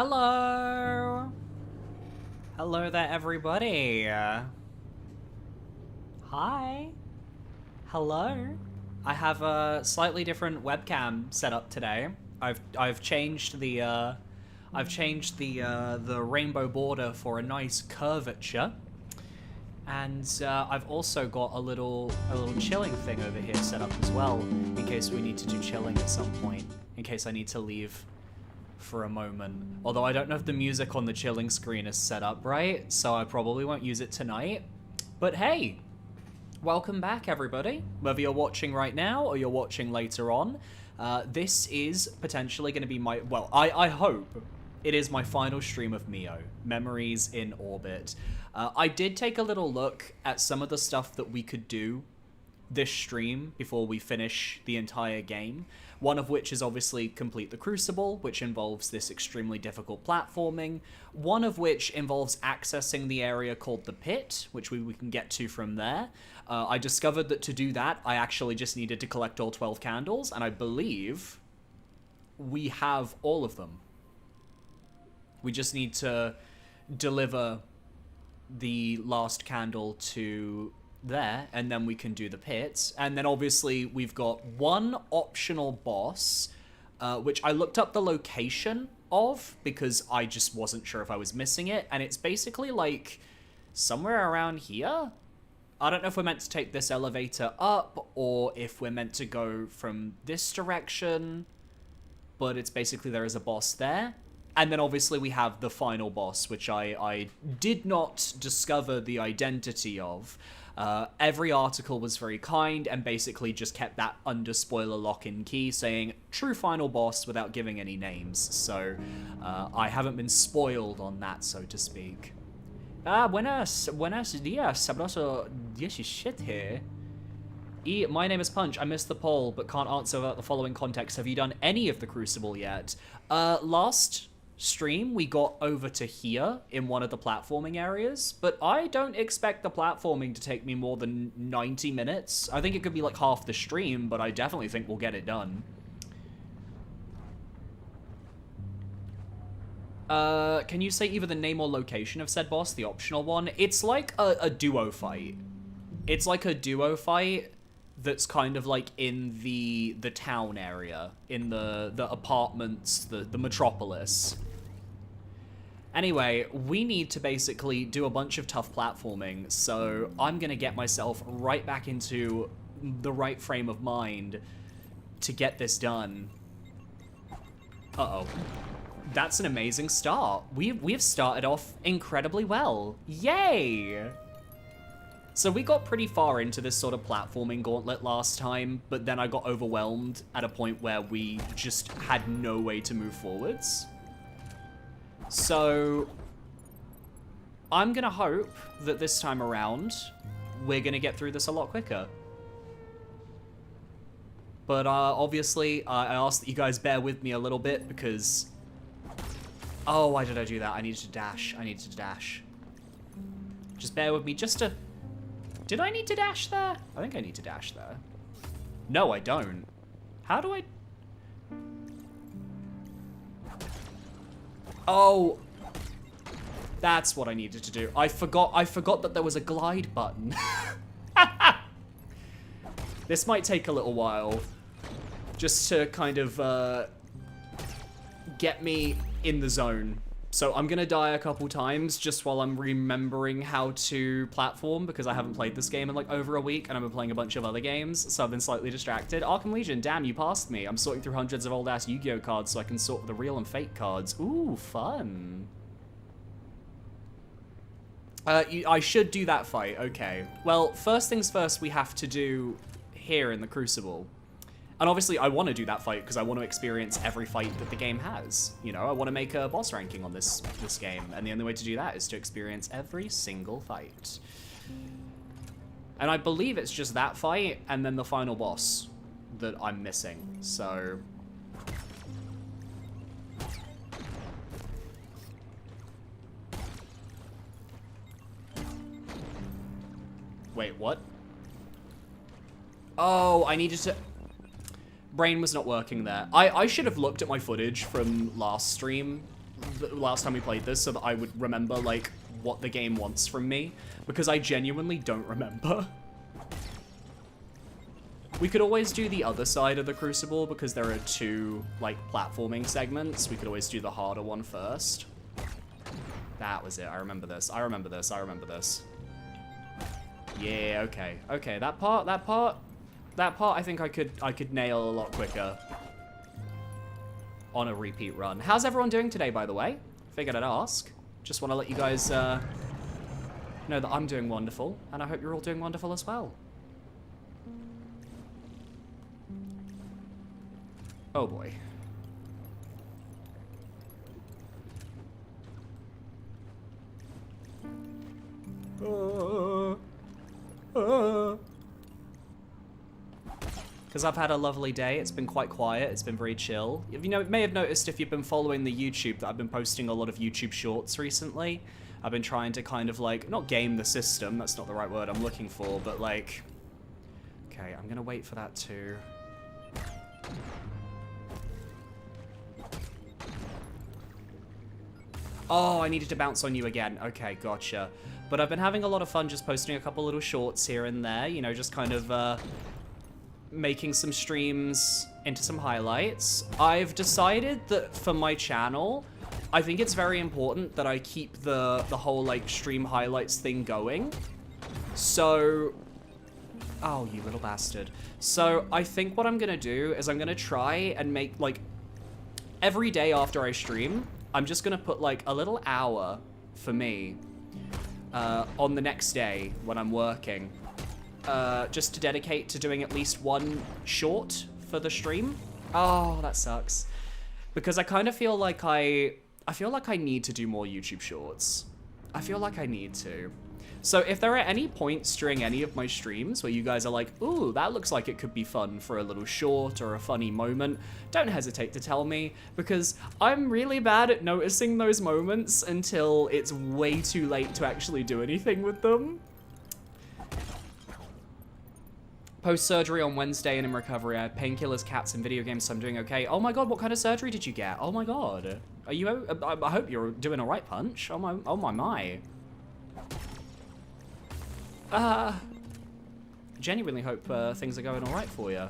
Hello! Hello there, everybody. Hi. Hello. I have a slightly different webcam set up today. I've changed the the rainbow border for a nice curvature, and I've also got a little chilling thing over here set up as well, in case we need to do chilling at some point. In case I need to leave for a moment. Although I don't know if the music on the chilling screen is set up right, so I probably won't use it tonight. But hey, welcome back everybody. Whether you're watching right now or you're watching later on, this is potentially going to be my, well, I hope it is my final stream of MIO, Memories in Orbit. I did take a little look at some of the stuff that we could do this stream before we finish the entire game. One of which is obviously complete the Crucible, which involves this extremely difficult platforming. One of which involves accessing the area called the Pit, which we can get to from there. I discovered that to do that, I actually just needed to collect all 12 candles, and I believe we have all of them. We just need to deliver the last candle to there, and then we can do the pits. And then obviously we've got one optional boss, which I looked up the location of because I just wasn't sure if I was missing it, and it's basically like somewhere around here. I don't know if we're meant to take this elevator up or if we're meant to go from this direction, but it's basically there is a boss there. And then obviously we have the final boss, which I did not discover the identity of. Every article was very kind and basically just kept that under spoiler lock-in key saying true final boss without giving any names. So I haven't been spoiled on that, so to speak. Buenos dias, sabroso shit here. My name is Punch. I missed the poll, but can't answer without the following context. Have you done any of the Crucible yet? Last stream, we got over to here in one of the platforming areas, but I don't expect the platforming to take me more than 90 minutes. I think it could be like half the stream, but I definitely think we'll get it done. Can you say either the name or location of said boss, the optional one? It's like a duo fight. It's like a duo fight that's kind of like in the town area, in the apartments, the metropolis. Anyway, we need to basically do a bunch of tough platforming, so I'm gonna get myself right back into the right frame of mind to get this done. Uh-oh. That's an amazing start. We've started off incredibly well. Yay! So we got pretty far into this sort of platforming gauntlet last time, but then I got overwhelmed at a point where we just had no way to move forwards. So I'm gonna hope that this time around, we're gonna get through this a lot quicker. But obviously, I ask that you guys bear with me a little bit because... Oh, why did I do that? I needed to dash. I needed to dash. Just bear with me just to... Did I need to dash there? I think I need to dash there. No, I don't. How do I... Oh, that's what I needed to do. I forgot that there was a glide button. This might take a little while, just to kind of get me in the zone. So I'm gonna die a couple times just while I'm remembering how to platform, because I haven't played this game in like over a week and I've been playing a bunch of other games, so I've been slightly distracted. Arkham Legion, damn, you passed me. I'm sorting through hundreds of old-ass Yu-Gi-Oh cards so I can sort the real and fake cards. Ooh, fun. I should do that fight, okay. Well, first things first, we have to do here in the Crucible. And obviously, I want to do that fight because I want to experience every fight that the game has. You know, I want to make a boss ranking on this game, and the only way to do that is to experience every single fight. And I believe it's just that fight and then the final boss that I'm missing, so... Wait, what? Oh, I needed to... Brain was not working there. I should have looked at my footage from last stream the last time we played this so that I would remember, like, what the game wants from me, because I genuinely don't remember. We could always do the other side of the Crucible, because there are 2, like, platforming segments. We could always do the harder one first. That was it. I remember this. I remember this. I remember this. Yeah, okay. Okay, that part, I think I could nail a lot quicker on a repeat run. How's everyone doing today, by the way? Figured I'd ask. Just want to let you guys know that I'm doing wonderful, and I hope you're all doing wonderful as well. Oh boy. Because I've had a lovely day. It's been quite quiet. It's been very chill. You may have noticed if you've been following the YouTube that I've been posting a lot of YouTube shorts recently. I've been trying to kind of like, not game the system, that's not the right word I'm looking for, but like, okay, I'm gonna wait for that too. Oh, I needed to bounce on you again. Okay, gotcha. But I've been having a lot of fun just posting a couple little shorts here and there, you know, just kind of making some streams into some highlights. I've decided that for my channel, I think it's very important that I keep the whole like stream highlights thing going. So, oh, you little bastard. So I think what I'm gonna do is I'm gonna try and make like every day after I stream, I'm just gonna put like a little hour for me on the next day when I'm working. Just to dedicate to doing at least one short for the stream. Oh, that sucks. Because I kind of feel like I feel like I need to do more YouTube shorts. I feel like I need to. So if there are any points during any of my streams where you guys are like, ooh, that looks like it could be fun for a little short or a funny moment, don't hesitate to tell me, because I'm really bad at noticing those moments until it's way too late to actually do anything with them. Post-surgery on Wednesday and in recovery. I have painkillers, cats, and video games, so I'm doing okay. Oh my god, what kind of surgery did you get? Oh my god. Are you, I hope you're doing all right, Punch. Oh my. Genuinely hope things are going all right for you.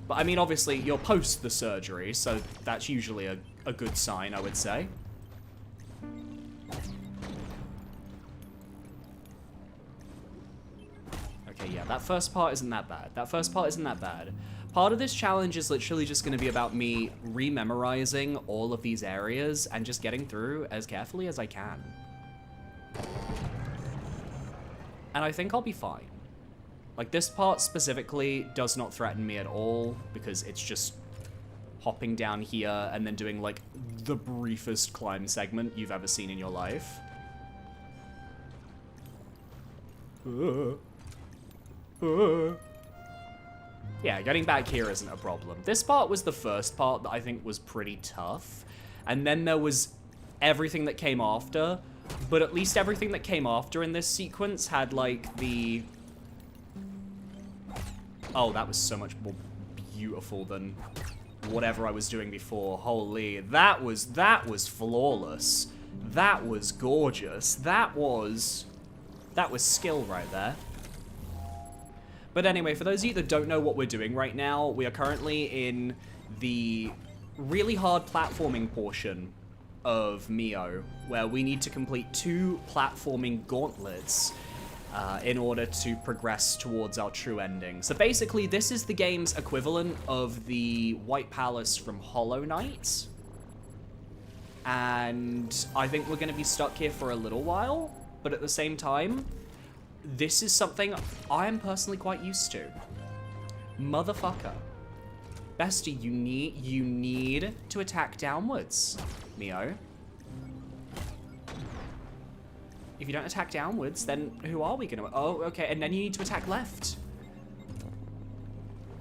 But I mean, obviously, you're post the surgery, so that's usually a good sign, I would say. Okay, yeah, that first part isn't that bad. Part of this challenge is literally just going to be about me rememorizing all of these areas and just getting through as carefully as I can. And I think I'll be fine. Like, this part specifically does not threaten me at all, because it's just hopping down here and then doing, like, the briefest climb segment you've ever seen in your life. Yeah, getting back here isn't a problem. This part was the first part that I think was pretty tough. And then there was everything that came after. But at least everything that came after in this sequence had, like, the... Oh, that was so much more beautiful than whatever I was doing before. Holy, that was flawless. That was gorgeous. That was skill right there. But anyway, for those of you that don't know what we're doing right now, we are currently in the really hard platforming portion of MIO, where we need to complete 2 platforming gauntlets in order to progress towards our true ending. So basically, this is the game's equivalent of the White Palace from Hollow Knight. And I think we're going to be stuck here for a little while, but at the same time, this is something I am personally quite used to. Motherfucker. Bestie, you need to attack downwards, MIO. If you don't attack downwards, then who are we gonna... Oh, okay, and then you need to attack left.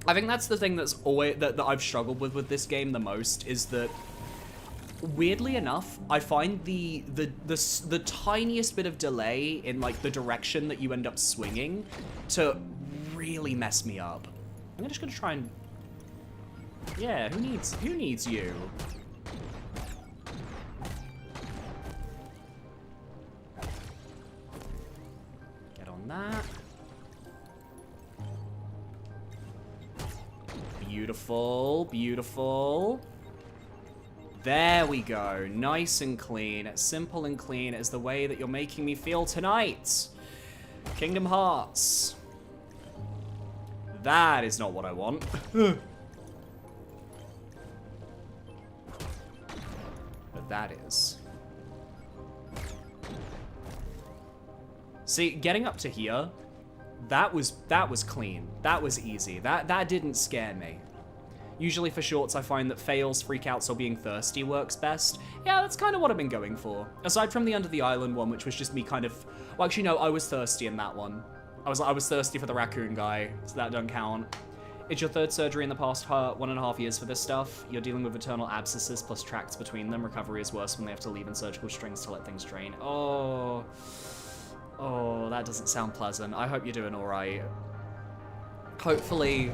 I think that's the thing that's always... that I've struggled with this game the most, is that, weirdly enough, I find the tiniest bit of delay in, like, the direction that you end up swinging to really mess me up. I'm just gonna try and... Yeah, who needs you? Beautiful, beautiful. There we go. Nice and clean. Simple and clean is the way that you're making me feel tonight. Kingdom Hearts. That is not what I want. But that is. See, getting up to here, that was clean. That was easy. That didn't scare me. Usually for shorts, I find that fails, freakouts, or being thirsty works best. Yeah, that's kind of what I've been going for. Aside from the Under the Island one, which was just me kind of... Well, actually, no, I was thirsty in that one. I was thirsty for the raccoon guy, so that doesn't count. It's your third surgery in the past 1.5 years for this stuff. You're dealing with eternal abscesses plus tracts between them. Recovery is worse when they have to leave in surgical strings to let things drain. Oh, that doesn't sound pleasant. I hope you're doing all right. Hopefully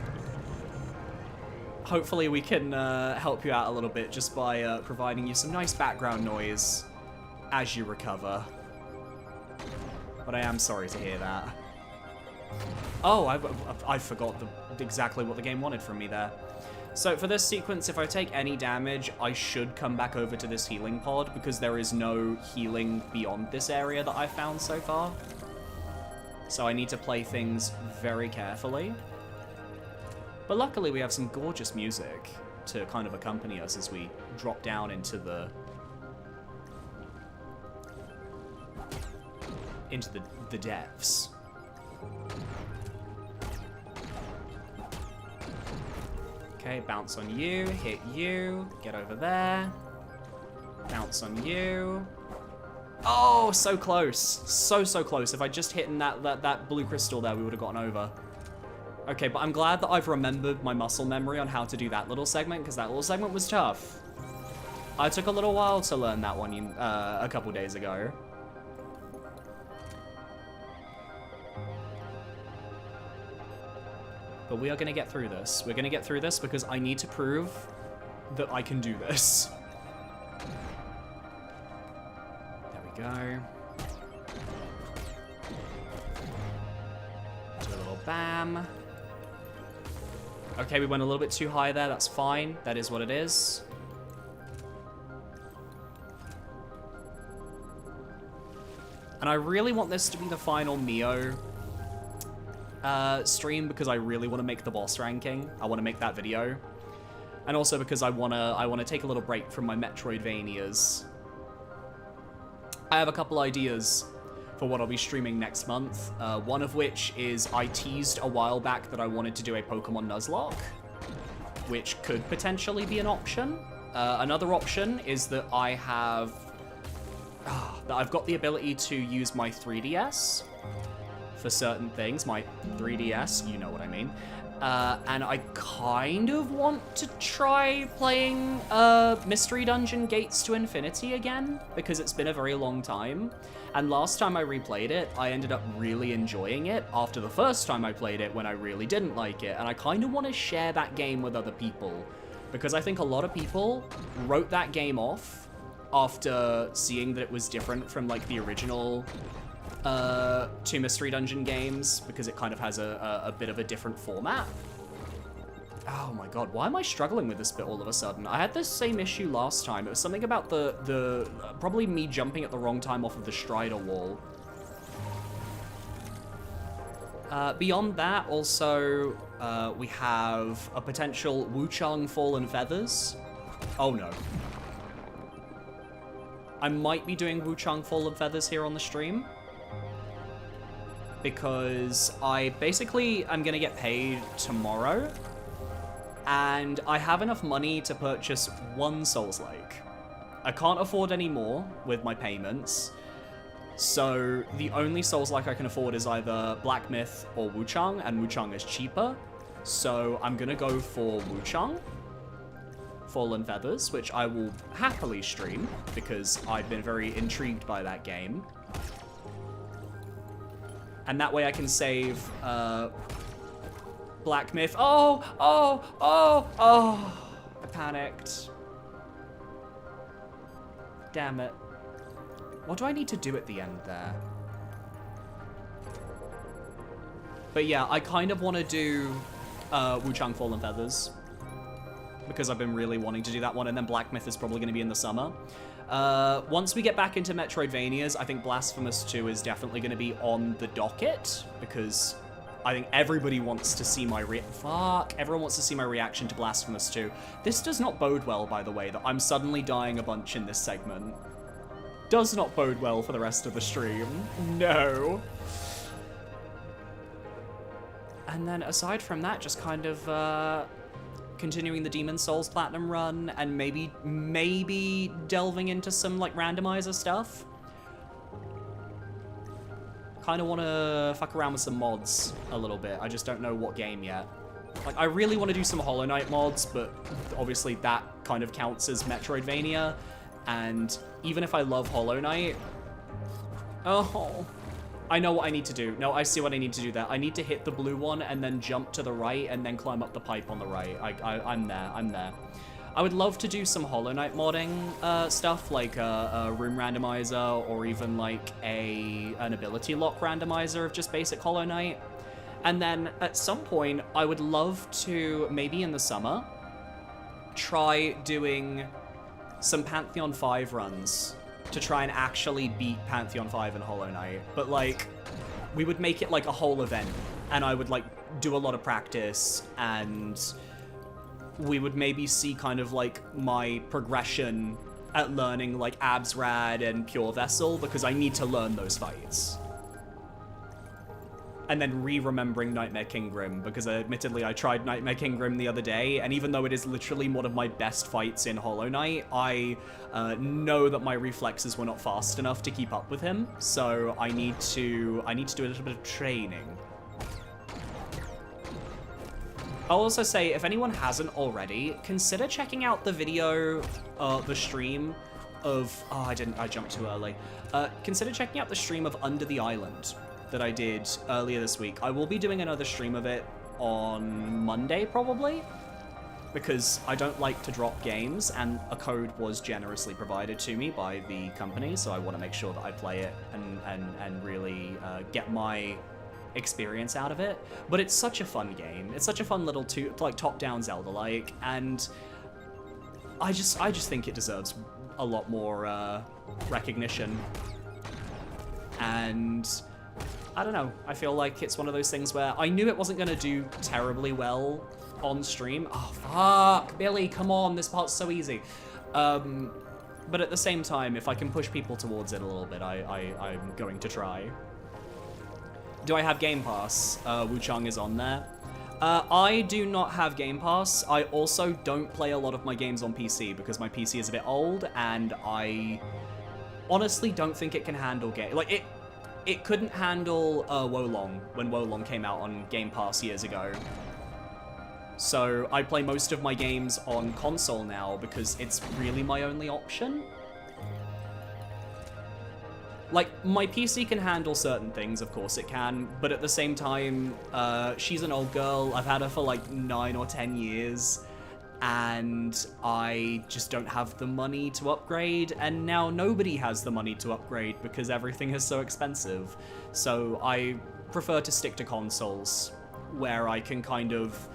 we can help you out a little bit just by providing you some nice background noise as you recover. But I am sorry to hear that. Oh, I forgot exactly what the game wanted from me there. So for this sequence, if I take any damage, I should come back over to this healing pod because there is no healing beyond this area that I've found so far. So I need to play things very carefully. But luckily we have some gorgeous music to kind of accompany us as we drop down into the depths. Okay, bounce on you, hit you, get over there. Bounce on you. Oh, so close. So close. If I just hit in that blue crystal there, we would have gotten over. Okay, but I'm glad that I've remembered my muscle memory on how to do that little segment, because that little segment was tough. I took a little while to learn that one a couple days ago. But we are going to get through this. We're going to get through this because I need to prove that I can do this. There we go. Do a little bam. Okay, we went a little bit too high there. That's fine. That is what it is. And I really want this to be the final MIO stream because I really want to make the boss ranking. I want to make that video. And also because I want to take a little break from my Metroidvanias. I have a couple ideas for what I'll be streaming next month. One of which is I teased a while back that I wanted to do a Pokemon Nuzlocke, which could potentially be an option. Another option is that I've got the ability to use my 3DS for certain things. My 3DS, you know what I mean. And I kind of want to try playing Mystery Dungeon Gates to Infinity again, because it's been a very long time. And last time I replayed it, I ended up really enjoying it after the first time I played it when I really didn't like it. And I kind of want to share that game with other people, because I think a lot of people wrote that game off after seeing that it was different from like the original two Mystery Dungeon games, because it kind of has a bit of a different format. Oh my god, why am I struggling with this bit all of a sudden? I had this same issue last time. It was something about the probably me jumping at the wrong time off of the Strider wall. Beyond that, also, we have a potential Wuchang Fallen Feathers. Oh no. I might be doing Wuchang Fallen Feathers here on the stream, because I basically am gonna get paid tomorrow, and I have enough money to purchase one Souls-like. I can't afford any more with my payments, so the only Souls-like I can afford is either Black Myth or Wuchang, and Wuchang is cheaper, so I'm gonna go for Wuchang Fallen Feathers, which I will happily stream, because I've been very intrigued by that game. And that way I can save Black Myth. Oh! I panicked. Damn it. What do I need to do at the end there? But yeah, I kind of want to do Wuchang Fallen Feathers. because I've been really wanting to do that one, and then Black Myth is probably going to be in the summer. Once we get back into Metroidvanias, I think Blasphemous 2 is definitely going to be on the docket, because I think everybody wants to see my everyone wants to see my reaction to Blasphemous 2. This does not bode well, by the way, that I'm suddenly dying a bunch in this segment. Does not bode well for the rest of the stream. No. And then aside from that, just kind of continuing the Demon Souls Platinum run, and maybe delving into some like randomizer stuff. Kind of want to fuck around with some mods a little bit. I just don't know what game yet. Like, I really want to do some Hollow Knight mods, but obviously that kind of counts as Metroidvania. And even if I love Hollow Knight, oh, I know what I need to do. No, I see what I need to do there. I need to hit the blue one and then jump to the right and then climb up the pipe on the right. I'm there. I would love to do some Hollow Knight modding stuff, like a room randomizer, or even like an ability lock randomizer of just basic Hollow Knight. And then at some point, I would love to, maybe in the summer, try doing some Pantheon 5 runs to try and actually beat Pantheon 5 and Hollow Knight. But like, we would make it like a whole event, and I would like do a lot of practice, and we would maybe see kind of like my progression at learning like Absrad and Pure Vessel, because I need to learn those fights. And then re-remembering Nightmare King Grim, because admittedly I tried Nightmare King Grim the other day, and even though it is literally one of my best fights in Hollow Knight, I know that my reflexes were not fast enough to keep up with him, so I need to do a little bit of training. I'll also say, if anyone hasn't already, consider checking out the video, the stream of, I jumped too early. Consider checking out the stream of Under the Island that I did earlier this week. I will be doing another stream of it on Monday, probably, because I don't like to drop games, and a code was generously provided to me by the company, so I want to make sure that I play it and really get my experience out of it. But it's such a fun game. It's such a fun little top-down Zelda-like, and I just think it deserves a lot more recognition. And I don't know, I feel like it's one of those things where I knew it wasn't going to do terribly well on stream. Oh, fuck, Billy, come on, this part's so easy. But at the same time, if I can push people towards it a little bit, I'm going to try. Do I have Game Pass? Wuchang is on there. I do not have Game Pass. I also don't play a lot of my games on PC because my PC is a bit old, and I honestly don't think it can handle it couldn't handle Wolong when Wolong came out on Game Pass years ago. So I play most of my games on console now because it's really my only option. Like, my PC can handle certain things, of course it can, but at the same time, she's an old girl. I've had her for like 9 or 10 years, and I just don't have the money to upgrade, and now nobody has the money to upgrade because everything is so expensive. So I prefer to stick to consoles, where I can kind of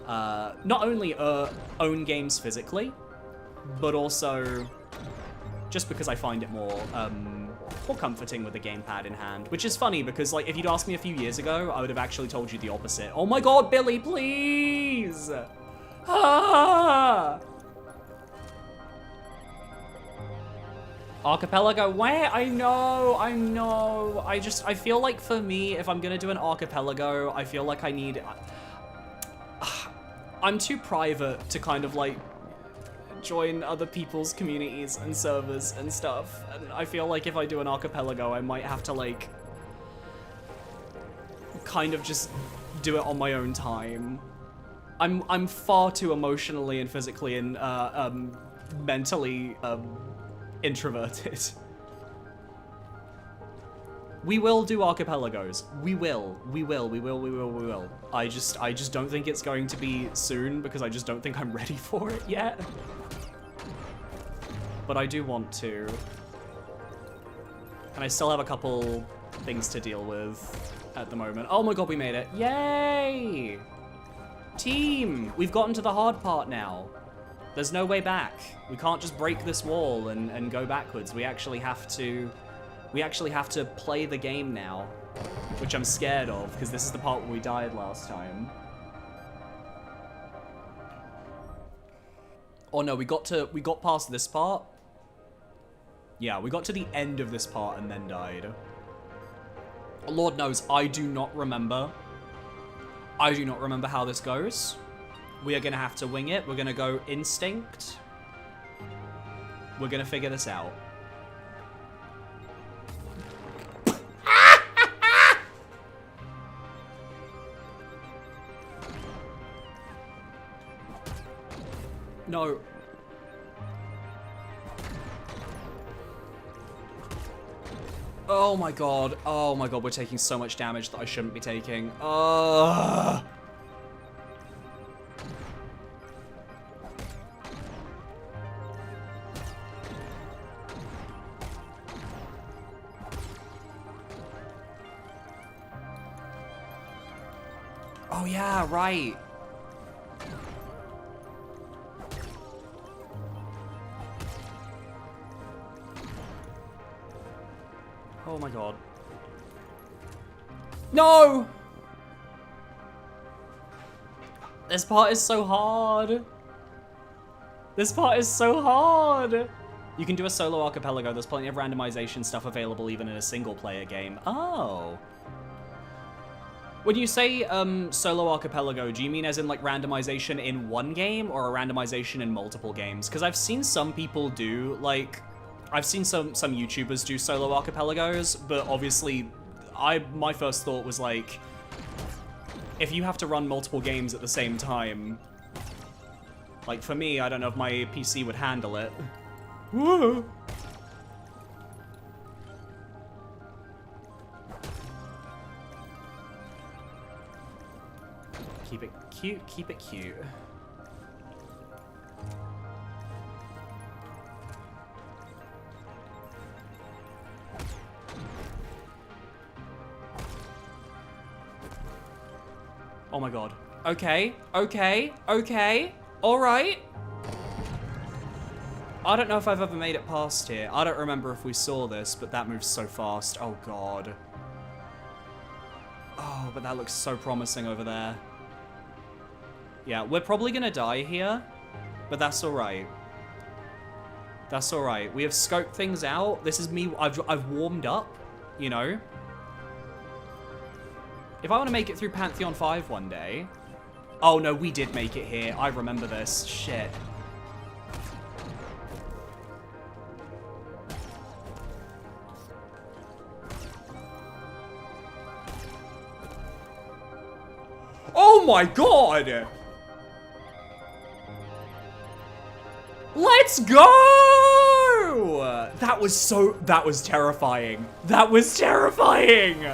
not only own games physically, but also just because I find it more comforting with the gamepad in hand. Which is funny because, like, if you'd asked me a few years ago, I would have actually told you the opposite. Oh my god, Billy, please! Ah! Archipelago, where? I know. I feel like for me, if I'm gonna do an archipelago, I feel like I need... I'm too private to kind of, like, join other people's communities and servers and stuff. And I feel like if I do an archipelago, I might have to, like, kind of just do it on my own time. I'm far too emotionally and physically and mentally introverted. We will do archipelagos. We will. I just don't think it's going to be soon because I just don't think I'm ready for it yet. But I do want to. And I still have a couple things to deal with at the moment. Oh my god, we made it. Yay! Team! We've gotten to the hard part now. There's no way back. We can't just break this wall and go backwards. We actually have to play the game now, which I'm scared of because this is the part where we died last time. Oh no, we got past this part. Yeah, we got to the end of this part and then died. Lord knows, I do not remember. I do not remember how this goes. We are gonna have to wing it. We're gonna go instinct. We're gonna figure this out. No. Oh my god. Oh my god, we're taking so much damage that I shouldn't be taking. Oh yeah, right. Oh my god. No! This part is so hard. This part is so hard. You can do a solo archipelago. There's plenty of randomization stuff available even in a single player game. Oh. When you say solo archipelago, do you mean as in like randomization in one game or a randomization in multiple games? Because I've seen some people do like, I've seen some YouTubers do solo archipelagos, but obviously my first thought was like, if you have to run multiple games at the same time, like for me, I don't know if my PC would handle it. Woo! Keep it cute, keep it cute. Oh my god. Okay, okay, okay. Alright. I don't know if I've ever made it past here. I don't remember if we saw this, but that moves so fast. Oh god. Oh, but that looks so promising over there. Yeah, we're probably gonna die here, but that's alright. That's alright. We have scoped things out. This is me, I've warmed up, you know? If I want to make it through Pantheon 5 one day... Oh no, we did make it here. I remember this. Shit. Oh my god! Let's go! That was terrifying. That was terrifying!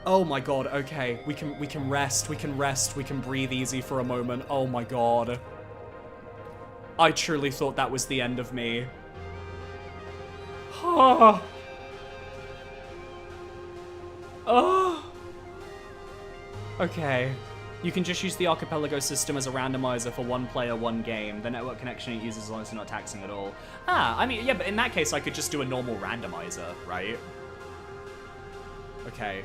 Oh my god, okay. We can rest, we can rest, we can breathe easy for a moment. Oh my god. I truly thought that was the end of me. Oh. Oh. Okay. You can just use the archipelago system as a randomizer for one player, one game. The network connection it uses as long as you're not taxing at all. Ah, I mean, yeah, but in that case, I could just do a normal randomizer, right? Okay.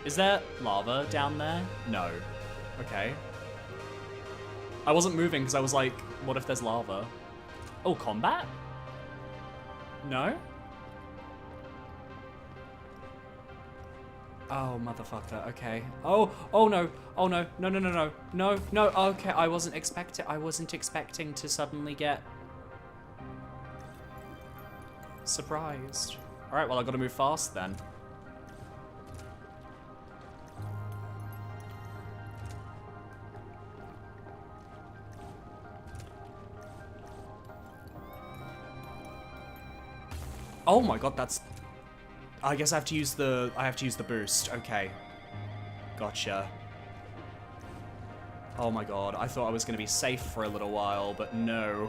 Is there lava down there? No. Okay. I wasn't moving because I was like, what if there's lava? Oh, combat? No? Oh, motherfucker. Okay. Oh no. Oh no. No, no, no, no. No, no. Okay, I wasn't expecting to suddenly get surprised. All right, well, I gotta move fast then. Oh my god, that's... I guess I have to use the boost. Okay. Gotcha. Oh my god, I thought I was gonna be safe for a little while, but no.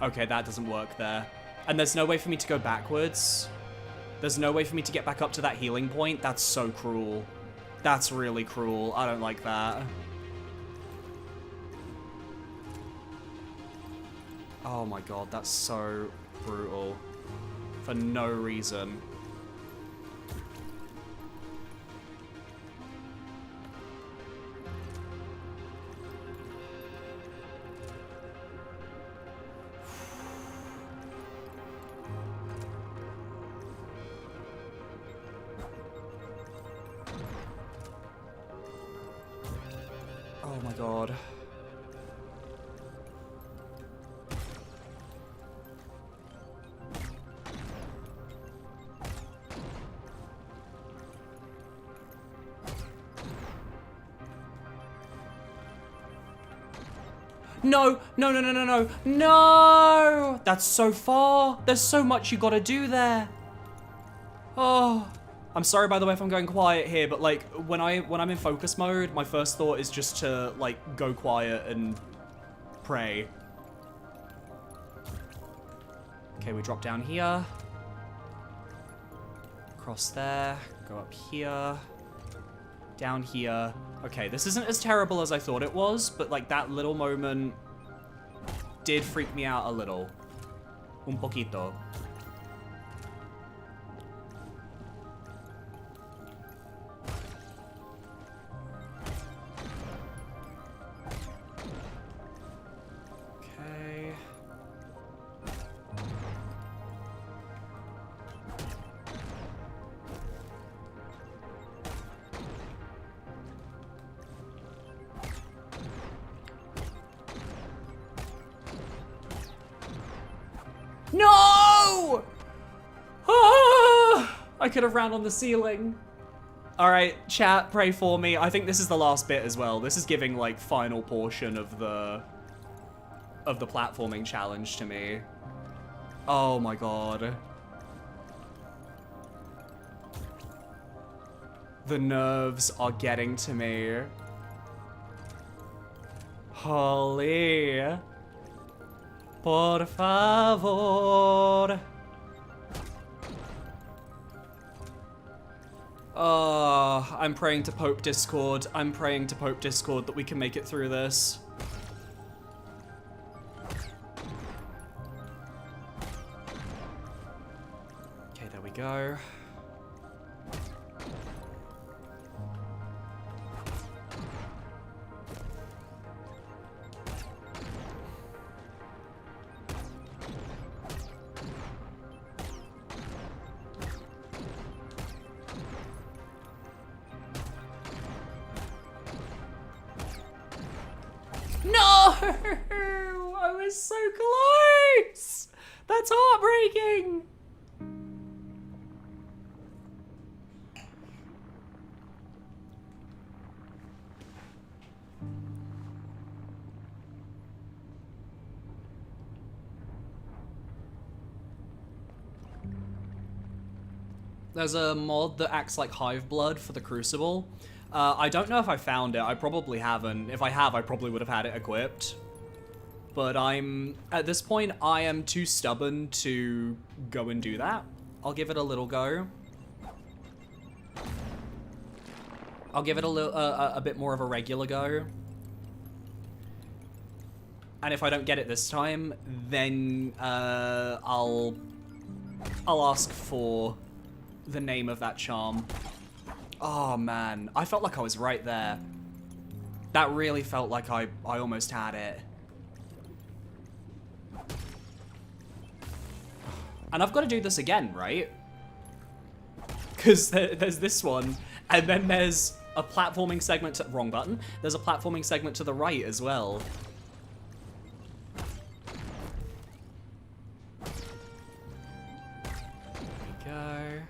Okay, that doesn't work there. And there's no way for me to go backwards. There's no way for me to get back up to that healing point. That's so cruel. That's really cruel. I don't like that. Oh my god, that's so brutal. For no reason. Oh my god. No, no, no, no, no, no, no! That's so far. There's so much you gotta do there. Oh. I'm sorry, by the way, if I'm going quiet here, but like when I'm in focus mode, my first thought is just to like go quiet and pray. Okay, we drop down here. Cross there. Go up here. Down here. Okay, this isn't as terrible as I thought it was, but like that little moment did freak me out a little. Un poquito. No! Ah! I could have ran on the ceiling. All right, chat, pray for me. I think this is the last bit as well. This is giving like final portion of the platforming challenge to me. Oh my god. The nerves are getting to me. Holy. Por favor. Oh, I'm praying to Pope Discord. I'm praying to Pope Discord that we can make it through this. Okay, there we go. No! I was so close! That's heartbreaking! There's a mod that acts like hive blood for the Crucible. I don't know if I found it. I probably haven't. If I have, I probably would have had it equipped. But at this point, I am too stubborn to go and do that. I'll give it a little go. I'll give it a bit more of a regular go. And if I don't get it this time, then I'll ask for the name of that charm. Oh man, I felt like I was right there. That really felt like I almost had it. And I've got to do this again, right? Because there's this one, and then there's a platforming segment to... Wrong button. There's a platforming segment to the right as well. There we go.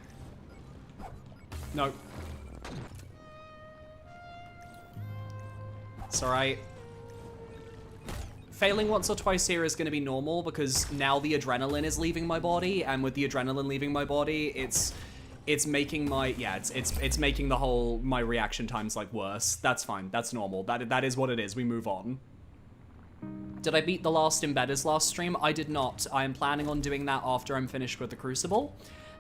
No. It's alright. Failing once or twice here is going to be normal because now the adrenaline is leaving my body, and with the adrenaline leaving my body, it's making my it's making the whole my reaction times like worse. That's fine. That's normal. That is what it is. We move on. Did I beat the last Embedders last stream? I did not. I am planning on doing that after I'm finished with the Crucible.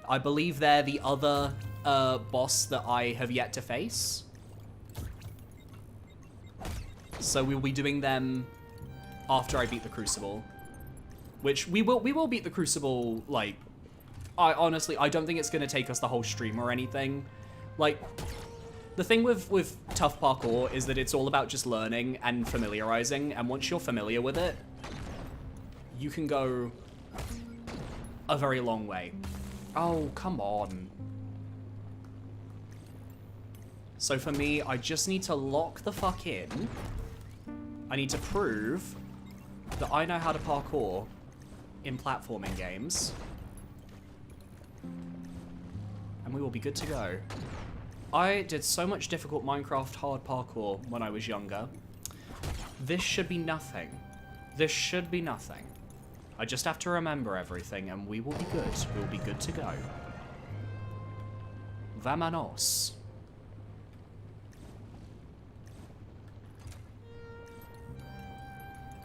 I believe they're the other boss that I have yet to face. So we will be doing them after I beat the Crucible. Which we will beat the Crucible, like, honestly, I don't think it's gonna take us the whole stream or anything. Like, the thing with tough parkour is that it's all about just learning and familiarizing, and once you're familiar with it, you can go a very long way. Oh, come on. So for me, I just need to lock the fuck in. I need to prove that I know how to parkour in platforming games. And we will be good to go. I did so much difficult Minecraft hard parkour when I was younger. This should be nothing. This should be nothing. I just have to remember everything and we will be good. We will be good to go. Vámonos.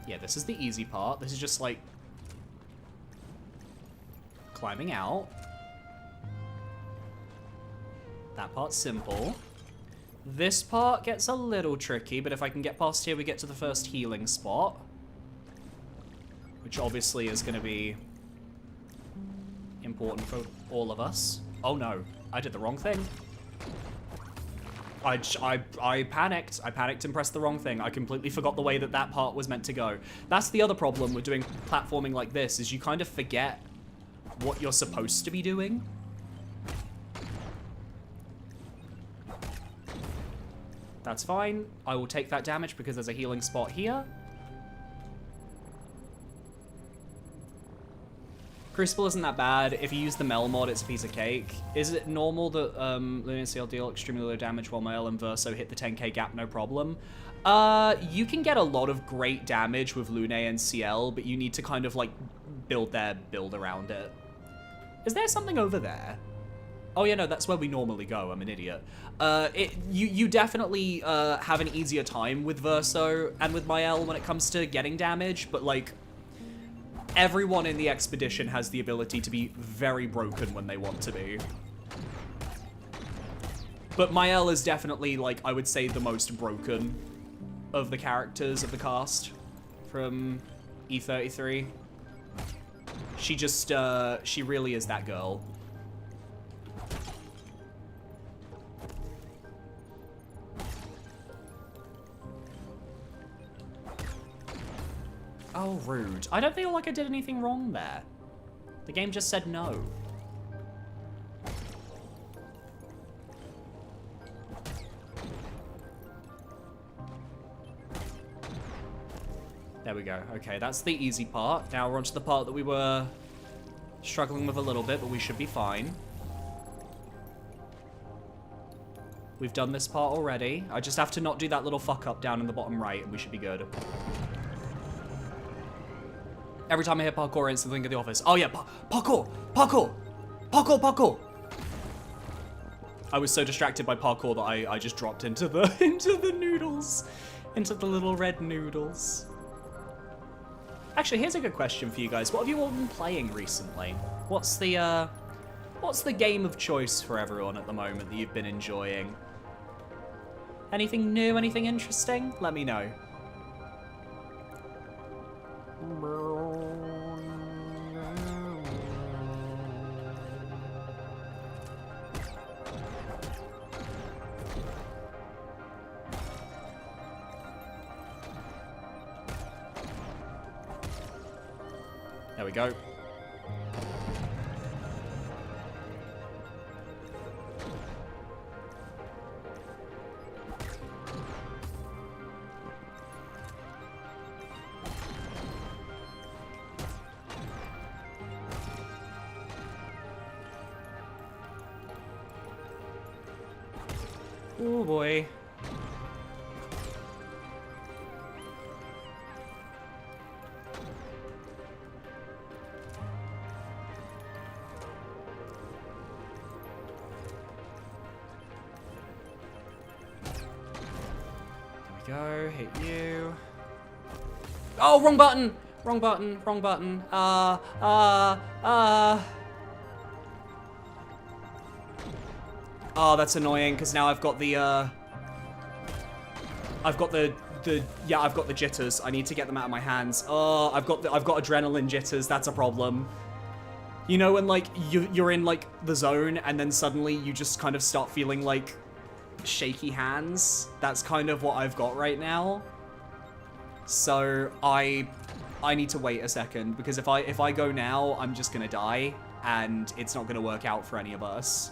Yeah, this is the easy part. This is just like climbing out. That part's simple. This part gets a little tricky, but if I can get past here, we get to the first healing spot. Which obviously is going to be important for all of us. Oh no, I did the wrong thing. I panicked. I panicked and pressed the wrong thing. I completely forgot the way that that part was meant to go. That's the other problem with doing platforming like this, is you kind of forget what you're supposed to be doing. That's fine. I will take that damage because there's a healing spot here. Crucible isn't that bad. If you use the Mel mod, it's a piece of cake. Is it normal that Luna and CL deal extremely low damage while Mel and Verso hit the 10k gap no problem? You can get a lot of great damage with Lune and CL, but you need to kind of like build their build around it. Is there something over there? Oh yeah, no, that's where we normally go. I'm an idiot. You definitely have an easier time with Verso and with Mael when it comes to getting damage, but like, everyone in the expedition has the ability to be very broken when they want to be. But Mael is definitely, like, I would say the most broken of the characters of the cast from E33. She just, she really is that girl. Oh, rude. I don't feel like I did anything wrong there. The game just said no. There we go. Okay, that's the easy part. Now we're on to the part that we were struggling with a little bit, but we should be fine. We've done this part already. I just have to not do that little fuck up down in the bottom right, and we should be good. Every time I hear parkour, I instantly think of The Office. Oh yeah, parkour! Parkour! Parkour, parkour! I was so distracted by parkour that I just dropped into the noodles. Into the little red noodles. Actually, here's a good question for you guys. What have you all been playing recently? What's the game of choice for everyone at the moment that you've been enjoying? Anything new, anything interesting? Let me know. There we go. Oh boy. There we go, hit you. Oh, wrong button! Wrong button, wrong button. Oh, that's annoying, because now I've got the, I've got the jitters. I need to get them out of my hands. Oh, I've got adrenaline jitters. That's a problem. You know when, like, you're in, like, the zone, and then suddenly you just kind of start feeling, like, shaky hands? That's kind of what I've got right now. So, I need to wait a second, because if I go now, I'm just gonna die, and it's not gonna work out for any of us.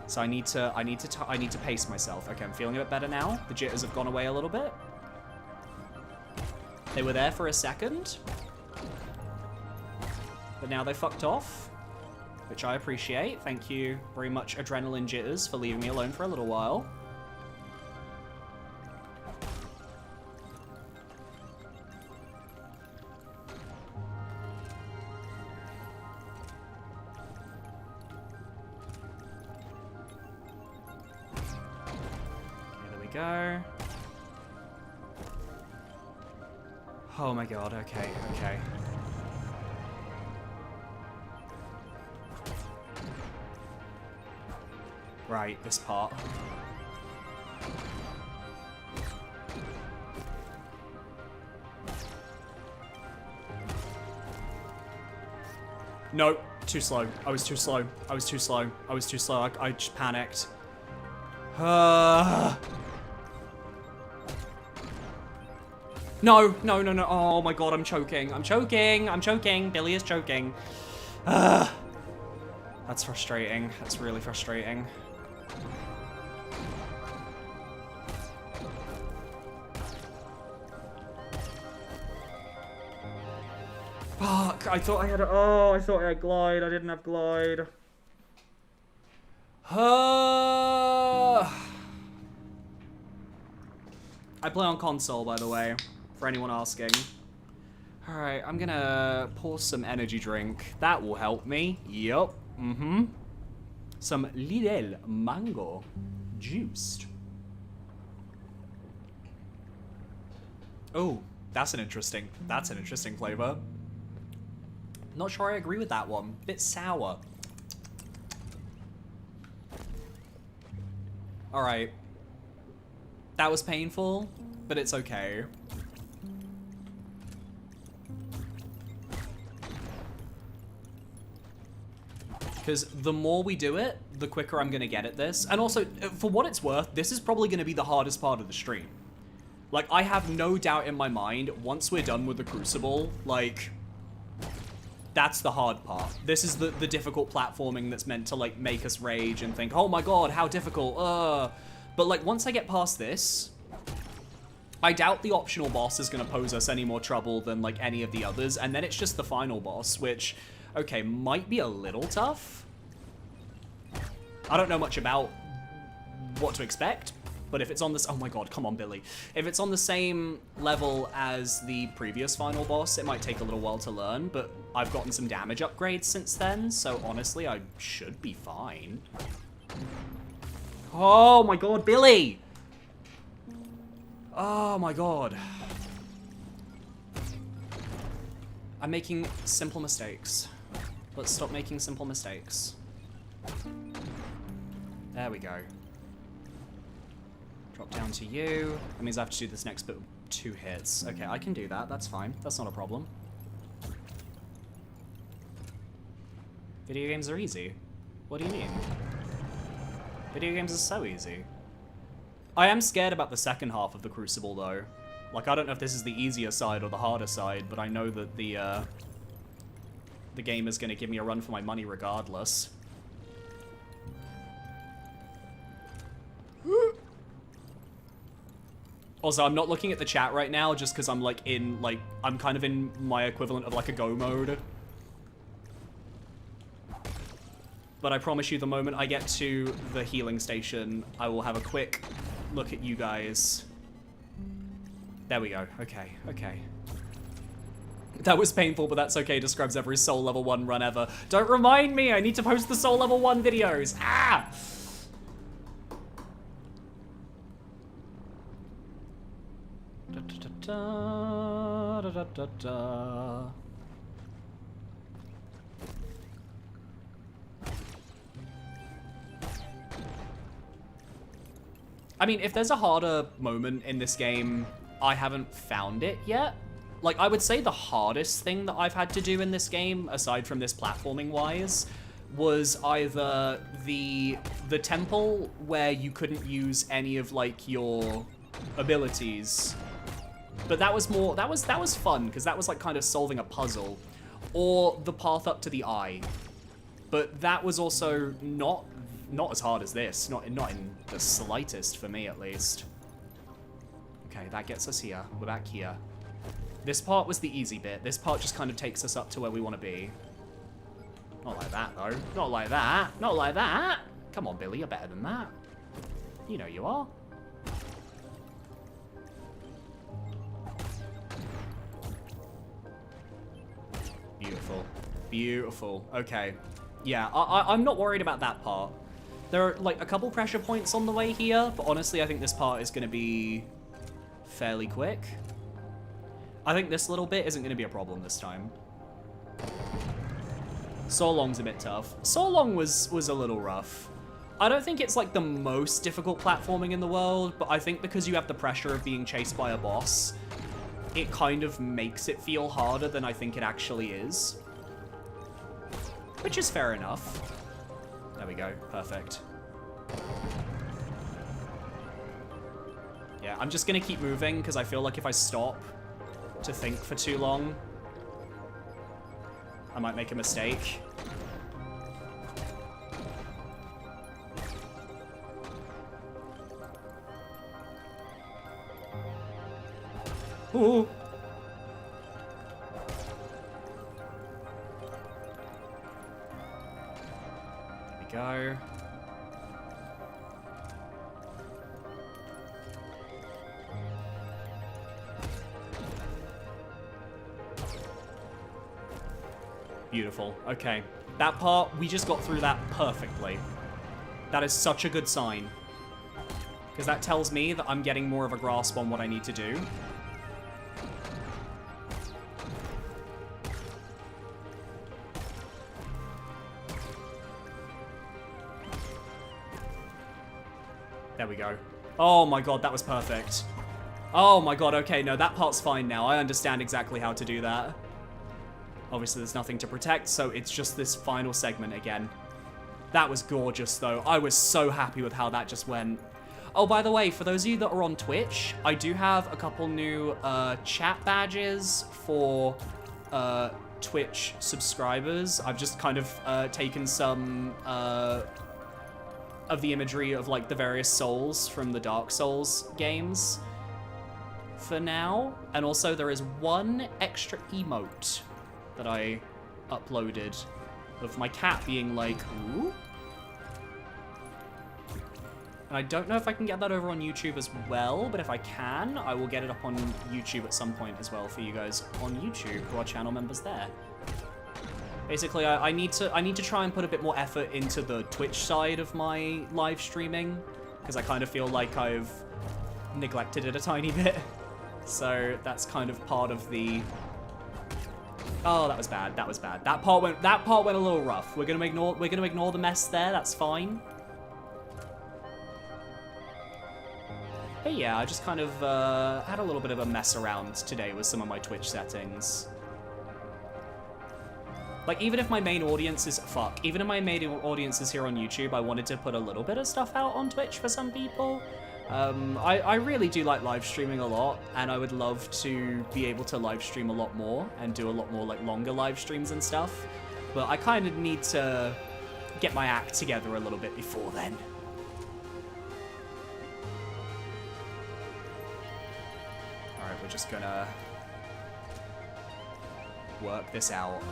So I need to pace myself. Okay, I'm feeling a bit better now. The jitters have gone away a little bit. They were there for a second, but now they fucked off, which I appreciate. Thank you very much, Adrenaline Jitters, for leaving me alone for a little while. Go. Oh my god, okay, okay. Right, this part. No, too slow. I was too slow. I was too slow. I was too slow. I just panicked. No, no, no, no. Oh my god, I'm choking. I'm choking. I'm choking. Billy is choking. That's frustrating. That's really frustrating. Fuck, I thought I had I thought I had glide. I didn't have glide. I play on console, by the way, for anyone asking. Alright, I'm gonna pour some energy drink. That will help me. Yup. Mm-hmm. Some Lidl mango juiced. Oh, that's an interesting flavor. Not sure I agree with that one. Bit sour. Alright. That was painful, but it's okay. Because the more we do it, the quicker I'm gonna get at this. And also, for what it's worth, this is probably gonna be the hardest part of the stream. Like, I have no doubt in my mind, once we're done with the Crucible, like, that's the hard part. This is the difficult platforming that's meant to, like, make us rage and think, oh my god, how difficult, But, like, once I get past this, I doubt the optional boss is gonna pose us any more trouble than, like, any of the others, and then it's just the final boss, which, okay, might be a little tough. I don't know much about what to expect, but if it's on this, oh my god, come on, Billy. If it's on the same level as the previous final boss, it might take a little while to learn, but I've gotten some damage upgrades since then, so honestly, I should be fine. Oh my god, Billy! Oh my god. I'm making simple mistakes. Let's stop making simple mistakes. There we go. Drop down to you. That means I have to do this next bit with 2 hits. Okay, I can do that. That's fine. That's not a problem. Video games are easy. What do you mean? Video games are so easy. I am scared about the second half of the Crucible, though. Like, I don't know if this is the easier side or the harder side, but I know that the game is going to give me a run for my money regardless. Also, I'm not looking at the chat right now just because I'm, like, I'm kind of in my equivalent of, like, a go mode. But I promise you, the moment I get to the healing station, I will have a quick look at you guys. There we go. Okay, okay. That was painful, but that's okay. Describes every Soul Level 1 run ever. Don't remind me! I need to post the Soul Level 1 videos! Ah! Da, da, da, da, da, da, da. I mean, if there's a harder moment in this game, I haven't found it yet. Like, I would say the hardest thing that I've had to do in this game, aside from this platforming-wise, was either the temple where you couldn't use any of, like, your abilities. But that was more, that was fun, because that was, like, kind of solving a puzzle. Or the path up to the eye. But that was also not as hard as this. Not in the slightest, for me, at least. Okay, that gets us here. We're back here. This part was the easy bit. This part just kind of takes us up to where we want to be. Not like that, though. Not like that. Not like that. Come on, Billy, you're better than that. You know you are. Beautiful. Beautiful. Okay. Yeah, I'm not worried about that part. There are, like, a couple pressure points on the way here, but honestly, I think this part is going to be fairly quick. I think this little bit isn't going to be a problem this time. So Long's a bit tough. So Long was a little rough. I don't think it's, like, the most difficult platforming in the world, but I think because you have the pressure of being chased by a boss, it kind of makes it feel harder than I think it actually is. Which is fair enough. There we go. Perfect. Yeah, I'm just going to keep moving because I feel like if I stop to think for too long, I might make a mistake. Ooh. There we go. Beautiful. Okay. That part, we just got through that perfectly. That is such a good sign. Because that tells me that I'm getting more of a grasp on what I need to do. There we go. Oh my god, that was perfect. Oh my god, okay, no, that part's fine now. I understand exactly how to do that. Obviously, there's nothing to protect, so it's just this final segment again. That was gorgeous, though. I was so happy with how that just went. Oh, by the way, for those of you that are on Twitch, I do have a couple new chat badges for Twitch subscribers. I've just kind of taken some of the imagery of, like, the various souls from the Dark Souls games for now. And also, there is one extra emote that I uploaded of my cat being like, ooh. And I don't know if I can get that over on YouTube as well, but if I can, I will get it up on YouTube at some point as well for you guys on YouTube who are channel members there. Basically, I need to try and put a bit more effort into the Twitch side of my live streaming, because I kind of feel like I've neglected it a tiny bit. So that's kind of part of the... Oh, that was bad. That was bad. That part went a little rough. We're gonna ignore the mess there. That's fine. But yeah, I just kind of had a little bit of a mess around today with some of my Twitch settings. Like, even if my main audience is even if my main audience is here on YouTube, I wanted to put a little bit of stuff out on Twitch for some people. I really do like live streaming a lot, and I would love to be able to live stream a lot more and do a lot more, like, longer live streams and stuff. But I kind of need to get my act together a little bit before then. Alright, we're just gonna work this out.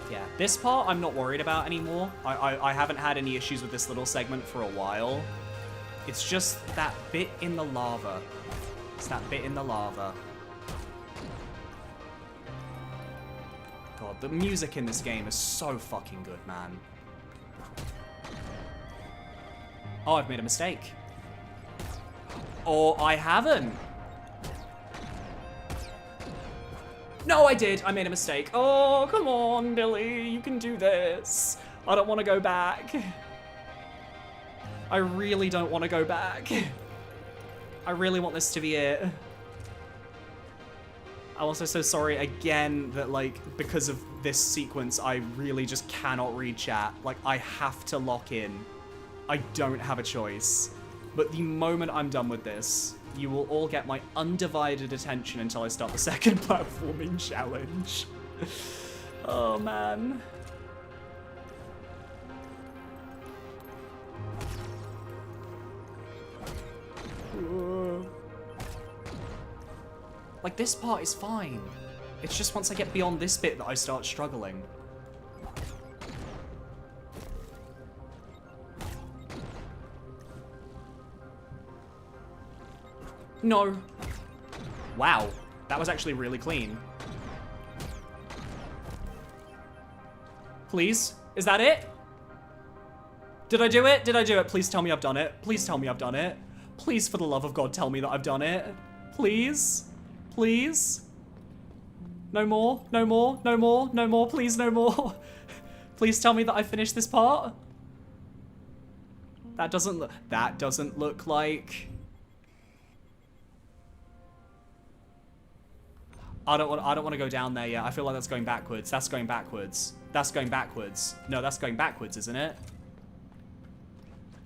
Yeah, this part I'm not worried about anymore. I haven't had any issues with this little segment for a while. It's just that bit in the lava. It's that bit in the lava. God, the music in this game is so fucking good, man. Oh, I've made a mistake. Or I haven't. No, I did. I made a mistake. Oh, come on, Billy. You can do this. I don't want to go back. I really don't want to go back. I really want this to be it. I'm also so sorry again that, like, because of this sequence, I really just cannot read chat. Like, I have to lock in. I don't have a choice. But the moment I'm done with this, you will all get my undivided attention until I start the second platforming challenge. Oh, man. Like, this part is fine. It's just once I get beyond this bit that I start struggling. No. Wow. That was actually really clean. Please? Is that it? Did I do it? Did I do it? Please tell me I've done it. Please tell me I've done it. Please, for the love of God, tell me that I've done it. Please? Please? No more? No more? No more? No more? Please, no more? Please tell me that I finished this part? That doesn't look like... I don't want to go down there yet. I feel like that's going backwards. That's going backwards. That's going backwards. No, that's going backwards, isn't it?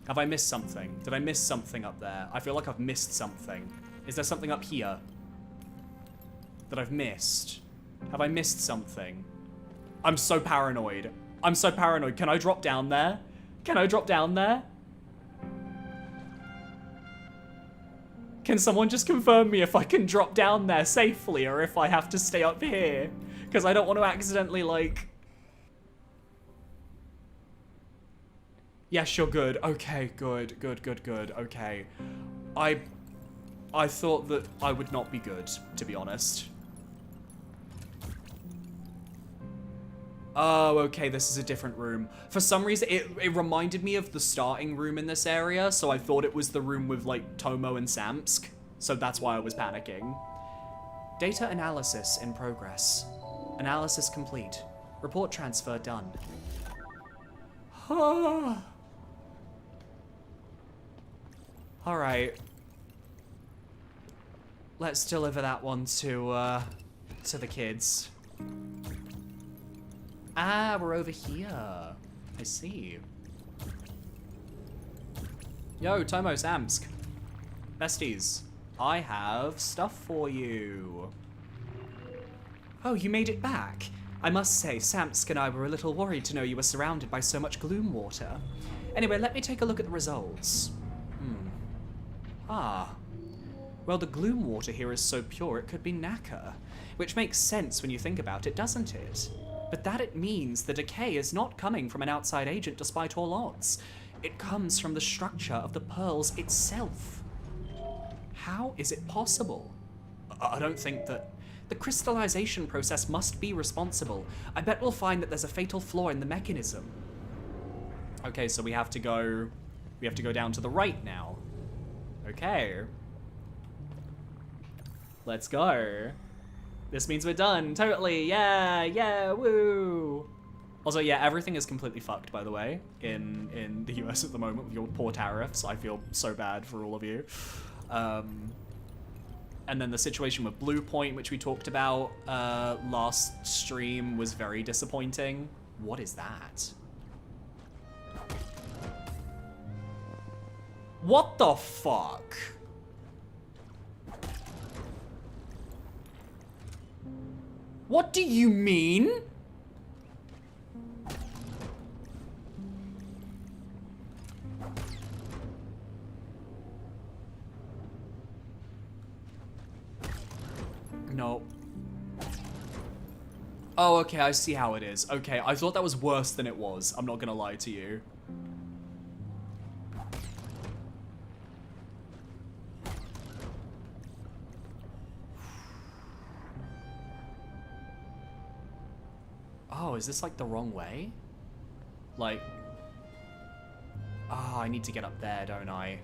Have I missed something? Did I miss something up there? I feel like I've missed something. Is there something up here that I've missed? Have I missed something? I'm so paranoid. I'm so paranoid. Can I drop down there? Can I drop down there? Can someone just confirm me if I can drop down there safely or if I have to stay up here? Because I don't want to accidentally, like... Yes, you're good. Okay, good, good, good, good. Okay. I thought that I would not be good, to be honest. Oh, okay, this is a different room. For some reason, it reminded me of the starting room in this area, so I thought it was the room with, like, Tomo and Samsk. So that's why I was panicking. Data analysis in progress. Analysis complete. Report transfer done. Alright. Let's deliver that one to the kids. Ah, we're over here. I see. Yo, Tomo, Samsk. Besties, I have stuff for you. Oh, you made it back. I must say, Samsk and I were a little worried to know you were surrounded by so much gloom water. Anyway, let me take a look at the results. Ah. Well, the gloom water here is so pure it could be nacre, which makes sense when you think about it, doesn't it? But that it means the decay is not coming from an outside agent despite all odds. It comes from the structure of the pearls itself. How is it possible? I don't think that... The crystallization process must be responsible. I bet we'll find that there's a fatal flaw in the mechanism. Okay, so we have to go down to the right now. Okay. Let's go. This means we're done, totally, yeah, woo! Also, yeah, everything is completely fucked, by the way, in the US at the moment with your poor tariffs. I feel so bad for all of you. And then the situation with Blue Point, which we talked about last stream, was very disappointing. What is that? What the fuck? What do you mean? No. Oh, okay, I see how it is. Okay, I thought that was worse than it was. I'm not gonna lie to you. Oh, is this like the wrong way? Like... Oh, I need to get up there, don't I?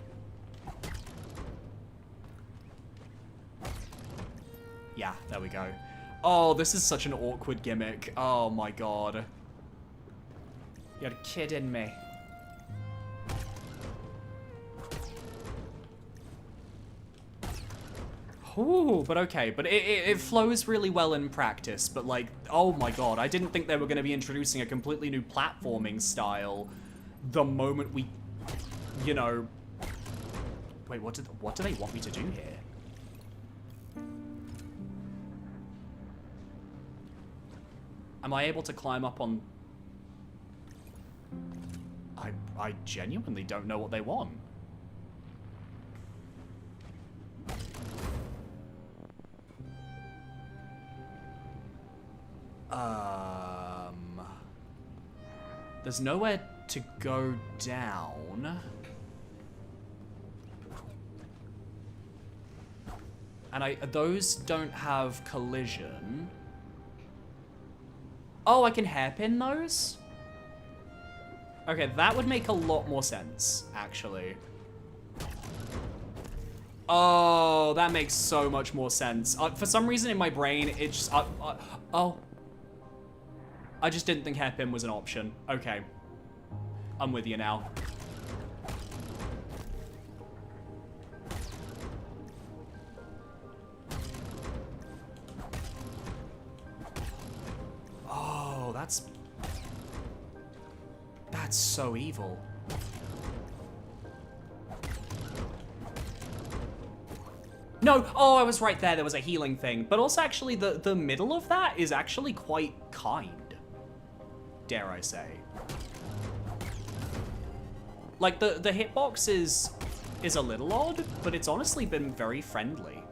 Yeah, there we go. Oh, this is such an awkward gimmick. Oh my god. You're kidding me. Ooh, but okay. But it flows really well in practice. But like, oh my god, I didn't think they were going to be introducing a completely new platforming style the moment we, you know... Wait, what do they want me to do here? Am I able to climb up on... I genuinely don't know what they want. There's nowhere to go down. And those don't have collision. Oh, I can hairpin those? Okay, that would make a lot more sense, actually. Oh, that makes so much more sense. For some reason in my brain, it just... oh. I just didn't think hairpin was an option. Okay. I'm with you now. Oh, that's so evil. No, oh, I was right there. There was a healing thing. But also, actually, the middle of that is actually quite kind. Dare I say. Like, the hitbox is a little odd, but it's honestly been very friendly.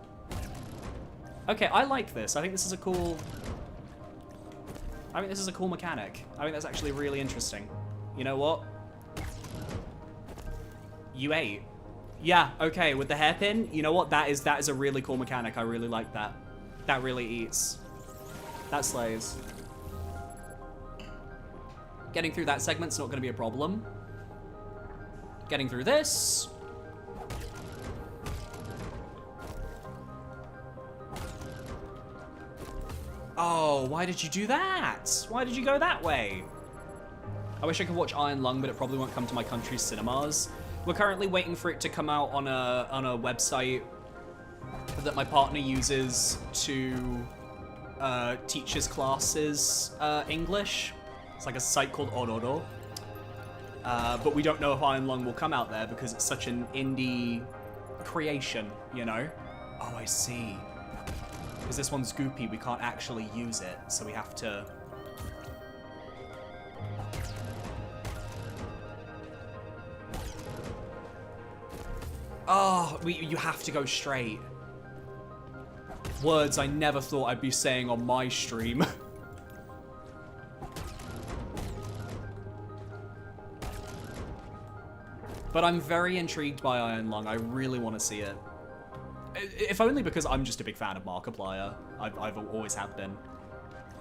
Okay, I like this. I think this is a cool... I think this is a cool mechanic. I think that's actually really interesting. You know what? You ate. Yeah, okay, with the hairpin, you know what? That is a really cool mechanic. I really like that. That really eats. That slays. Getting through that segment's not going to be a problem. Getting through this. Oh, why did you do that? Why did you go that way? I wish I could watch Iron Lung, but it probably won't come to my country's cinemas. We're currently waiting for it to come out on a website that my partner uses to teach his classes English. It's like a site called Ororo. But we don't know if Iron Lung will come out there because it's such an indie creation, you know? Oh, I see. Because this one's goopy, we can't actually use it, so we have to... Oh, you have to go straight. Words I never thought I'd be saying on my stream. But I'm very intrigued by Iron Lung. I really want to see it. If only because I'm just a big fan of Markiplier. I've always have been.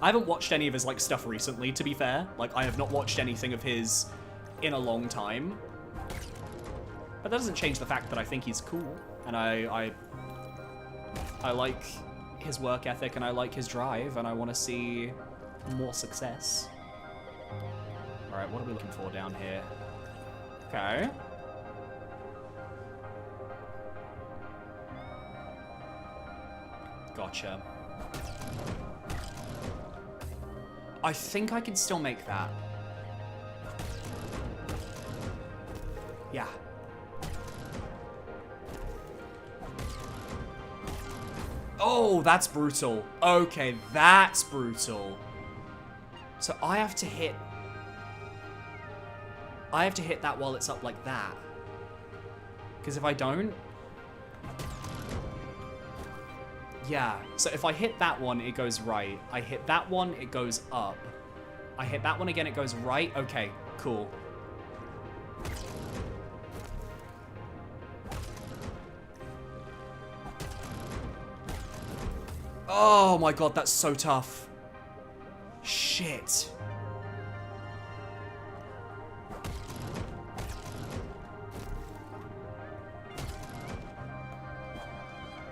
I haven't watched any of his like stuff recently, to be fair. Like, I have not watched anything of his in a long time. But that doesn't change the fact that I think he's cool. And I like his work ethic and I like his drive and I want to see more success. Alright, what are we looking for down here? Okay. Gotcha. I think I can still make that. Yeah. Oh, that's brutal. Okay, that's brutal. So I have to hit that while it's up like that. Because if I don't... Yeah, so if I hit that one, it goes right. I hit that one, it goes up. I hit that one again, it goes right. Okay, cool. Oh my god, that's so tough. Shit.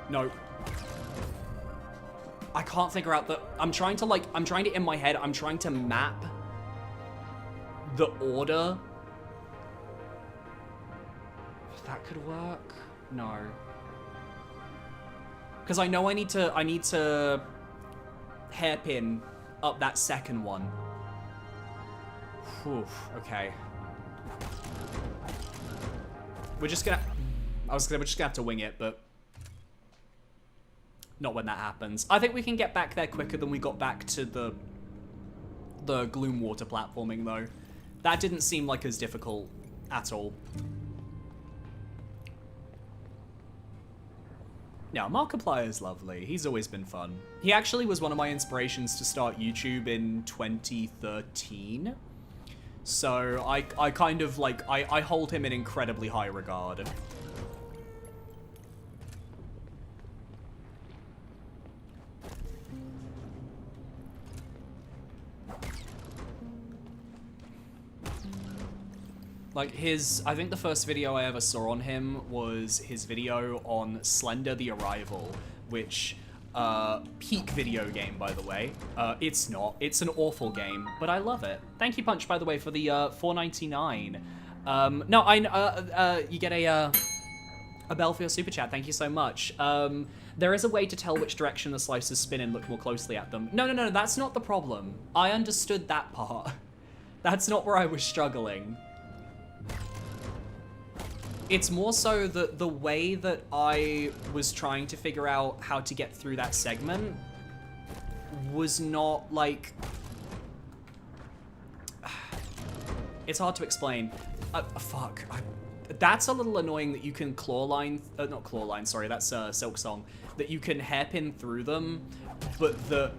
No. I can't figure out the... I'm trying to, in my head, I'm trying to map the order. That could work. No. Because I know I need to hairpin up that second one. Whew, okay. We're just gonna have to wing it, but not when that happens. I think we can get back there quicker than we got back to the Gloom Water platforming, though. That didn't seem like as difficult at all. Yeah, Markiplier is lovely. He's always been fun. He actually was one of my inspirations to start YouTube in 2013. So I kind of like, I hold him in incredibly high regard. Like I think the first video I ever saw on him was his video on Slender the Arrival, which, peak video game, by the way. It's not. It's an awful game, but I love it. Thank you, Punch, by the way, for the, $4.99. No, you get a bell for your super chat. Thank you so much. There is a way to tell which direction the slices spin and look more closely at them. No, that's not the problem. I understood that part. That's not where I was struggling. It's more so that the way that I was trying to figure out how to get through that segment was not, like... It's hard to explain. Fuck. That's a little annoying that you can clawline... not clawline, sorry, that's Silk Song. That you can hairpin through them, but the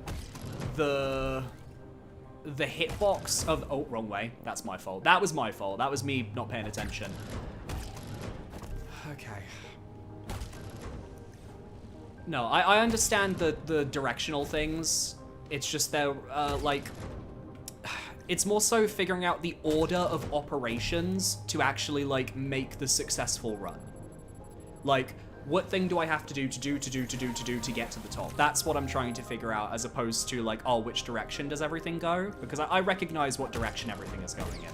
hitbox of... Oh, wrong way. That's my fault. That was my fault. That was me not paying attention. Okay. No, I understand the directional things. It's just they're, like... It's more so figuring out the order of operations to actually, like, make the successful run. Like, what thing do I have to do to get to the top? That's what I'm trying to figure out, as opposed to, like, oh, which direction does everything go? Because I recognize what direction everything is going in.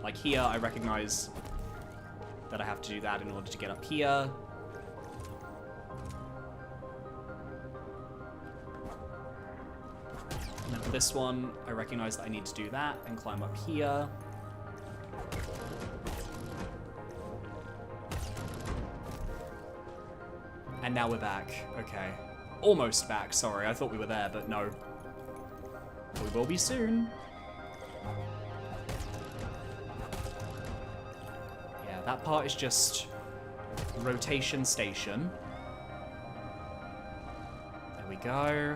Like, here, I recognize that I have to do that in order to get up here. And then for this one, I recognize that I need to do that and climb up here. And now we're back. Okay. Almost back, sorry. I thought we were there, but no. We will be soon. That part is just rotation station. There we go.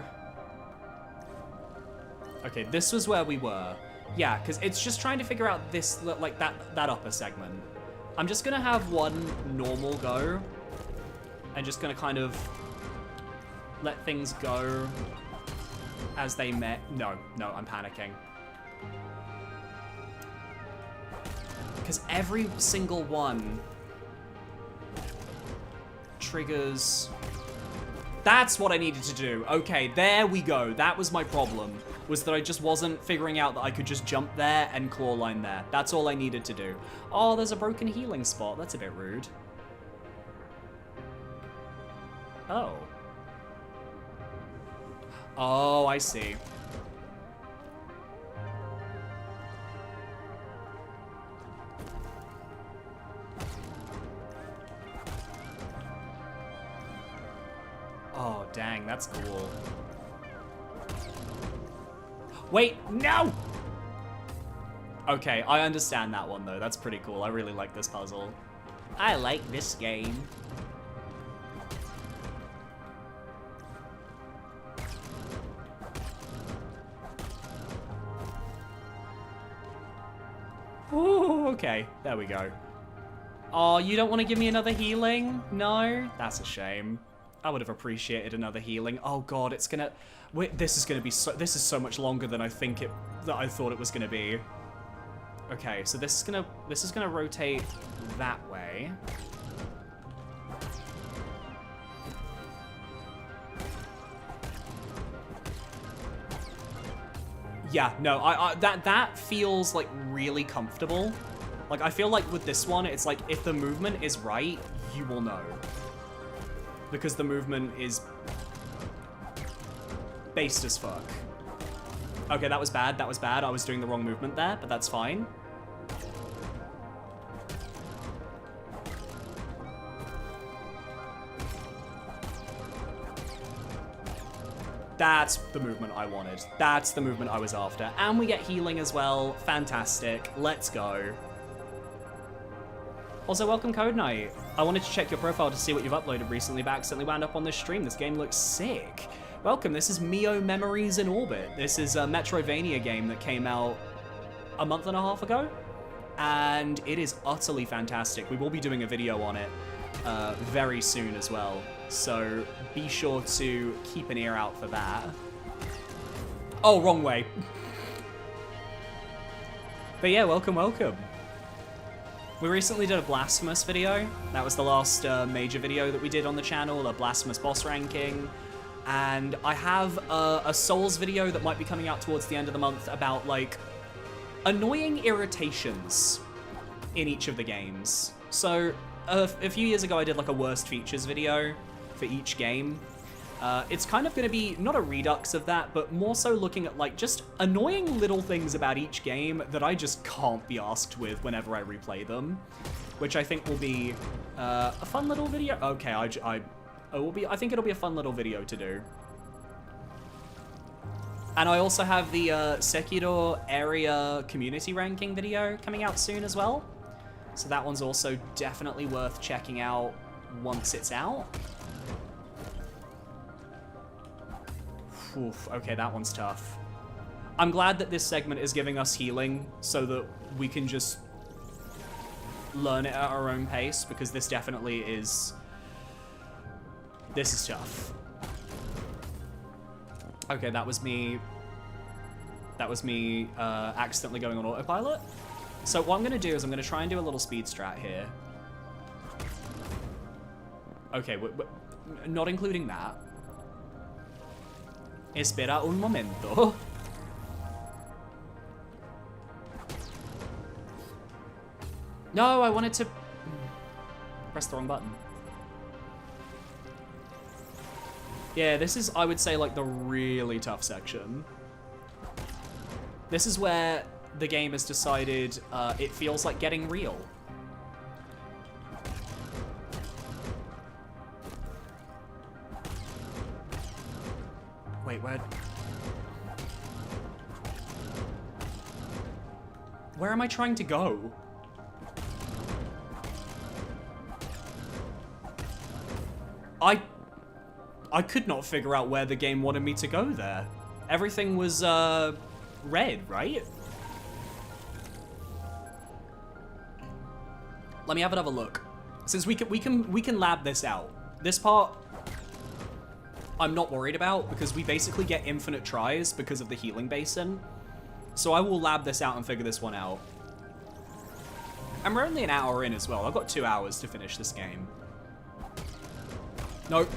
Okay, this was where we were. Yeah, because it's just trying to figure out this, like, that upper segment. I'm just gonna have one normal go. And just gonna kind of let things go as they met. No, I'm panicking. Because every single one triggers... That's what I needed to do. Okay, there we go. That was my problem, was that I just wasn't figuring out that I could just jump there and clawline there. That's all I needed to do. Oh, there's a broken healing spot. That's a bit rude. Oh. Oh, I see. Oh, dang, that's cool. Wait, no! Okay, I understand that one, though. That's pretty cool. I really like this puzzle. I like this game. Ooh, okay, there we go. Oh, you don't want to give me another healing? No? That's a shame. I would have appreciated another healing. Oh god, it's gonna... Wait, this is gonna be so... This is so much longer than I thought it was gonna be. Okay, so this is gonna rotate that way. Yeah, no, that feels like really comfortable. Like, I feel like with this one, it's like if the movement is right, you will know. because the movement is based as fuck. Okay, that was bad, that was bad. I was doing the wrong movement there, but that's fine. That's the movement I wanted. That's the movement I was after. And we get healing as well. Fantastic. Let's go. Also, welcome Code Knight. I wanted to check your profile to see what you've uploaded recently, but accidentally wound up on this stream. This game looks sick. Welcome, this is MIO Memories in Orbit. This is a Metroidvania game that came out a month and a half ago, and it is utterly fantastic. We will be doing a video on it very soon as well, so be sure to keep an ear out for that. Oh, wrong way. But yeah, welcome, welcome. We recently did a Blasphemous video. That was the last major video that we did on the channel, a Blasphemous boss ranking. And I have a Souls video that might be coming out towards the end of the month about, like, annoying irritations in each of the games. So, a few years ago I did, like, a worst features video for each game. It's kind of going to be, not a redux of that, but more so looking at, like, just annoying little things about each game that I just can't be asked with whenever I replay them. Which I think will be a fun little video. Okay, I think it'll be a fun little video to do. And I also have the Sekiro area community ranking video coming out soon as well. So that one's also definitely worth checking out once it's out. Oof, okay, that one's tough. I'm glad that this segment is giving us healing so that we can just learn it at our own pace, because this definitely is... This is tough. Okay, that was me accidentally going on autopilot. So what I'm gonna do is I'm gonna try and do a little speed strat here. Okay, not including that. Espera un momento. No, I wanted to press the wrong button. Yeah, this is, I would say, like, the really tough section. This is where the game has decided it feels like getting real. Wait, where am I trying to go? I could not figure out where the game wanted me to go there. Everything was red, right? Let me have another look. Since we can lab this out. This part I'm not worried about, because we basically get infinite tries because of the healing basin. So I will lab this out and figure this one out. And we're only an hour in as well. I've got 2 hours to finish this game. Nope.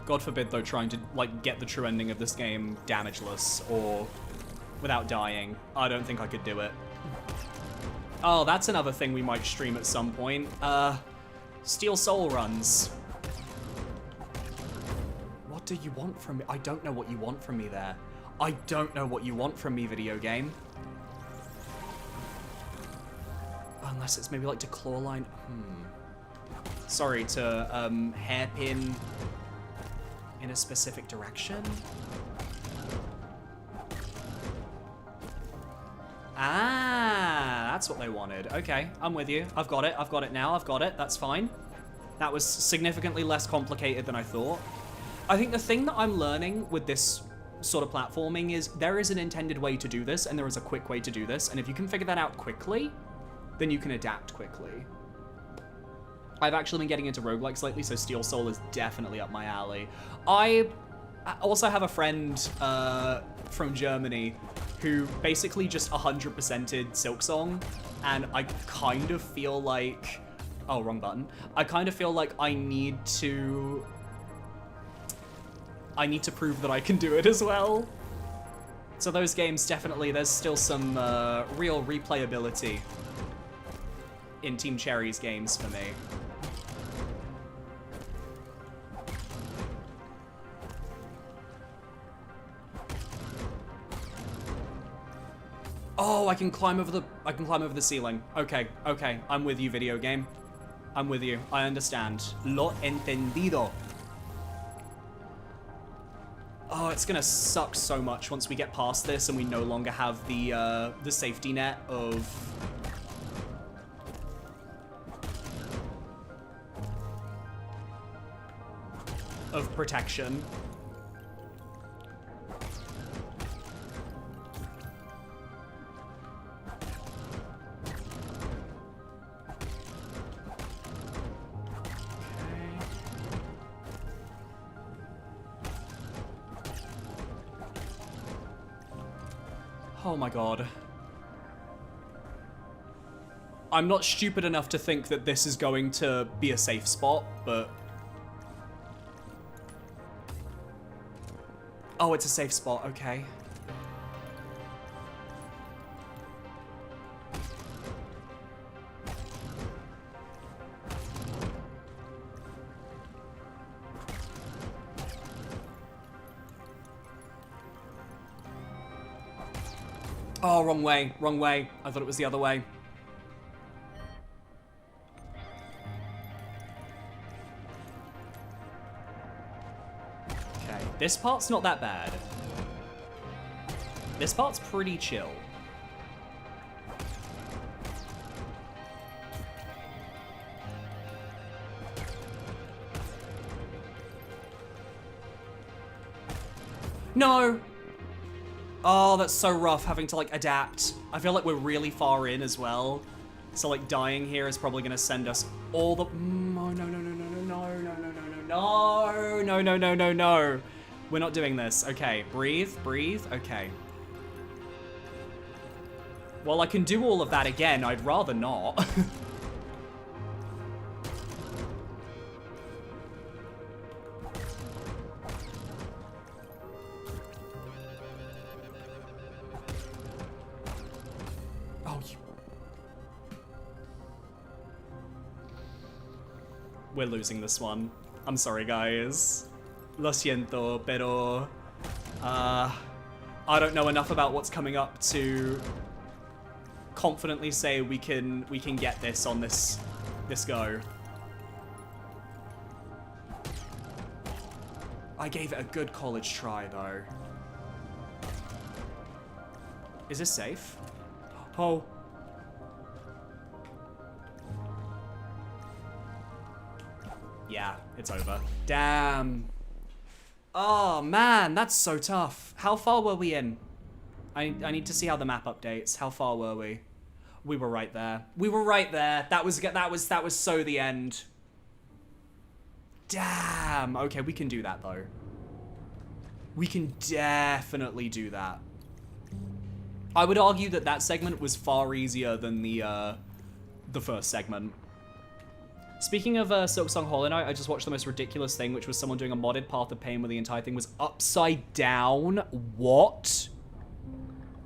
God forbid, though, trying to, like, get the true ending of this game damageless or without dying. I don't think I could do it. Oh, that's another thing we might stream at some point. Steel Soul runs. What do you want from me? I don't know what you want from me there. I don't know what you want from me, video game. Unless it's maybe like to claw line. Sorry, to hairpin in a specific direction. Ah, that's what they wanted. Okay, I'm with you. I've got it now. I've got it. That's fine. That was significantly less complicated than I thought. I think the thing that I'm learning with this sort of platforming is there is an intended way to do this, and there is a quick way to do this, and if you can figure that out quickly, then you can adapt quickly. I've actually been getting into roguelikes lately, so Steel Soul is definitely up my alley. I also have a friend from Germany who basically just 100%ed Silksong, and I kind of feel like... Oh, wrong button. I kind of feel like I need to prove that I can do it as well. So those games, definitely, there's still some real replayability in Team Cherry's games for me. Oh, I can climb over the ceiling. Okay, okay. I'm with you, video game. I'm with you. I understand. Lo entendido. Oh, it's gonna suck so much once we get past this and we no longer have the safety net of protection. Oh my god. I'm not stupid enough to think that this is going to be a safe spot, but... Oh, it's a safe spot, okay. Oh, wrong way, wrong way. I thought it was the other way. Okay, this part's not that bad. This part's pretty chill. No! Oh, that's so rough having to, like, adapt. I feel like we're really far in as well. So, like, dying here is probably gonna send us all the... Oh, no, no, no, no, no, no, no, no, no, no, no, no, no, no. We're not doing this. Okay, breathe, breathe. Okay. Well, I can do all of that again. I'd rather not. We're losing this one. I'm sorry, guys. Lo siento, pero... I don't know enough about what's coming up to confidently say we can get this on this go. I gave it a good college try, though. Is this safe? Oh. Yeah, it's over. Damn. Oh, man, that's so tough. How far were we in? I need to see how the map updates. How far were we? We were right there. We were right there. That was so the end. Damn. Okay, we can do that, though. We can definitely do that. I would argue that that segment was far easier than the first segment. Speaking of Silksong Hollow Knight, I just watched the most ridiculous thing, which was someone doing a modded Path of Pain where the entire thing was upside down. What?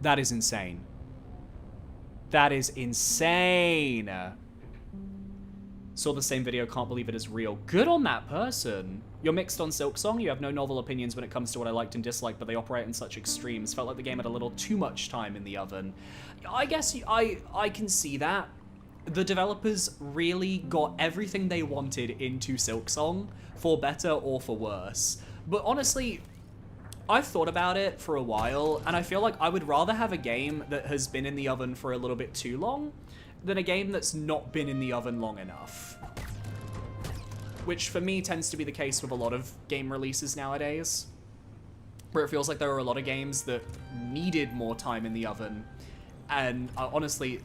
That is insane. That is insane. Saw the same video, can't believe it is real. Good on that person. You're mixed on Silksong, you have no novel opinions when it comes to what I liked and disliked, but they operate in such extremes. Felt like the game had a little too much time in the oven. I guess I can see that. The developers really got everything they wanted into Silksong, for better or for worse. But honestly, I've thought about it for a while, and I feel like I would rather have a game that has been in the oven for a little bit too long than a game that's not been in the oven long enough. Which for me tends to be the case with a lot of game releases nowadays, where it feels like there are a lot of games that needed more time in the oven, and I honestly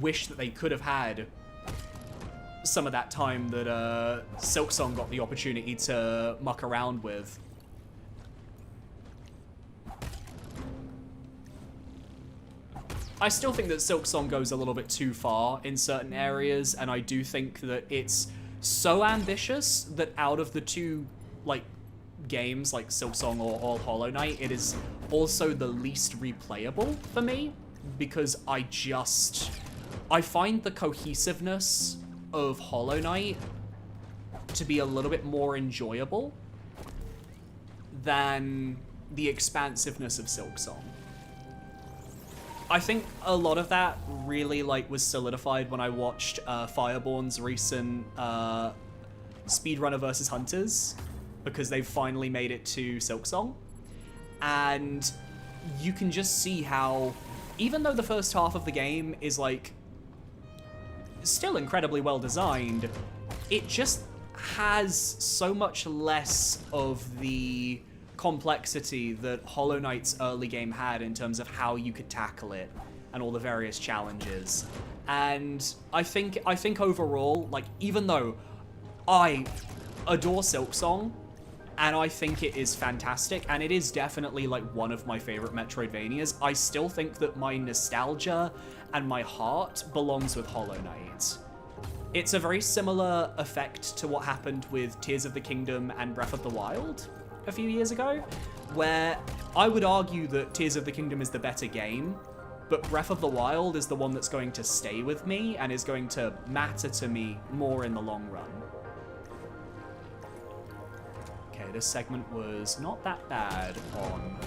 wish that they could have had some of that time that Silksong got the opportunity to muck around with. I still think that Silksong goes a little bit too far in certain areas, and I do think that it's so ambitious that out of the two, like, games, like Silksong or Hollow Knight, it is also the least replayable for me, because I find the cohesiveness of Hollow Knight to be a little bit more enjoyable than the expansiveness of Silksong. I think a lot of that really like was solidified when I watched Fireborn's recent Speedrunner versus Hunters, because they've finally made it to Silksong. And you can just see how, even though the first half of the game is like still incredibly well designed, it just has so much less of the complexity that Hollow Knight's early game had in terms of how you could tackle it and all the various challenges. And I think overall, like, even though I adore Silksong and I think it is fantastic and it is definitely like one of my favorite Metroidvanias, I still think that my nostalgia and my heart belongs with Hollow Knight. It's a very similar effect to what happened with Tears of the Kingdom and Breath of the Wild a few years ago, where I would argue that Tears of the Kingdom is the better game, but Breath of the Wild is the one that's going to stay with me and is going to matter to me more in the long run. Okay, this segment was not that bad on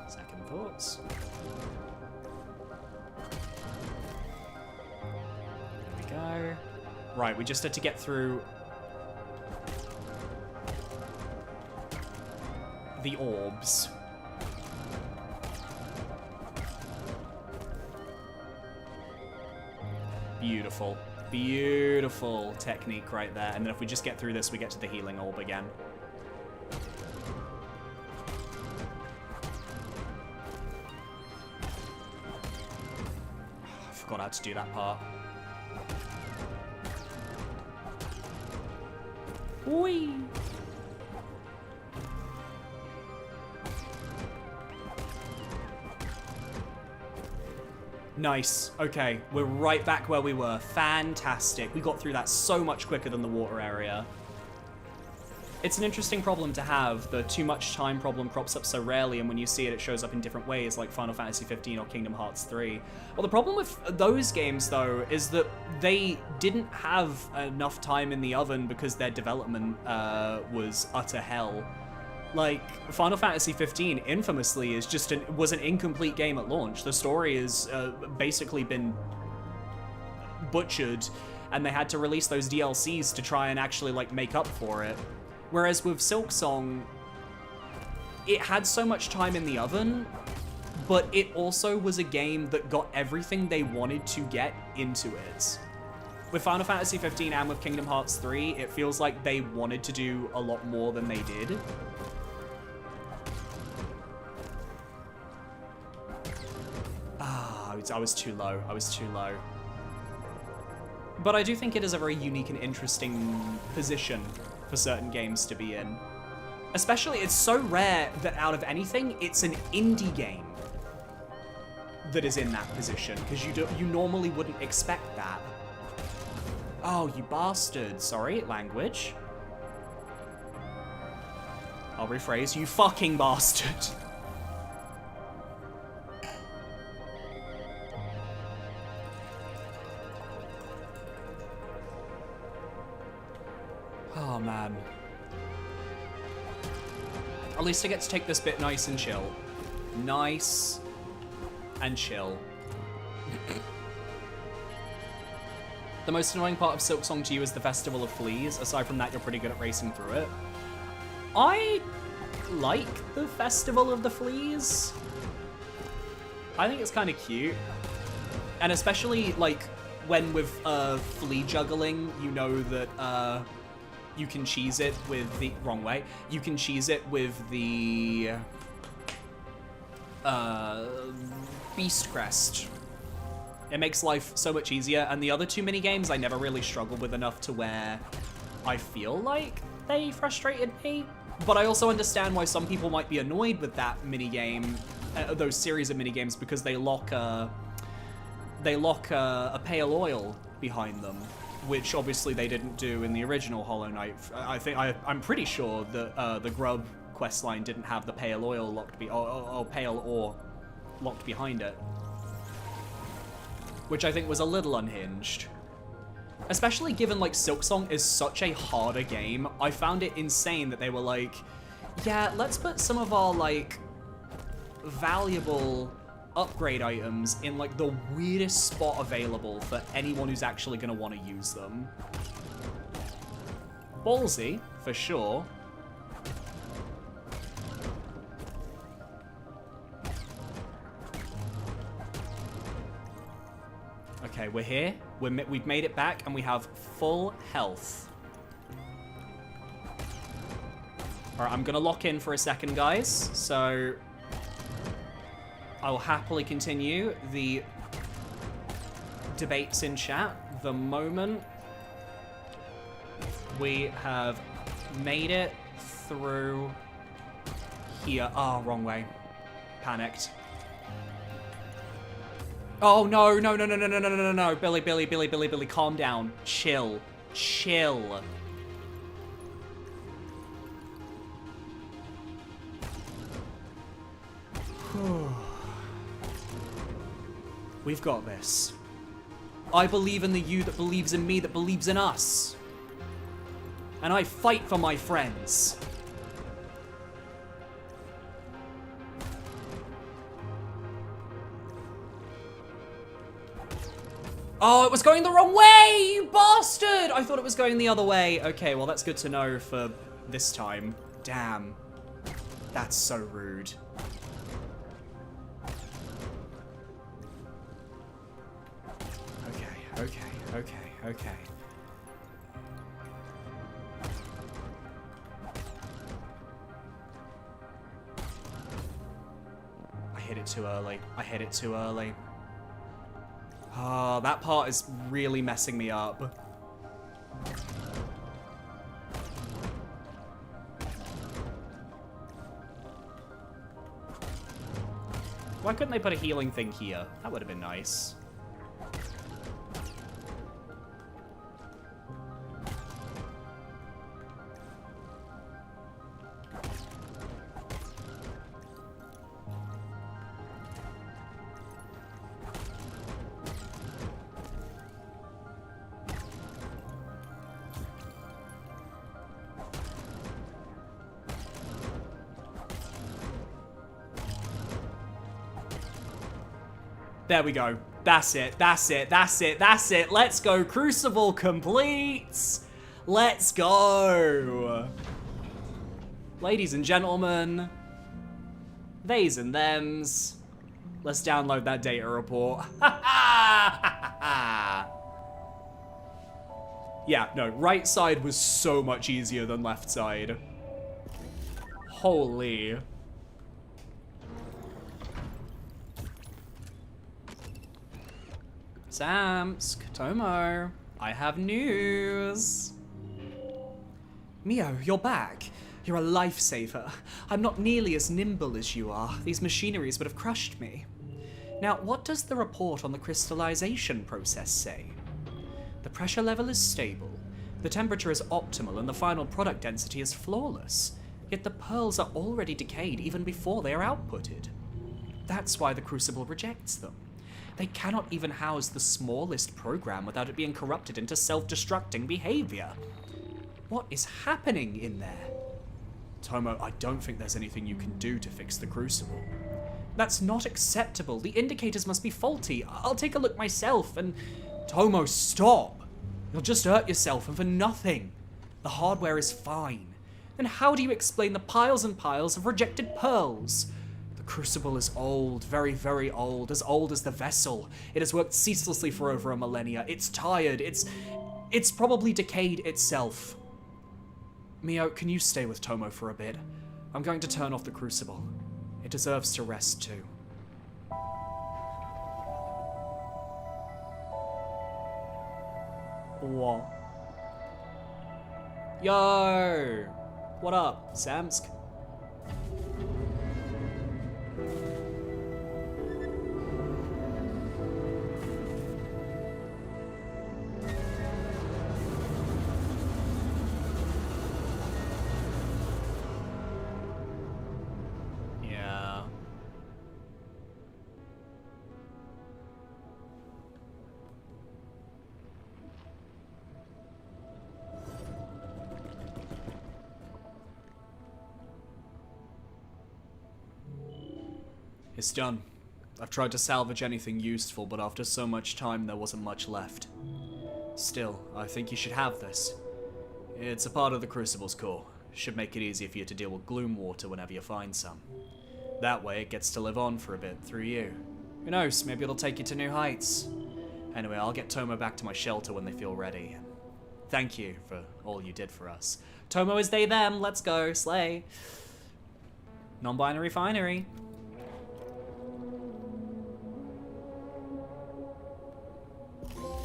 second thoughts. There we go. Right, we just had to get through the orbs. Beautiful. Beautiful technique right there. And then if we just get through this, we get to the healing orb again. I forgot how to do that part. Whee! Nice. Okay, we're right back where we were. Fantastic. We got through that so much quicker than the water area. It's an interesting problem to have. The too much time problem crops up so rarely, and when you see it, it shows up in different ways, like Final Fantasy 15 or Kingdom Hearts 3. Well, the problem with those games, though, is that they didn't have enough time in the oven because their development was utter hell. Like, Final Fantasy 15, infamously, is just was an incomplete game at launch. The story has basically been butchered, and they had to release those DLCs to try and actually, like, make up for it. Whereas with Silksong, it had so much time in the oven, but it also was a game that got everything they wanted to get into it. With Final Fantasy 15 and with Kingdom Hearts 3, it feels like they wanted to do a lot more than they did. I was too low. I was too low. But I do think it is a very unique and interesting position for certain games to be in. Especially, it's so rare that out of anything, it's an indie game that is in that position, because you normally wouldn't expect that. Oh, you bastard. Sorry, language. I'll rephrase. You fucking bastard. Oh, man. At least I get to take this bit nice and chill. Nice and chill. The most annoying part of Silksong to you is the Festival of Fleas. Aside from that, you're pretty good at racing through it. I like the Festival of the Fleas. I think it's kind of cute. And especially, like, when with flea juggling, you know that you can cheese it with the... Wrong way. You can cheese it with the... Beast Crest. It makes life so much easier, and the other two minigames I never really struggled with enough to where I feel like they frustrated me. But I also understand why some people might be annoyed with that minigame, those series of minigames, because they lock a pale oil behind them, which obviously they didn't do in the original Hollow Knight. I'm pretty sure that the Grub questline didn't have the pale oil locked pale ore locked behind it, which I think was a little unhinged. Especially given, like, Silksong is such a harder game, I found it insane that they were like, yeah, let's put some of our, like, valuable upgrade items in like the weirdest spot available for anyone who's actually going to want to use them. Ballsy, for sure. Okay, we're here. We've made it back, and we have full health. Alright, I'm gonna lock in for a second, guys. So I'll happily continue the debates in chat the moment we have made it through here. Oh, wrong way. Panicked. Oh, no, no, no, no, no, no, no, no, no, Billy, calm down. Chill. Chill. We've got this. I believe in the you that believes in me that believes in us. And I fight for my friends. Oh, it was going the wrong way, you bastard! I thought it was going the other way. Okay, well, that's good to know for this time. Damn. That's so rude. Okay. I hit it too early. Oh, that part is really messing me up. Why couldn't they put a healing thing here? That would have been nice. There we go. That's it. Let's go. Crucible completes. Let's go. Ladies and gentlemen, theys and thems, let's download that data report. Yeah, no, right side was so much easier than left side. Holy. Samsk, Tomo, I have news. Mio, you're back. You're a lifesaver. I'm not nearly as nimble as you are. These machineries would have crushed me. Now, what does the report on the crystallization process say? The pressure level is stable, the temperature is optimal, and the final product density is flawless. Yet the pearls are already decayed even before they are outputted. That's why the Crucible rejects them. They cannot even house the smallest program without it being corrupted into self-destructing behavior. What is happening in there? Tomo, I don't think there's anything you can do to fix the Crucible. That's not acceptable. The indicators must be faulty. I'll take a look myself and... Tomo, stop! You'll just hurt yourself and for nothing. The hardware is fine. Then how do you explain the piles and piles of rejected pearls? The Crucible is old, very, very old, as old as the vessel. It has worked ceaselessly for over a millennia. It's tired. It's probably decayed itself. Mio, can you stay with Tomo for a bit? I'm going to turn off the Crucible. It deserves to rest too. What? Yo! What up, Samsk? Yeah. It's done. I've tried to salvage anything useful, but after so much time, there wasn't much left. Still, I think you should have this. It's a part of the Crucible's core. Should make it easier for you to deal with gloom water whenever you find some. That way, it gets to live on for a bit through you. Who knows, maybe it'll take you to new heights. Anyway, I'll get Tomo back to my shelter when they feel ready. Thank you for all you did for us. Tomo is they, them. Let's go. Slay. Non-binary finery.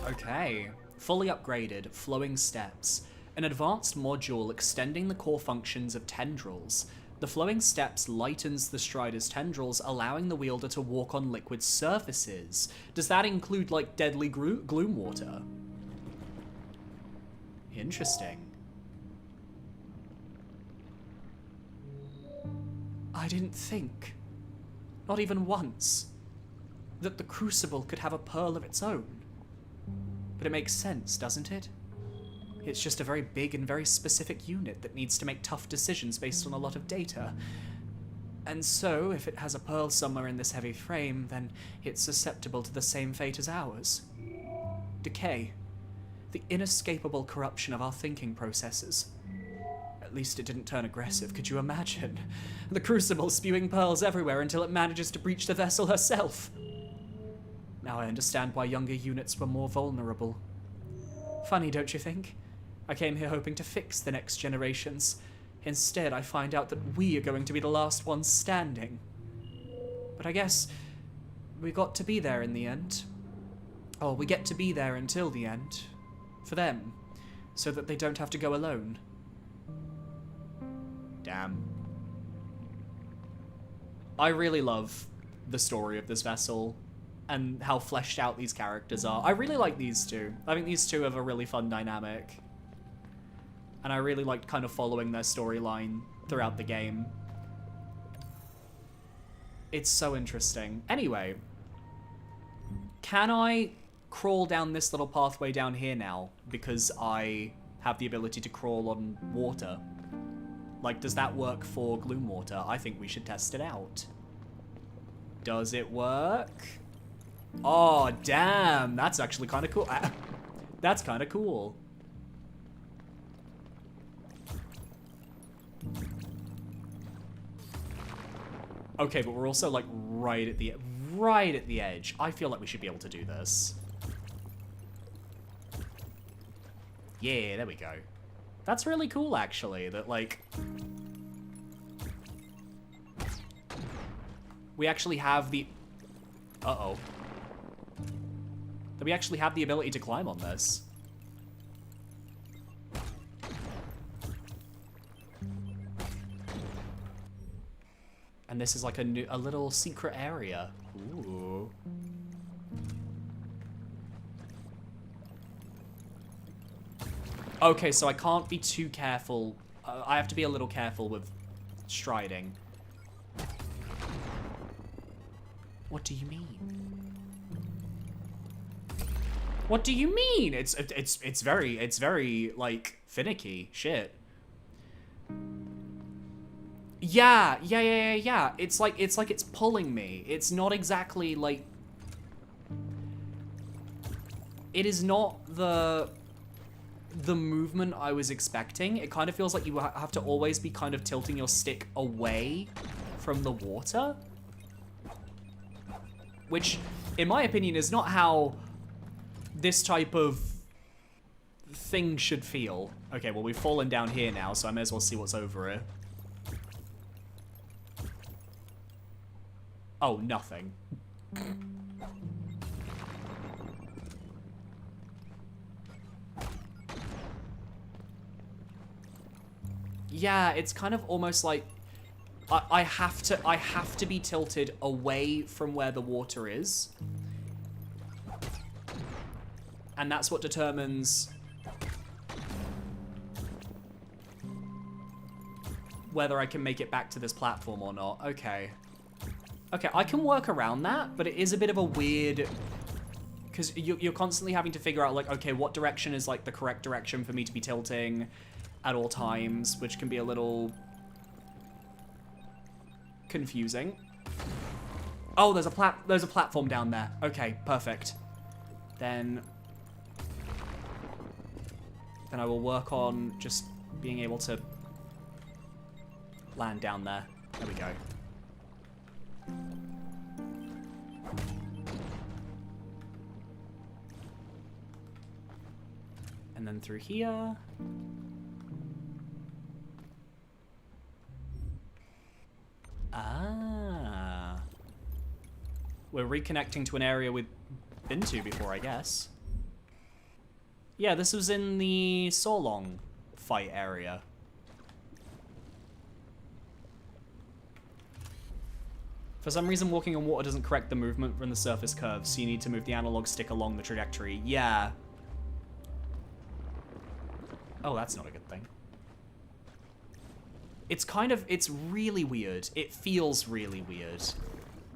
Okay. Fully upgraded, flowing steps. An advanced module extending the core functions of tendrils. The flowing steps lightens the strider's tendrils, allowing the wielder to walk on liquid surfaces. Does that include, like, deadly gloom water? Interesting. I didn't think, not even once, that the Crucible could have a pearl of its own. But it makes sense, doesn't it? It's just a very big and very specific unit that needs to make tough decisions based on a lot of data. And so, if it has a pearl somewhere in this heavy frame, then it's susceptible to the same fate as ours. Decay. The inescapable corruption of our thinking processes. At least it didn't turn aggressive, could you imagine? The Crucible spewing pearls everywhere until it manages to breach the vessel herself. Now I understand why younger units were more vulnerable. Funny, don't you think? I came here hoping to fix the next generations. Instead, I find out that we are going to be the last ones standing. But I guess we got to be there in the end. Or we get to be there until the end. For them. So that they don't have to go alone. Damn. I really love the story of this vessel and how fleshed out these characters are. I really like these two. I think these two have a really fun dynamic. And I really liked kind of following their storyline throughout the game. It's so interesting. Anyway, can I crawl down this little pathway down here now because I have the ability to crawl on water? Like, does that work for gloom water? I think we should test it out. Does it work? Oh, damn. That's actually kind of cool. That's kind of cool. Okay, but we're also, like, right at the edge. I feel like we should be able to do this. Yeah, there we go. That's really cool, actually, that, like, we actually have the... Uh-oh. That we actually have the ability to climb on this. And this is like a little secret area. Ooh. Okay, so I can't be too careful. I have to be a little careful with striding. What do you mean? What do you mean? It's very like finicky shit. Yeah. It's like it's pulling me. It's not exactly like... It is not the movement I was expecting. It kind of feels like you have to always be kind of tilting your stick away from the water. Which, in my opinion, is not how this type of thing should feel. Okay, well, we've fallen down here now, so I may as well see what's over here. Oh, nothing. Yeah, it's kind of almost like I have to be tilted away from where the water is. And that's what determines whether I can make it back to this platform or not. Okay. Okay, I can work around that, but it is a bit of a weird... Because you're constantly having to figure out, like, okay, what direction is, like, the correct direction for me to be tilting at all times, which can be a little confusing. Oh, there's a platform down there. Okay, perfect. Then I will work on just being able to land down there. There we go. And then through here. Ah. We're reconnecting to an area we've been to before, I guess. Yeah, this was in the Solong fight area. For some reason, walking on water doesn't correct the movement from the surface curves, so you need to move the analog stick along the trajectory. Yeah. Oh, that's not a good thing. It's really weird. It feels really weird.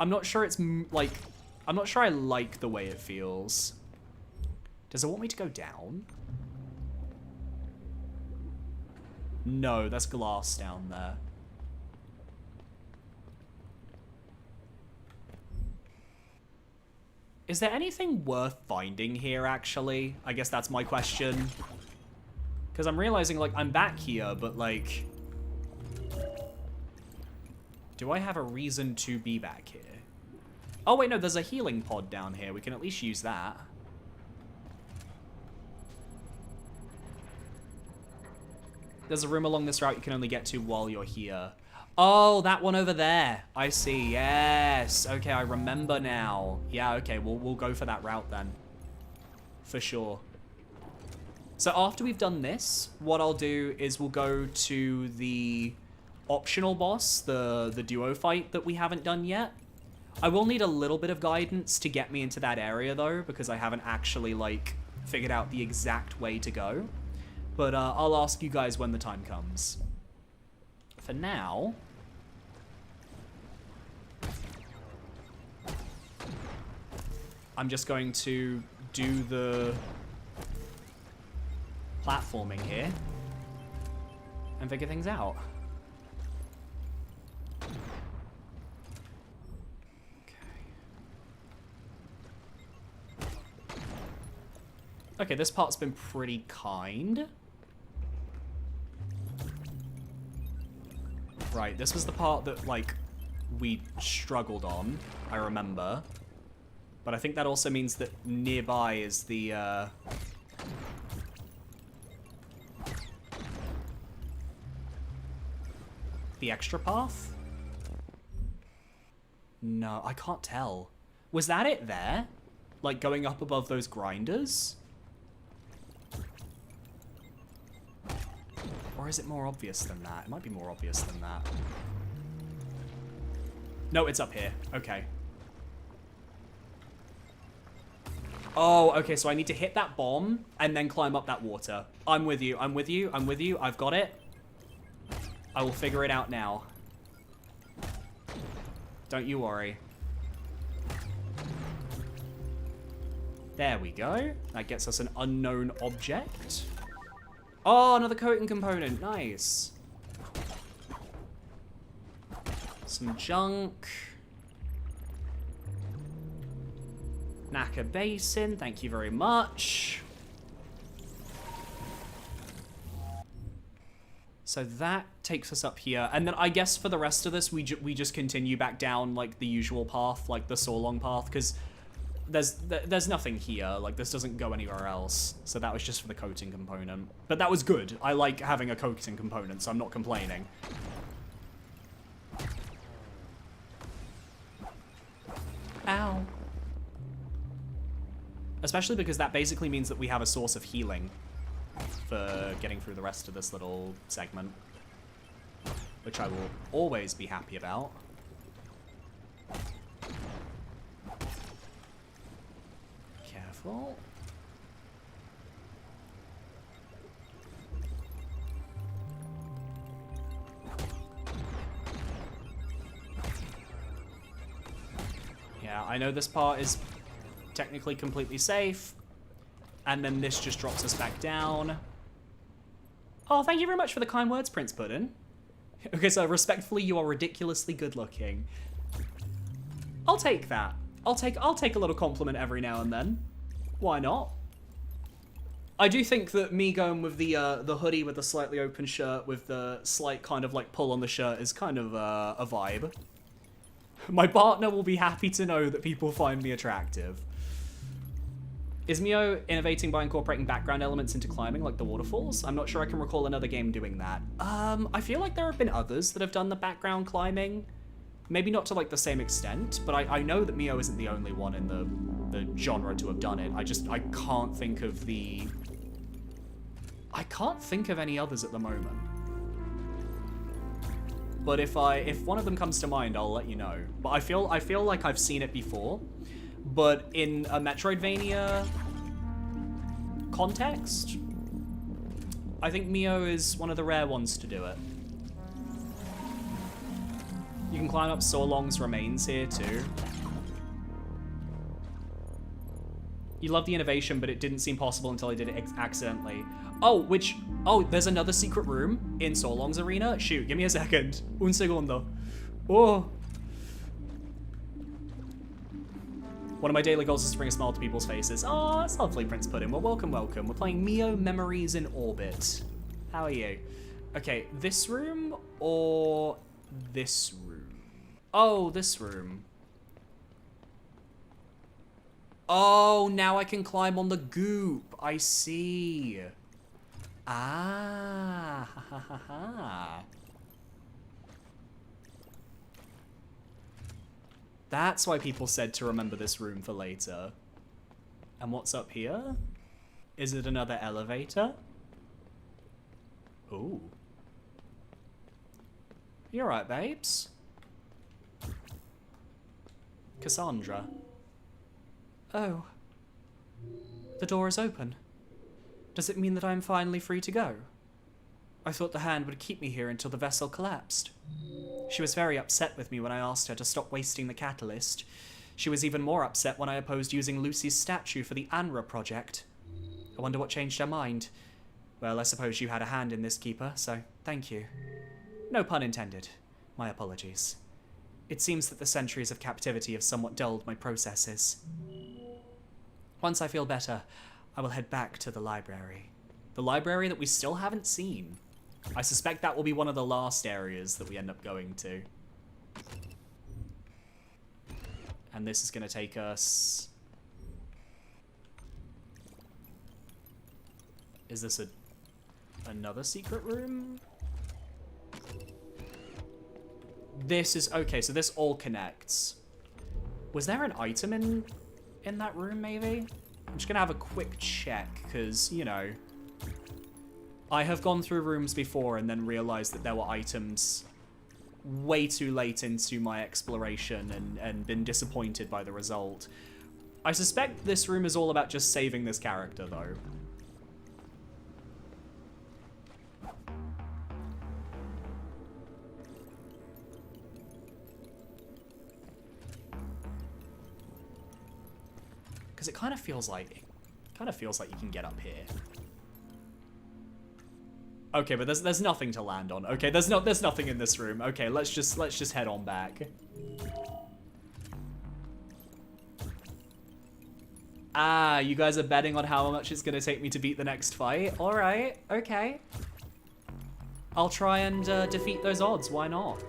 I'm not sure I'm not sure I like the way it feels. Does it want me to go down? No, that's glass down there. Is there anything worth finding here, actually? I guess that's my question. Because I'm realizing, like, I'm back here, but, like... do I have a reason to be back here? Oh, wait, no, there's a healing pod down here. We can at least use that. There's a room along this route you can only get to while you're here. Oh, that one over there. I see. Yes. Okay, I remember now. Yeah, okay, we'll go for that route then. For sure. So after we've done this, what I'll do is we'll go to the optional boss, the duo fight that we haven't done yet. I will need a little bit of guidance to get me into that area, though, because I haven't actually, like, figured out the exact way to go. But I'll ask you guys when the time comes. For now... I'm just going to do the platforming here and figure things out. Okay, this part's been pretty kind. Right, this was the part that, like, we struggled on, I remember. But I think that also means that nearby is the, the extra path? No, I can't tell. Was that it there? Like, going up above those grinders? Or is it more obvious than that? It might be more obvious than that. No, it's up here. Okay. Oh, okay, so I need to hit that bomb and then climb up that water. I'm with you, I'm with you, I'm with you. I've got it. I will figure it out now. Don't you worry. There we go. That gets us an unknown object. Oh, another coating component. Nice. Some junk. Naka Basin. Thank you very much. So that takes us up here. And then I guess for the rest of this, we just continue back down, like, the usual path, like the Solong path, because there's nothing here. Like, this doesn't go anywhere else. So that was just for the coating component. But that was good. I like having a coating component, so I'm not complaining. Ow. Especially because that basically means that we have a source of healing for getting through the rest of this little segment, which I will always be happy about. Careful. Yeah, I know this part is technically completely safe. And then this just drops us back down. Oh, thank you very much for the kind words, Prince Puddin. Okay, so respectfully, you are ridiculously good looking. I'll take that. I'll take a little compliment every now and then. Why not? I do think that me going with the hoodie with the slightly open shirt with the slight kind of like pull on the shirt is kind of a vibe. My partner will be happy to know that people find me attractive. Is MIO innovating by incorporating background elements into climbing, like the waterfalls? I'm not sure I can recall another game doing that. I feel like there have been others that have done the background climbing. Maybe not to like the same extent, but I know that MIO isn't the only one in the genre to have done it. I can't think of the... I can't think of any others at the moment. But if one of them comes to mind, I'll let you know. But I feel like I've seen it before, but in a Metroidvania context, I think MIO is one of the rare ones to do it. You can climb up So Long's remains here too. You love the innovation, but it didn't seem possible until I did it accidentally. Oh, there's another secret room in So Long's arena? Shoot, give me a second. Un segundo. Oh. One of my daily goals is to bring a smile to people's faces. Oh, that's lovely, Prince Pudding. Well, welcome, welcome. We're playing MIO Memories in Orbit. How are you? Okay, this room or this room? Oh, this room. Oh, now I can climb on the goop. I see. Ah, ha ha ha ha. That's why people said to remember this room for later. And what's up here? Is it another elevator? Ooh. You alright, babes? Cassandra. Oh. The door is open. Does it mean that I am finally free to go? I thought the hand would keep me here until the vessel collapsed. She was very upset with me when I asked her to stop wasting the catalyst. She was even more upset when I opposed using Lucy's statue for the ANRA project. I wonder what changed her mind. Well, I suppose you had a hand in this, Keeper, so thank you. No pun intended. My apologies. It seems that the centuries of captivity have somewhat dulled my processes. Once I feel better, I will head back to the library. The library that we still haven't seen. I suspect that will be one of the last areas that we end up going to. And this is going to take us... Is this another secret room? This is... Okay, so this all connects. Was there an item in that room, maybe? I'm just going to have a quick check, because, you know... I have gone through rooms before and then realized that there were items way too late into my exploration and been disappointed by the result. I suspect this room is all about just saving this character, though. Because it kind of feels like you can get up here. Okay, but there's nothing to land on. Okay, there's nothing in this room. Okay, let's just head on back. Ah, you guys are betting on how much it's gonna take me to beat the next fight. All right, okay. I'll try and defeat those odds. Why not?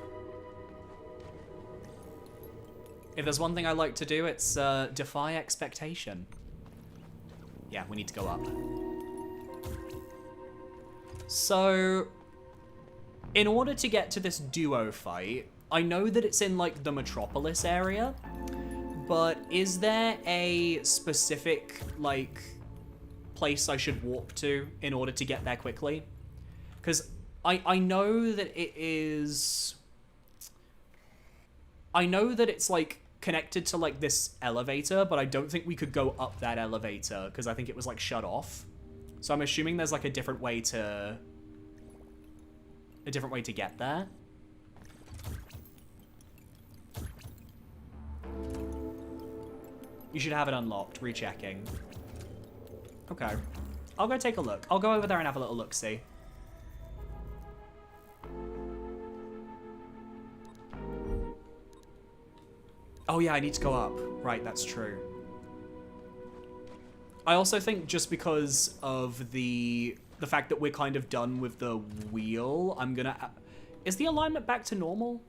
If there's one thing I like to do, it's defy expectation. Yeah, we need to go up. So, in order to get to this duo fight, I know that it's in, like, the Metropolis area, but is there a specific, like, place I should warp to in order to get there quickly? Because I know that it is... I know that it's, like, connected to, like, this elevator, but I don't think we could go up that elevator, because I think it was, like, shut off. So I'm assuming there's, like, a different way to get there. You should have it unlocked. Rechecking. Okay. I'll go take a look. I'll go over there and have a little look-see. Oh yeah, I need to go up. Right, that's true. I also think just because of the fact that we're kind of done with the wheel, I'm gonna... Is the alignment back to normal?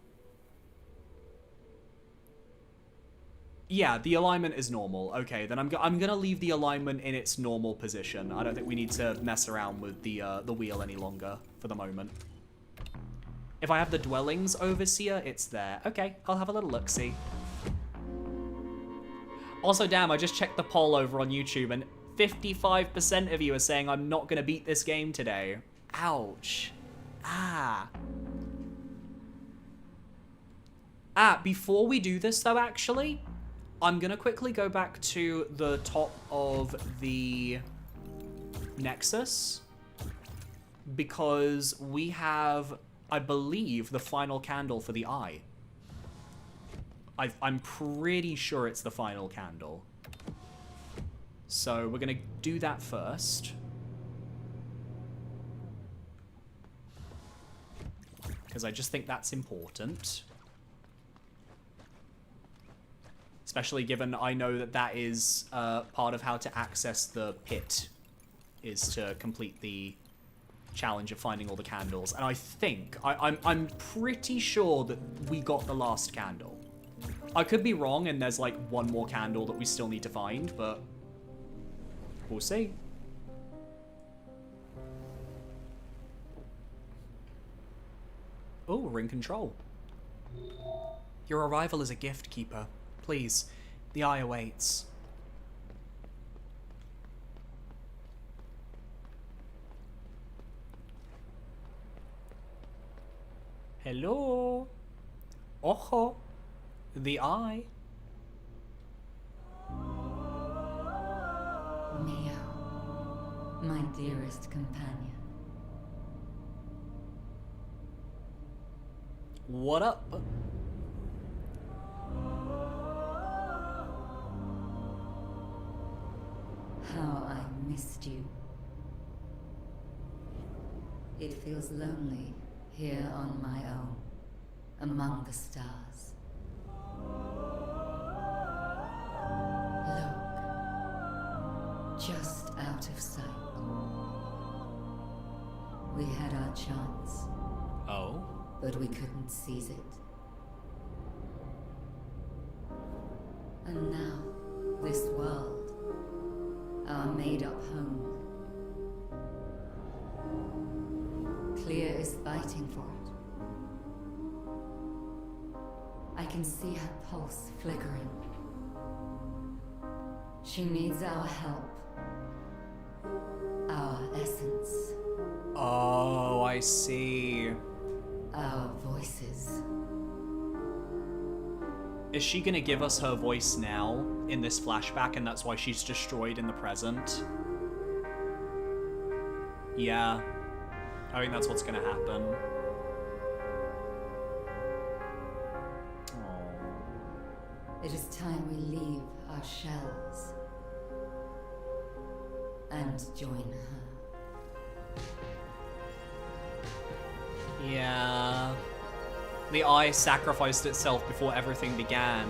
Yeah, the alignment is normal. Okay, then I'm gonna leave the alignment in its normal position. I don't think we need to mess around with the wheel any longer for the moment. If I have the dwellings overseer, it's there. Okay, I'll have a little look-see. Also, damn, I just checked the poll over on YouTube and 55% of you are saying I'm not gonna beat this game today. Ouch. Ah. Before we do this though, actually, I'm gonna quickly go back to the top of the Nexus because we have, I believe, the final candle for the eye. I'm pretty sure it's the final candle. So we're gonna do that first. Because I just think that's important. Especially given I know that that is part of how to access the pit, is to complete the challenge of finding all the candles. And I think, I'm pretty sure that we got the last candle. I could be wrong and there's like one more candle that we still need to find, but we'll see. Oh, we're in control. Your arrival is a gift, Keeper. Please, the eye awaits. Hello? Ojo. The eye. MIO, my dearest companion. What up? How I missed you. It feels lonely here on my own, among the stars. Look, just out of sight. We had our chance. Oh? But we couldn't seize it. And now, this world, our made-up home. Clear is fighting for it. I can see her pulse flickering. She needs our help. Our essence. Oh, I see. Our voices. Is she gonna give us her voice now in this flashback and that's why she's destroyed in the present? Yeah. I think that's what's gonna happen. Aww. It is time we leave our shells and join her. Yeah. The eye sacrificed itself before everything began.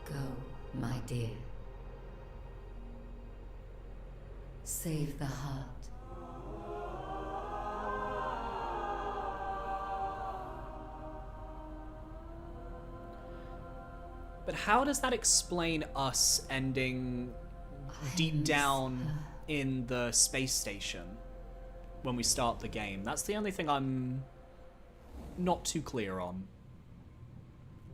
Go, my dear. Save the heart. But how does that explain us ending deep down in the space station when we start the game? That's the only thing I'm not too clear on.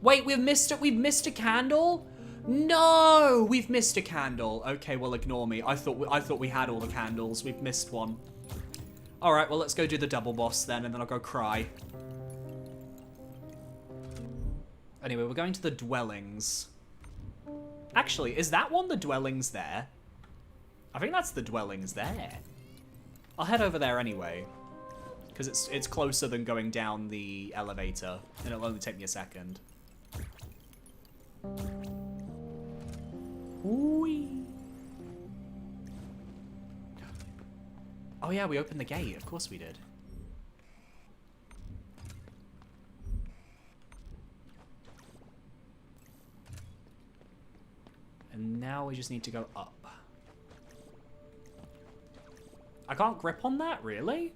Wait, we've missed a candle? No, we've missed a candle. Okay, well, ignore me. I thought we had all the candles. We've missed one. All right, well, let's go do the double boss then, and then I'll go cry. Anyway, we're going to the dwellings. Actually, is that one the dwellings there? I think that's the dwellings there. I'll head over there anyway, because it's closer than going down the elevator, and it'll only take me a second. Whee. Oh yeah, we opened the gate. Of course we did. And now we just need to go up. I can't grip on that, really?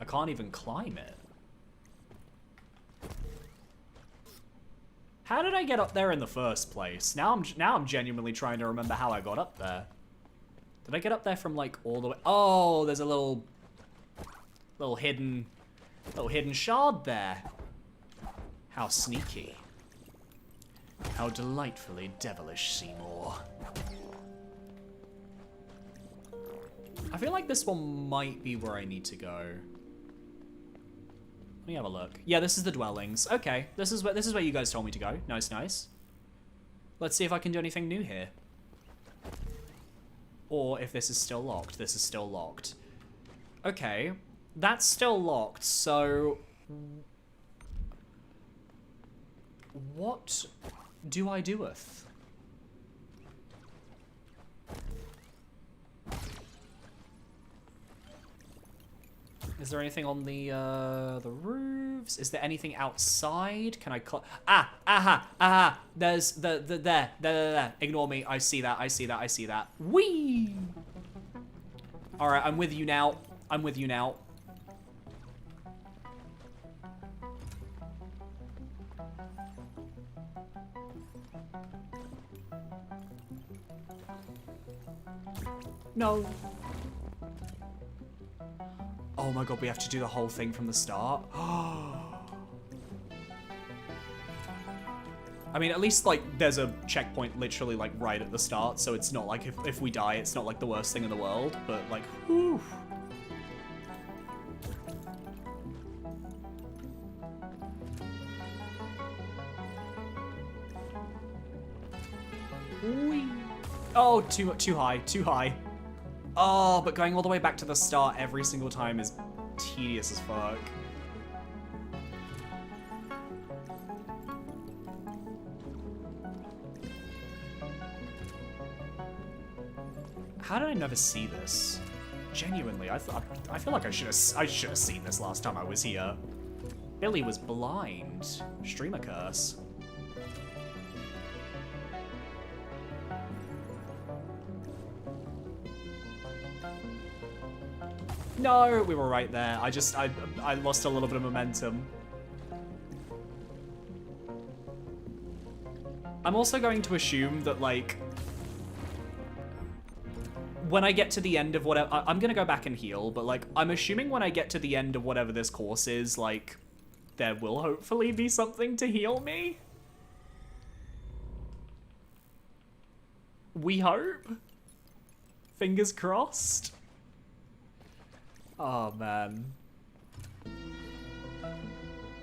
I can't even climb it. How did I get up there in the first place? Now I'm genuinely trying to remember how I got up there. Did I get up there from like all the way? Oh, there's a little hidden shard there. How sneaky. How delightfully devilish, Seymour. I feel like this one might be where I need to go. Let me have a look. Yeah, this is the dwellings. Okay, this is where you guys told me to go. Nice, nice. Let's see if I can do anything new here. Or if this is still locked. This is still locked. Okay, that's still locked, so... What do I doeth? Is there anything on the roofs? Is there anything outside? Can I aha! There's there. Ignore me. I see that. I see that. I see that. Whee! All right, I'm with you now. I'm with you now. No. Oh my god, we have to do the whole thing from the start. I mean, at least, like, there's a checkpoint literally, like, right at the start, so it's not like if we die, it's not, like, the worst thing in the world, but, like, whew. Whee. Oh, too high, too high. Oh, but going all the way back to the start every single time is tedious as fuck. How did I never see this? Genuinely, I feel like I should have seen this last time I was here. Billy was blind. Streamer curse. No, we were right there. I lost a little bit of momentum. I'm also going to assume that, like, when I get to the end of whatever, I'm gonna go back and heal, but, like, I'm assuming when I get to the end of whatever this course is, like, there will hopefully be something to heal me. We hope. Fingers crossed. Oh, man.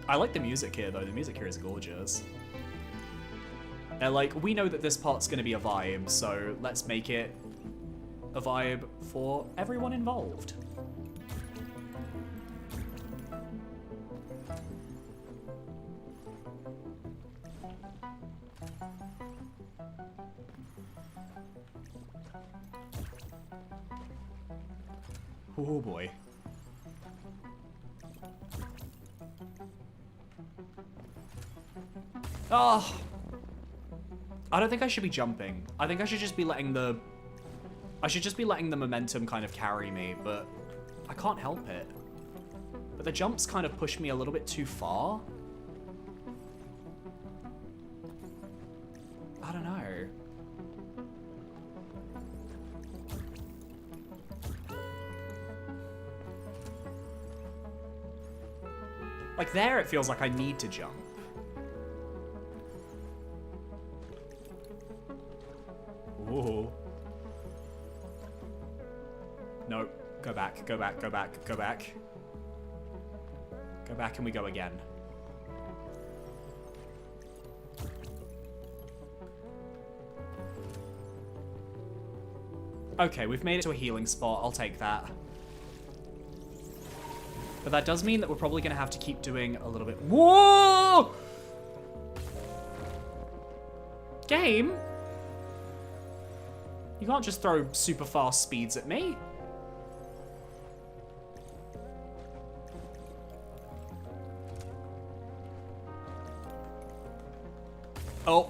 I like the music here, though. The music here is gorgeous. They're like, we know that this part's going to be a vibe, so let's make it a vibe for everyone involved. Oh, boy. Oh! I don't think I should be jumping. I think I should just be letting the... I should just be letting the momentum kind of carry me, but I can't help it. But the jumps kind of push me a little bit too far. I don't know. Like there, it feels like I need to jump. Ooh. No, go back, go back, go back, go back. Go back and we go again. Okay, we've made it to a healing spot. I'll take that. But that does mean that we're probably going to have to keep doing a little bit... Whoa! Game? You can't just throw super fast speeds at me. Oh.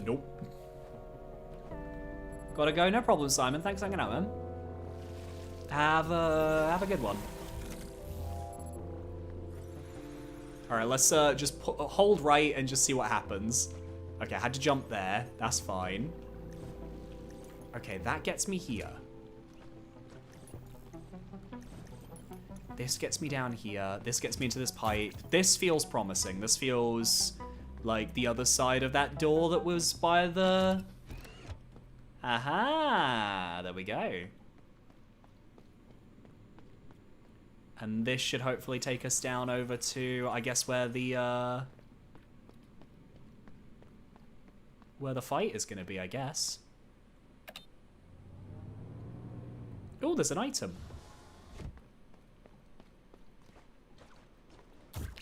Nope. Gotta go, no problem, Simon. Thanks for hanging out, man. Have a good one. All right, let's just hold right and just see what happens. Okay, I had to jump there. That's fine. Okay, that gets me here. This gets me down here. This gets me into this pipe. This feels promising. This feels like the other side of that door that was by the... Aha! There we go. And this should hopefully take us down over to, I guess, where the fight is going to be, I guess. Oh, there's an item.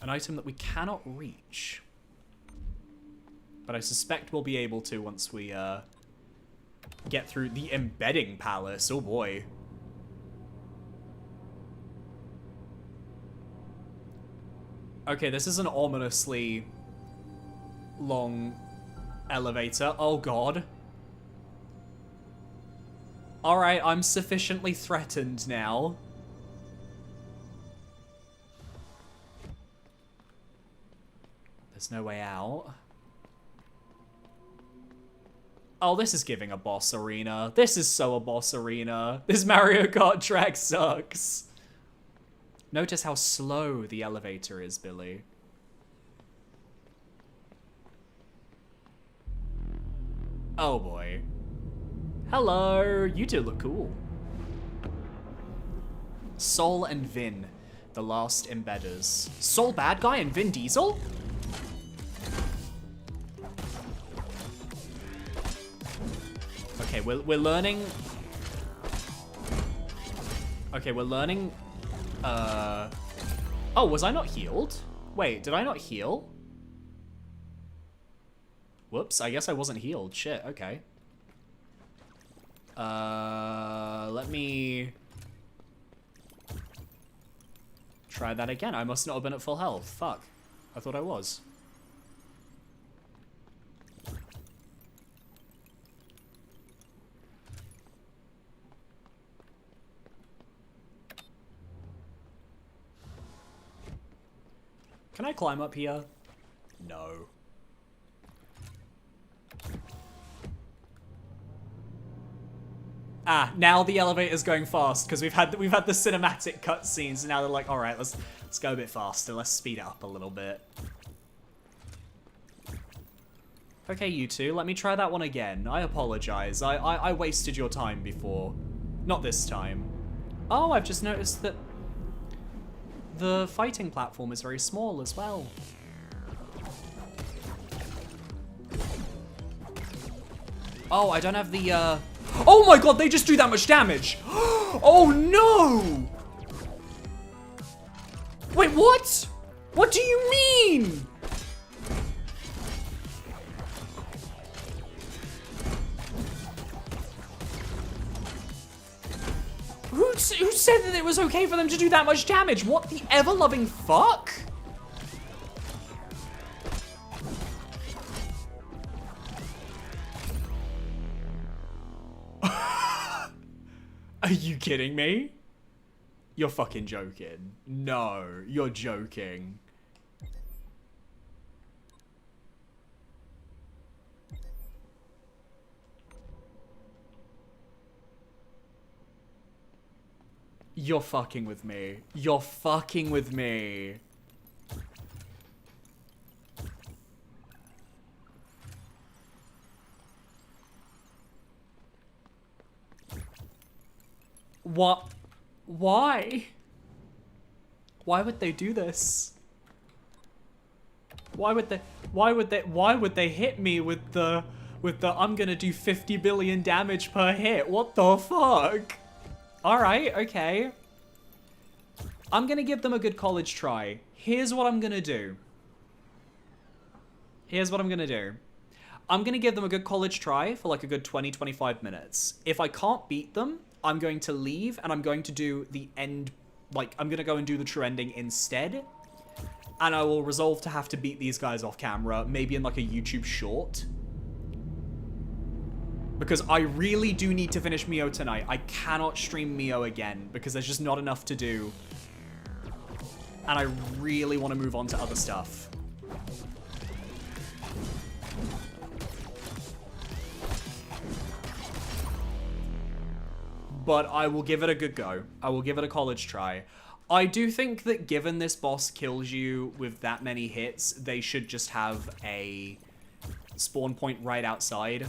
An item that we cannot reach. But I suspect we'll be able to once we get through the embedding palace. Oh boy. Okay, this is an ominously long elevator. Oh god. Alright, I'm sufficiently threatened now. There's no way out. Oh, this is giving a boss arena. This is so a boss arena. This Mario Kart track sucks. Notice how slow the elevator is, Billy. Oh boy. Hello, you two look cool. Sol and Vin, the last embedders. Sol bad guy and Vin Diesel? Okay, we're learning. Okay, we're learning. Oh, was I not healed? Wait, did I not heal? Whoops, I guess I wasn't healed. Shit, okay. Let me try that again. I must not have been at full health. Fuck. I thought I was. Can I climb up here? No. Ah, now the elevator's going fast because we've had the cinematic cutscenes, and now they're like, all right, let's go a bit faster. Let's speed it up a little bit. Okay, you two, let me try that one again. I apologize. I wasted your time before. Not this time. Oh, I've just noticed that the fighting platform is very small as well. Oh, I don't have the, Oh my god, they just do that much damage! Oh no! Wait, what? What do you mean? Who said that it was okay for them to do that much damage? What the ever-loving fuck? Are you kidding me? You're fucking joking. No, you're joking. You're fucking with me. You're fucking with me. What? Why? Why would they do this? Why would they hit me with the I'm gonna do 50 billion damage per hit? What the fuck? Alright, okay. I'm gonna give them a good college try. Here's what I'm gonna do. Here's what I'm gonna do. I'm going to give them a good college try for like a good 20, 25 minutes. If I can't beat them, I'm going to leave and I'm going to do the end, like, I'm going to go and do the true ending instead. And I will resolve to have to beat these guys off camera, maybe in like a YouTube short. Because I really do need to finish MIO tonight. I cannot stream MIO again because there's just not enough to do. And I really want to move on to other stuff. But I will give it a good go. I will give it a college try. I do think that given this boss kills you with that many hits, they should just have a spawn point right outside,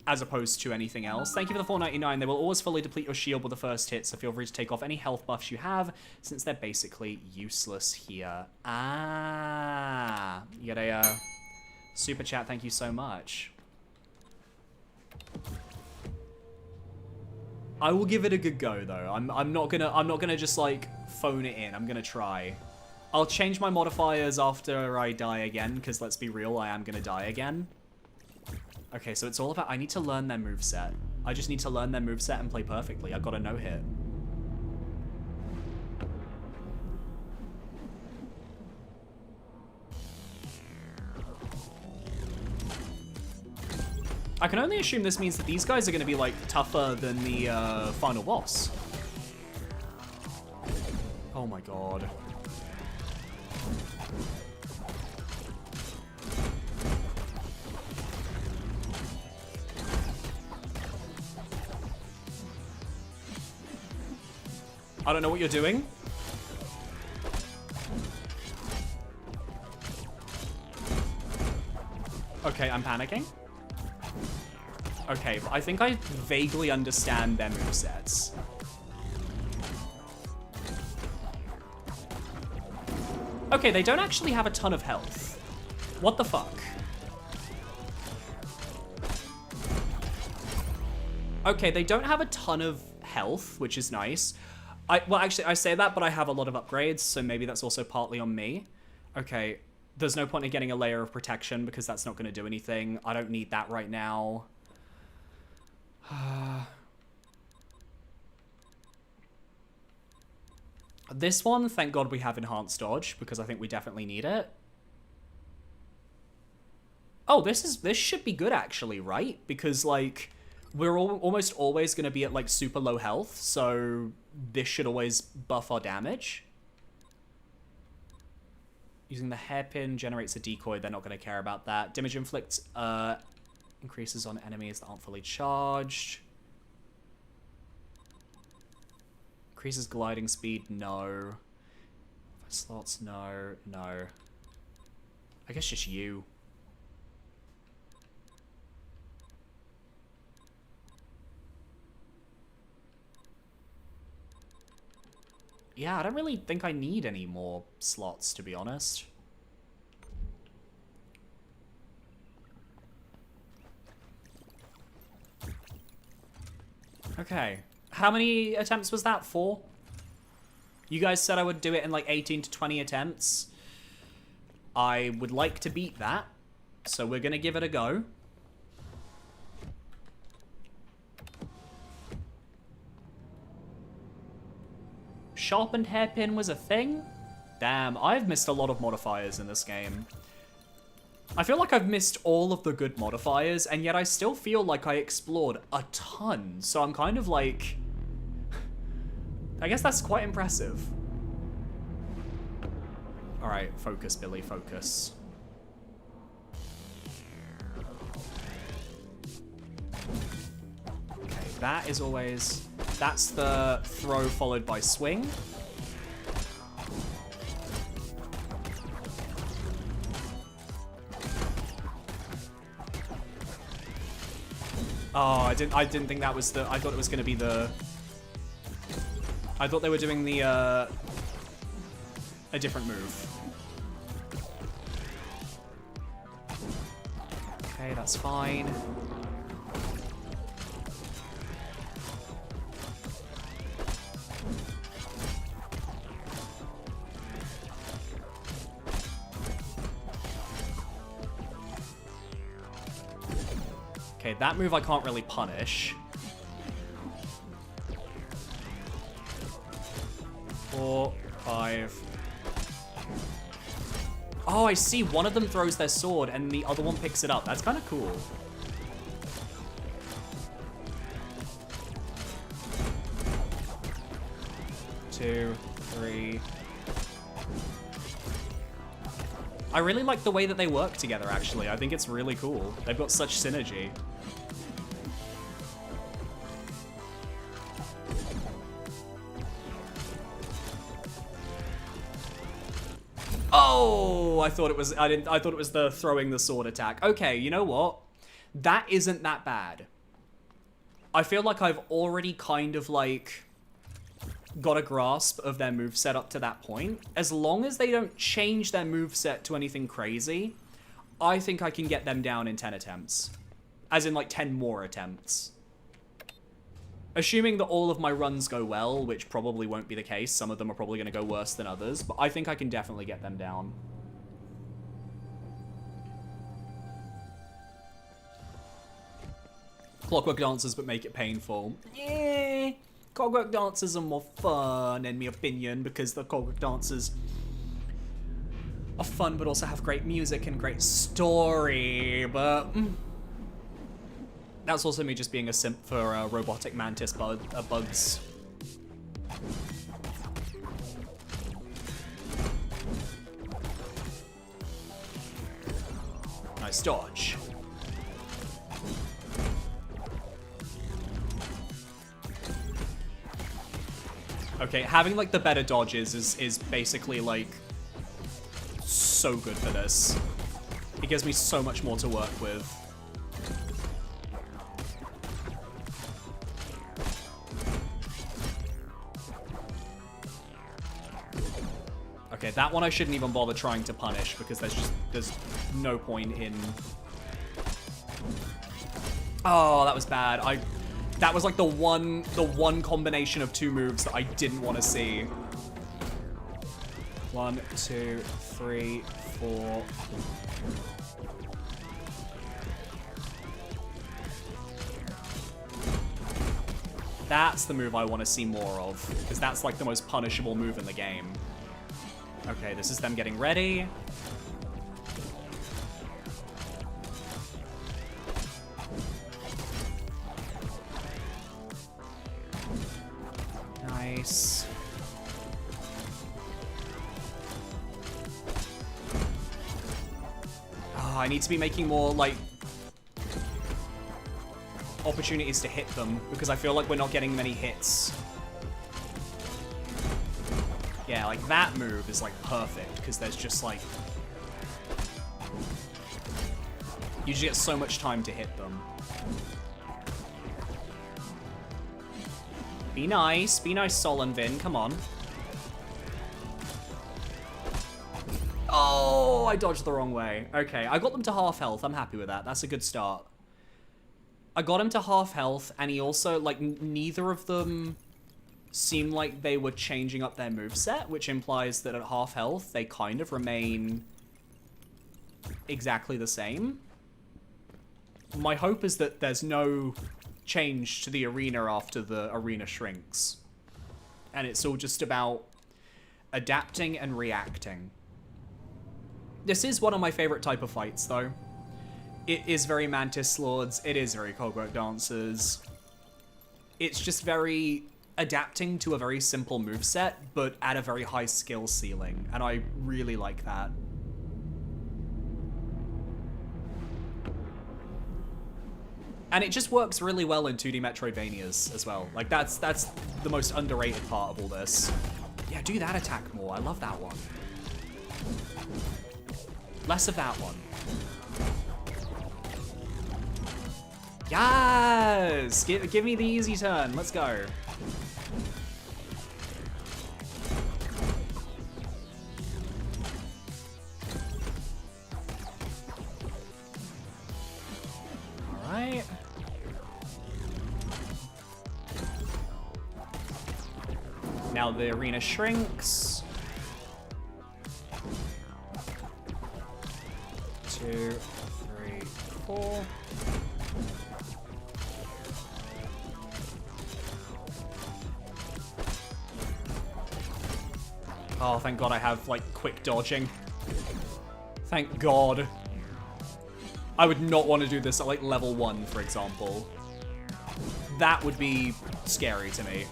as opposed to anything else. Thank you for the $4.99. They will always fully deplete your shield with the first hit, so feel free to take off any health buffs you have, since they're basically useless here. Ah, you get a super chat. Thank you so much. I will give it a good go though. I'm not gonna just like phone it in. I'm gonna try. I'll change my modifiers after I die again, because let's be real, I am gonna die again. Okay, so it's all about, I need to learn their moveset. I just need to learn their moveset and play perfectly. I got a no-hit. I can only assume this means that these guys are going to be, like, tougher than the final boss. Oh my god. I don't know what you're doing. Okay, I'm panicking. Okay, but I think I vaguely understand their movesets. Okay, they don't actually have a ton of health. What the fuck? Okay, they don't have a ton of health, which is nice. Well, actually, I say that, but I have a lot of upgrades, so maybe that's also partly on me. Okay, there's no point in getting a layer of protection because that's not going to do anything. I don't need that right now. This one, thank God we have enhanced dodge, because I think we definitely need it. Oh, this should be good actually, right? Because like we're almost always going to be at like super low health, so this should always buff our damage. Using the hairpin generates a decoy. They're not going to care about that. Damage inflict increases on enemies that aren't fully charged. Increases gliding speed, no. Slots, no, no. I guess just you. Yeah, I don't really think I need any more slots, to be honest. Okay. How many attempts was that? 4? You guys said I would do it in like 18 to 20 attempts. I would like to beat that, so we're gonna give it a go. Sharpened hairpin was a thing? Damn, I've missed a lot of modifiers in this game. I feel like I've missed all of the good modifiers, and yet I still feel like I explored a ton. So I'm kind of like... I guess that's quite impressive. Alright, focus, Billy, focus. Okay, that is always... That's the throw followed by swing. Oh, I didn't think that was the... I thought it was going to be the... I thought they were doing the, a different move. Okay, that's fine. Okay, that move I can't really punish. 4, 5. Oh, I see. One of them throws their sword and the other one picks it up. That's kind of cool. Two, 3. I really like the way that they work together, actually. I think it's really cool. They've got such synergy. Oh, I thought it was the throwing the sword attack. Okay, you know what? That isn't that bad. I feel like I've already kind of like got a grasp of their moveset up to that point. As long as they don't change their moveset to anything crazy, I think I can get them down in 10 attempts. As in like 10 more attempts. Assuming that all of my runs go well, which probably won't be the case. Some of them are probably going to go worse than others, but I think I can definitely get them down. Clockwork Dancers, but make it painful. Yeah, Clockwork Dancers are more fun, in my opinion, because the Clockwork Dancers are fun, but also have great music and great story, but... That's also me just being a simp for robotic mantis bugs. Nice dodge. Okay, having like the better dodges is basically like so good for this. It gives me so much more to work with. Okay, that one I shouldn't even bother trying to punish because there's no point in... Oh, that was bad. That was like the one combination of 2 moves that I didn't want to see. 1, 2, 3, 4. That's the move I want to see more of, because that's like the most punishable move in the game. Okay, this is them getting ready. Nice. Oh, I need to be making more, like, opportunities to hit them, because I feel like we're not getting many hits. Yeah, like, that move is, like, perfect, because there's just, like... You just get so much time to hit them. Be nice, Sol and Vin, come on. Oh, I dodged the wrong way. Okay, I got them to half health, I'm happy with that, that's a good start. I got him to half health, and he also, like, neither of them seemed like they were changing up their moveset, which implies that at half health, they kind of remain exactly the same. My hope is that there's no change to the arena after the arena shrinks. And it's all just about adapting and reacting. This is one of my favorite type of fights, though. It is very Mantis Lords, it is very Clockwork Dancers. It's just very adapting to a very simple moveset, but at a very high skill ceiling, and I really like that. And it just works really well in 2D Metroidvanias as well. Like, that's the most underrated part of all this. Yeah, do that attack more, I love that one. Less of that one. Yes! Give me the easy turn, let's go. Alright. Now the arena shrinks. 2, 3, 4. Oh, thank God I have, like, quick dodging. Thank God. I would not want to do this at, like, level 1, for example. That would be scary to me.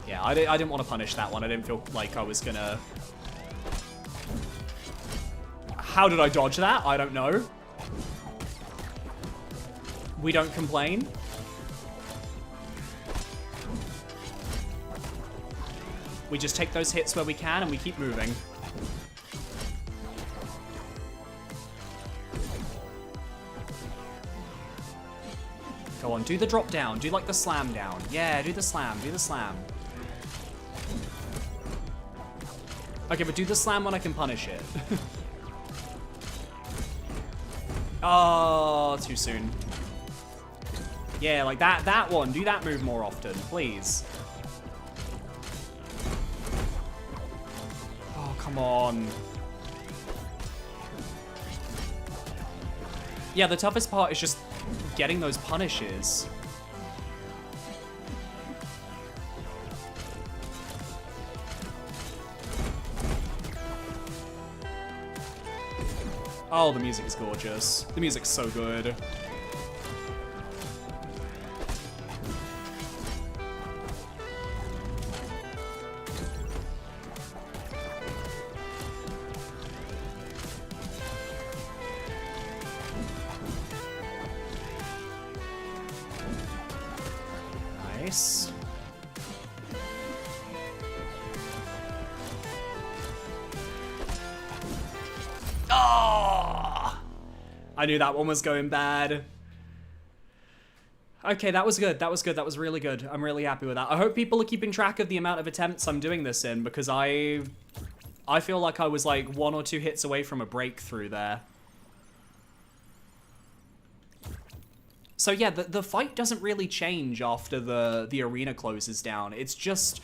Yeah, I didn't want to punish that one. I didn't feel like I was gonna... How did I dodge that? I don't know. We don't complain. We just take those hits where we can and we keep moving. Go on, do the drop down. Do like the slam down. Yeah, do the slam, do the slam. Okay, but do the slam when I can punish it. Oh, too soon. Yeah, like that one. Do that move more often, please. Oh, come on. Yeah, the toughest part is just getting those punishes. Oh, the music is gorgeous. The music's so good. Nice. Oh! I knew that one was going bad. Okay, that was good. That was good. That was really good. I'm really happy with that. I hope people are keeping track of the amount of attempts I'm doing this in, because I feel like I was like 1 or 2 hits away from a breakthrough there. So yeah, the fight doesn't really change after the arena closes down. It's just,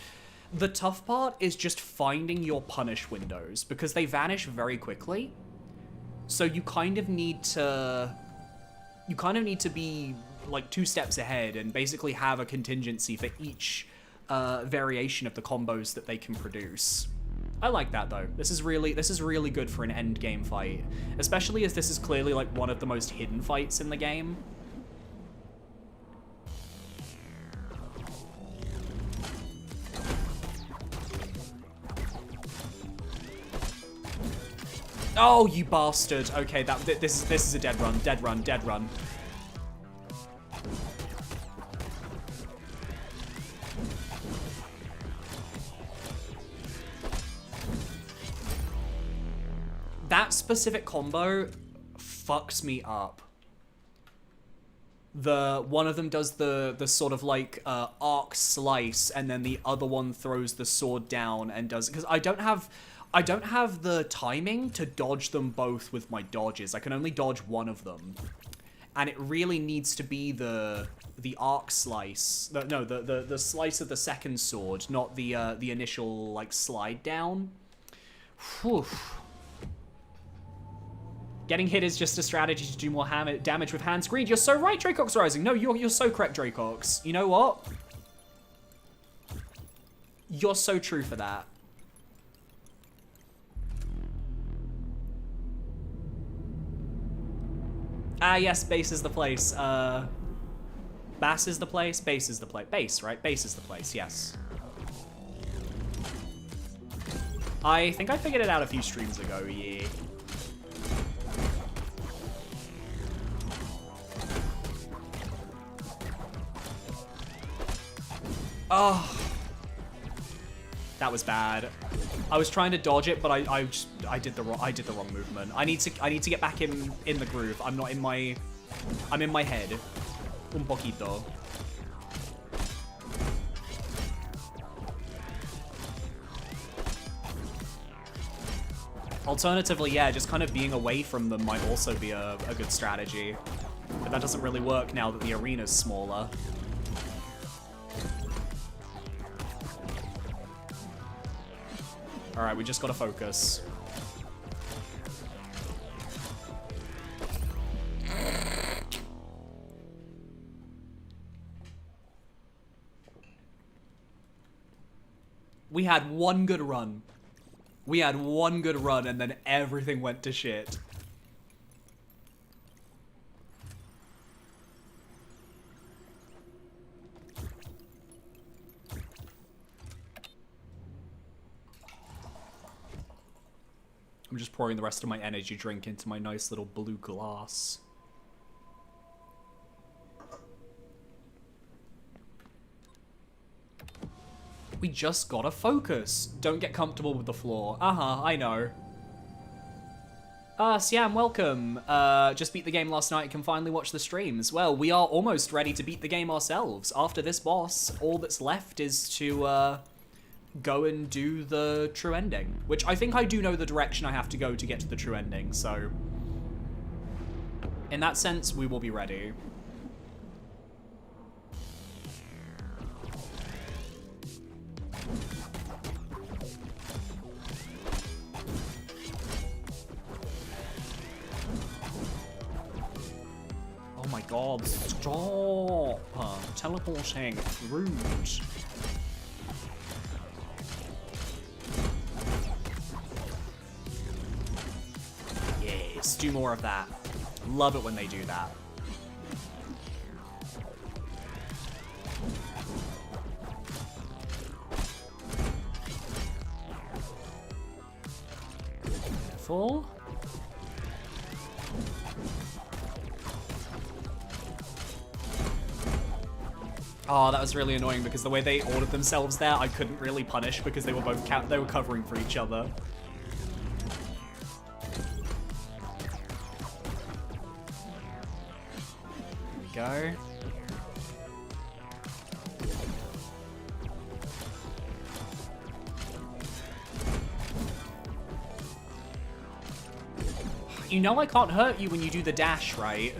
the tough part is just finding your punish windows, because they vanish very quickly. So you kind of need to be like 2 steps ahead and basically have a contingency for each variation of the combos that they can produce. I like that though. This is really good for an end game fight, especially as this is clearly like one of the most hidden fights in the game. Oh, you bastard. Okay, this is a dead run, dead run, dead run. That specific combo fucks me up. One of them does the sort of like arc slice, and then the other one throws the sword down and does, because I don't have the timing to dodge them both with my dodges. I can only dodge one of them. And it really needs to be the arc slice. No, the slice of the second sword, not the initial like slide down. Whew. Getting hit is just a strategy to do more damage with hand screen. You're so right, Dracox Rising. No, you're so correct, Dracox. You know what? You're so true for that. Ah, yes, base is the place. Bass is the place, base is the place. Base, right? Base is the place, yes. I think I figured it out a few streams ago, yeah. Oh. That was bad. I was trying to dodge it, but I did the wrong movement. I need to get back in the groove. I'm in my head. Un poquito. Alternatively, yeah, just kind of being away from them might also be a good strategy. But that doesn't really work now that the arena's smaller. Alright, we just gotta focus. We had one good run. We had one good run and then everything went to shit. I'm just pouring the rest of my energy drink into my nice little blue glass. We just gotta focus. Don't get comfortable with the floor. I know. Siam, welcome. Just beat the game last night and can finally watch the streams. Well, we are almost ready to beat the game ourselves. After this boss, all that's left is to, go and do the true ending. Which I think I do know the direction I have to go to get to the true ending, so... in that sense, we will be ready. Oh my god, stop! Teleporting, rude. Yes, do more of that. Love it when they do that. Full? Oh, that was really annoying because the way they ordered themselves there, I couldn't really punish because they were both they were covering for each other. There we go. You know I can't hurt you when you do the dash, right?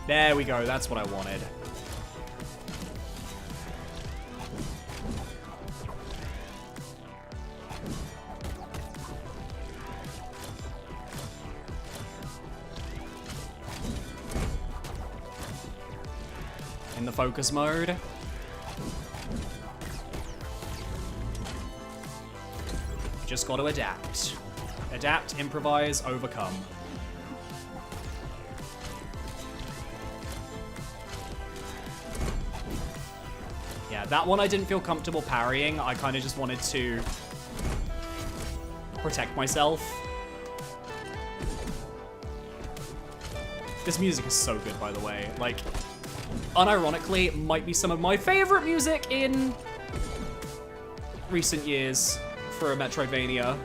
There we go, that's what I wanted. In the focus mode. Just got to adapt. Adapt, improvise, overcome. Yeah, that one I didn't feel comfortable parrying. I kind of just wanted to protect myself. This music is so good, by the way. Like, unironically, it might be some of my favorite music in recent years for a Metroidvania.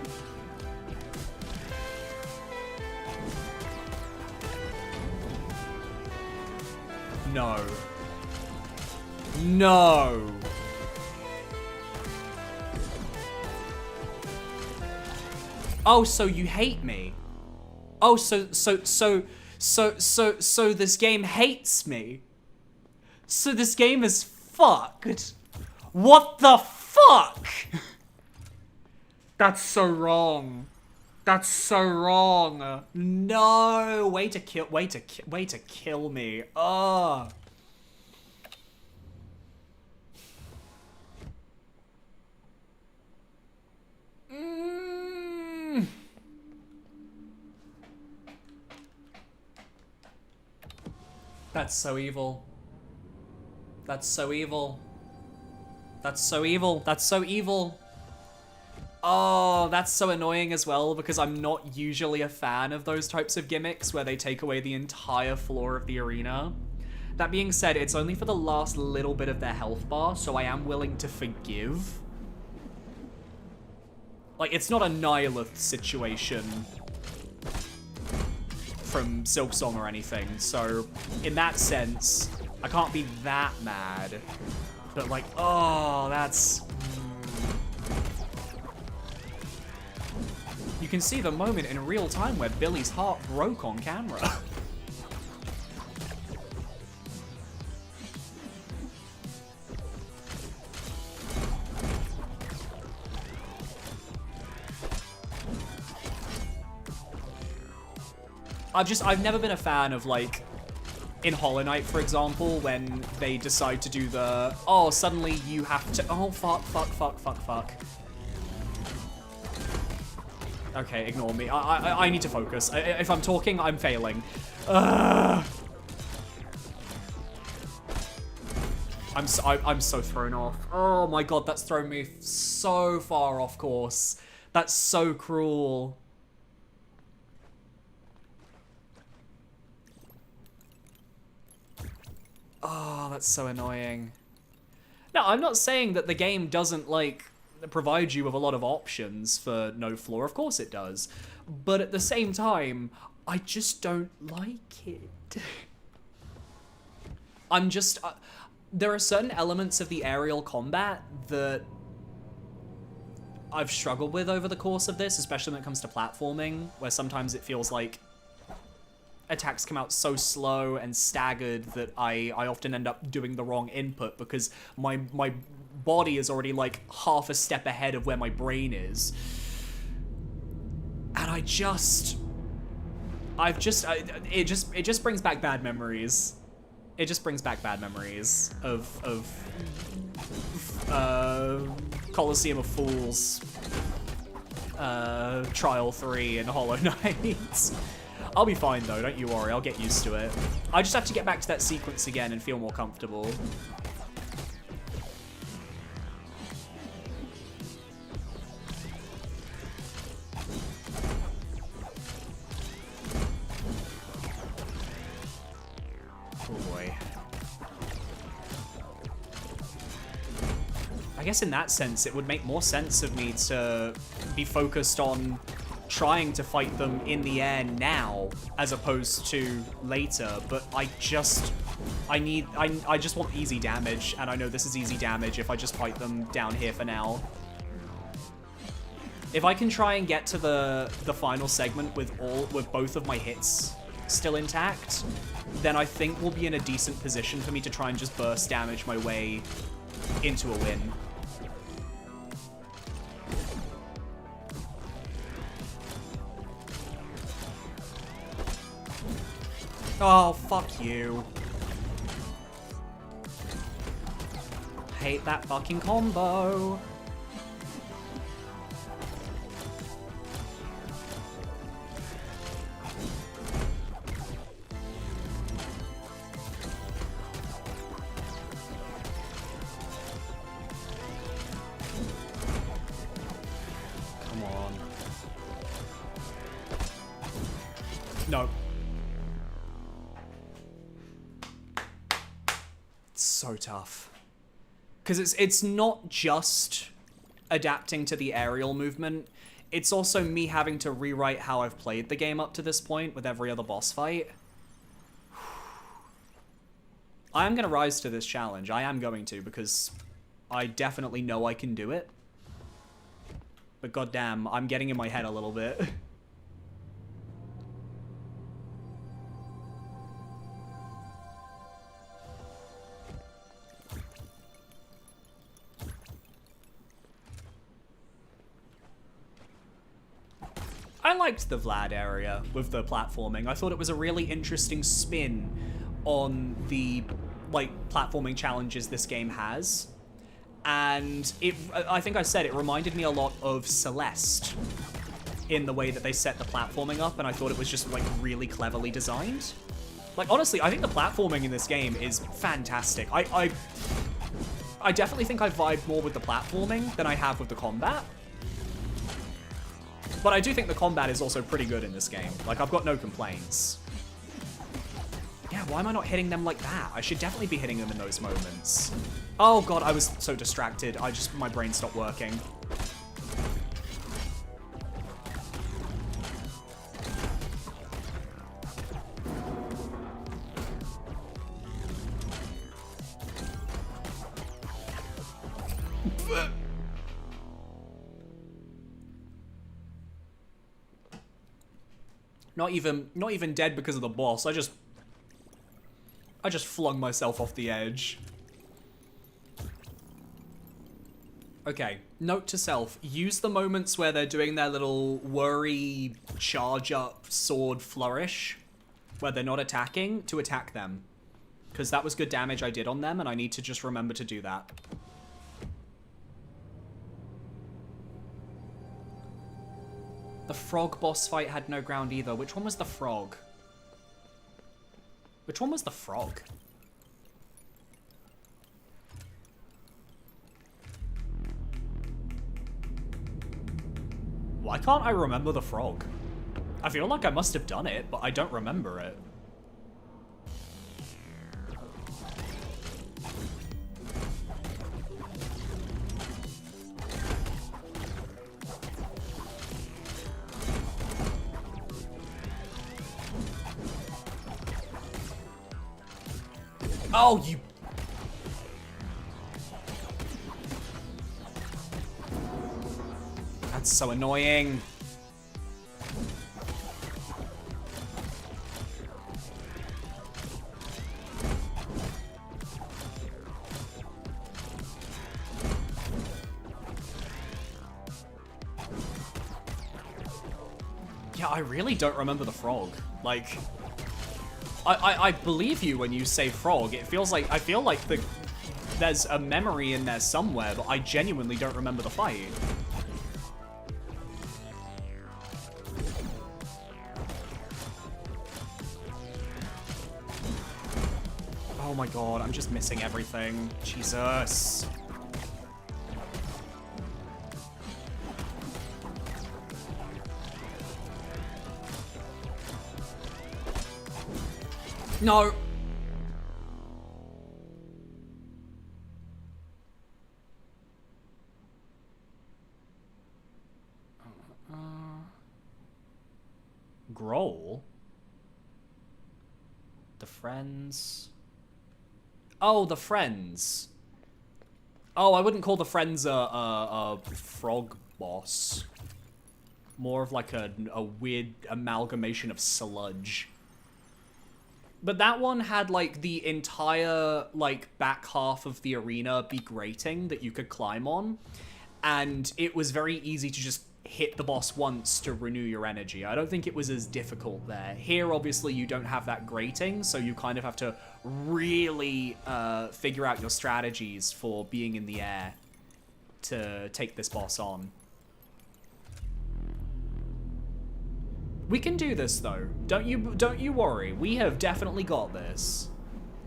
No. No. Oh, so you hate me. Oh, so this game hates me. So this game is fucked. What the fuck? That's so wrong. That's so wrong. No, way to kill me. Oh. That's so evil. That's so evil. That's so evil. That's so evil. Oh, that's so annoying as well because I'm not usually a fan of those types of gimmicks where they take away the entire floor of the arena. That being said, it's only for the last little bit of their health bar, so I am willing to forgive. Like, it's not a Nihilith situation from Silksong or anything, so in that sense, I can't be that mad. But like, oh, that's... You can see the moment in real time where Billy's heart broke on camera. I've never been a fan of, like, in Hollow Knight, for example, when they decide to do the, oh, suddenly you have to, oh, fuck. Okay, ignore me. I need to focus. If I'm talking, I'm failing. I'm so thrown off. Oh my god, that's thrown me so far off course. That's so cruel. Oh, that's so annoying. No, I'm not saying that the game doesn't, like, provide you with a lot of options for no floor. Of course it does. But at the same time, I just don't like it. I'm just... there are certain elements of the aerial combat that I've struggled with over the course of this, especially when it comes to platforming, where sometimes it feels like attacks come out so slow and staggered that I often end up doing the wrong input because my body is already like half a step ahead of where my brain is. And it just brings back bad memories. It just brings back bad memories of Coliseum of Fools, Trial 3 and Hollow Knight. I'll be fine though, don't you worry, I'll get used to it. I just have to get back to that sequence again and feel more comfortable. Oh boy. I guess in that sense, it would make more sense of me to be focused on trying to fight them in the air now, as opposed to later, but I just want easy damage, and I know this is easy damage if I just fight them down here for now. If I can try and get to the final segment with both of my hits still intact, then I think we'll be in a decent position for me to try and just burst damage my way into a win. Oh, fuck you. Hate that fucking combo. Come on. No. So tough. Because it's not just adapting to the aerial movement, it's also me having to rewrite how I've played the game up to this point with every other boss fight. I am going to rise to this challenge. I am going to, because I definitely know I can do it. But goddamn, I'm getting in my head a little bit. I liked the Vlad area with the platforming. I thought it was a really interesting spin on the, like, platforming challenges this game has. And I think I said it reminded me a lot of Celeste in the way that they set the platforming up, and I thought it was just, like, really cleverly designed. Like, honestly, I think the platforming in this game is fantastic. I definitely think I vibed more with the platforming than I have with the combat. But I do think the combat is also pretty good in this game. Like, I've got no complaints. Yeah, why am I not hitting them like that? I should definitely be hitting them in those moments. Oh god, I was so distracted. My brain stopped working. Not even dead because of the boss. I just flung myself off the edge. Okay, note to self, use the moments where they're doing their little worry charge up sword flourish where they're not attacking, to attack them. Because that was good damage I did on them, and I need to just remember to do that. The frog boss fight had no ground either. Which one was the frog? Which one was the frog? Why can't I remember the frog? I feel like I must have done it, but I don't remember it. Oh, you... That's so annoying. Yeah, I really don't remember the frog. Like... I believe you when you say frog. It feels like, I feel like there's a memory in there somewhere, but I genuinely don't remember the fight. Oh my god, I'm just missing everything. Jesus. No. Growl? The friends? Oh, the friends. Oh, I wouldn't call the friends a frog boss. More of like a weird amalgamation of sludge. But that one had, like, the entire, like, back half of the arena be grating that you could climb on. And it was very easy to just hit the boss once to renew your energy. I don't think it was as difficult there. Here, obviously, you don't have that grating, so you kind of have to really figure out your strategies for being in the air to take this boss on. We can do this though. Don't you worry. We have definitely got this.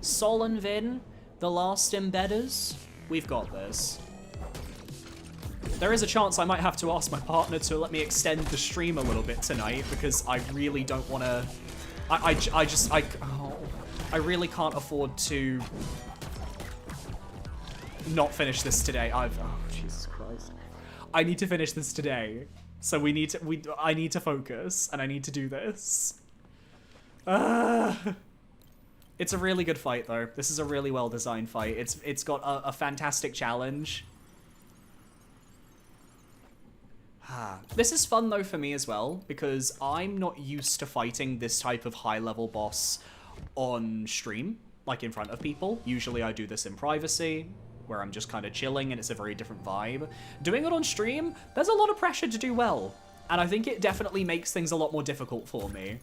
Sol and Vin, the last embedders, we've got this. There is a chance I might have to ask my partner to let me extend the stream a little bit tonight because I really don't want to. I really can't afford to not finish this today. Oh Jesus Christ! I need to finish this today. So I need to focus, and I need to do this. It's a really good fight, though. This is a really well-designed fight. It's got a fantastic challenge. This is fun, though, for me as well, because I'm not used to fighting this type of high-level boss on stream, like in front of people. Usually I do this in privacy, where I'm just kind of chilling and it's a very different vibe. Doing it on stream, there's a lot of pressure to do well. And I think it definitely makes things a lot more difficult for me.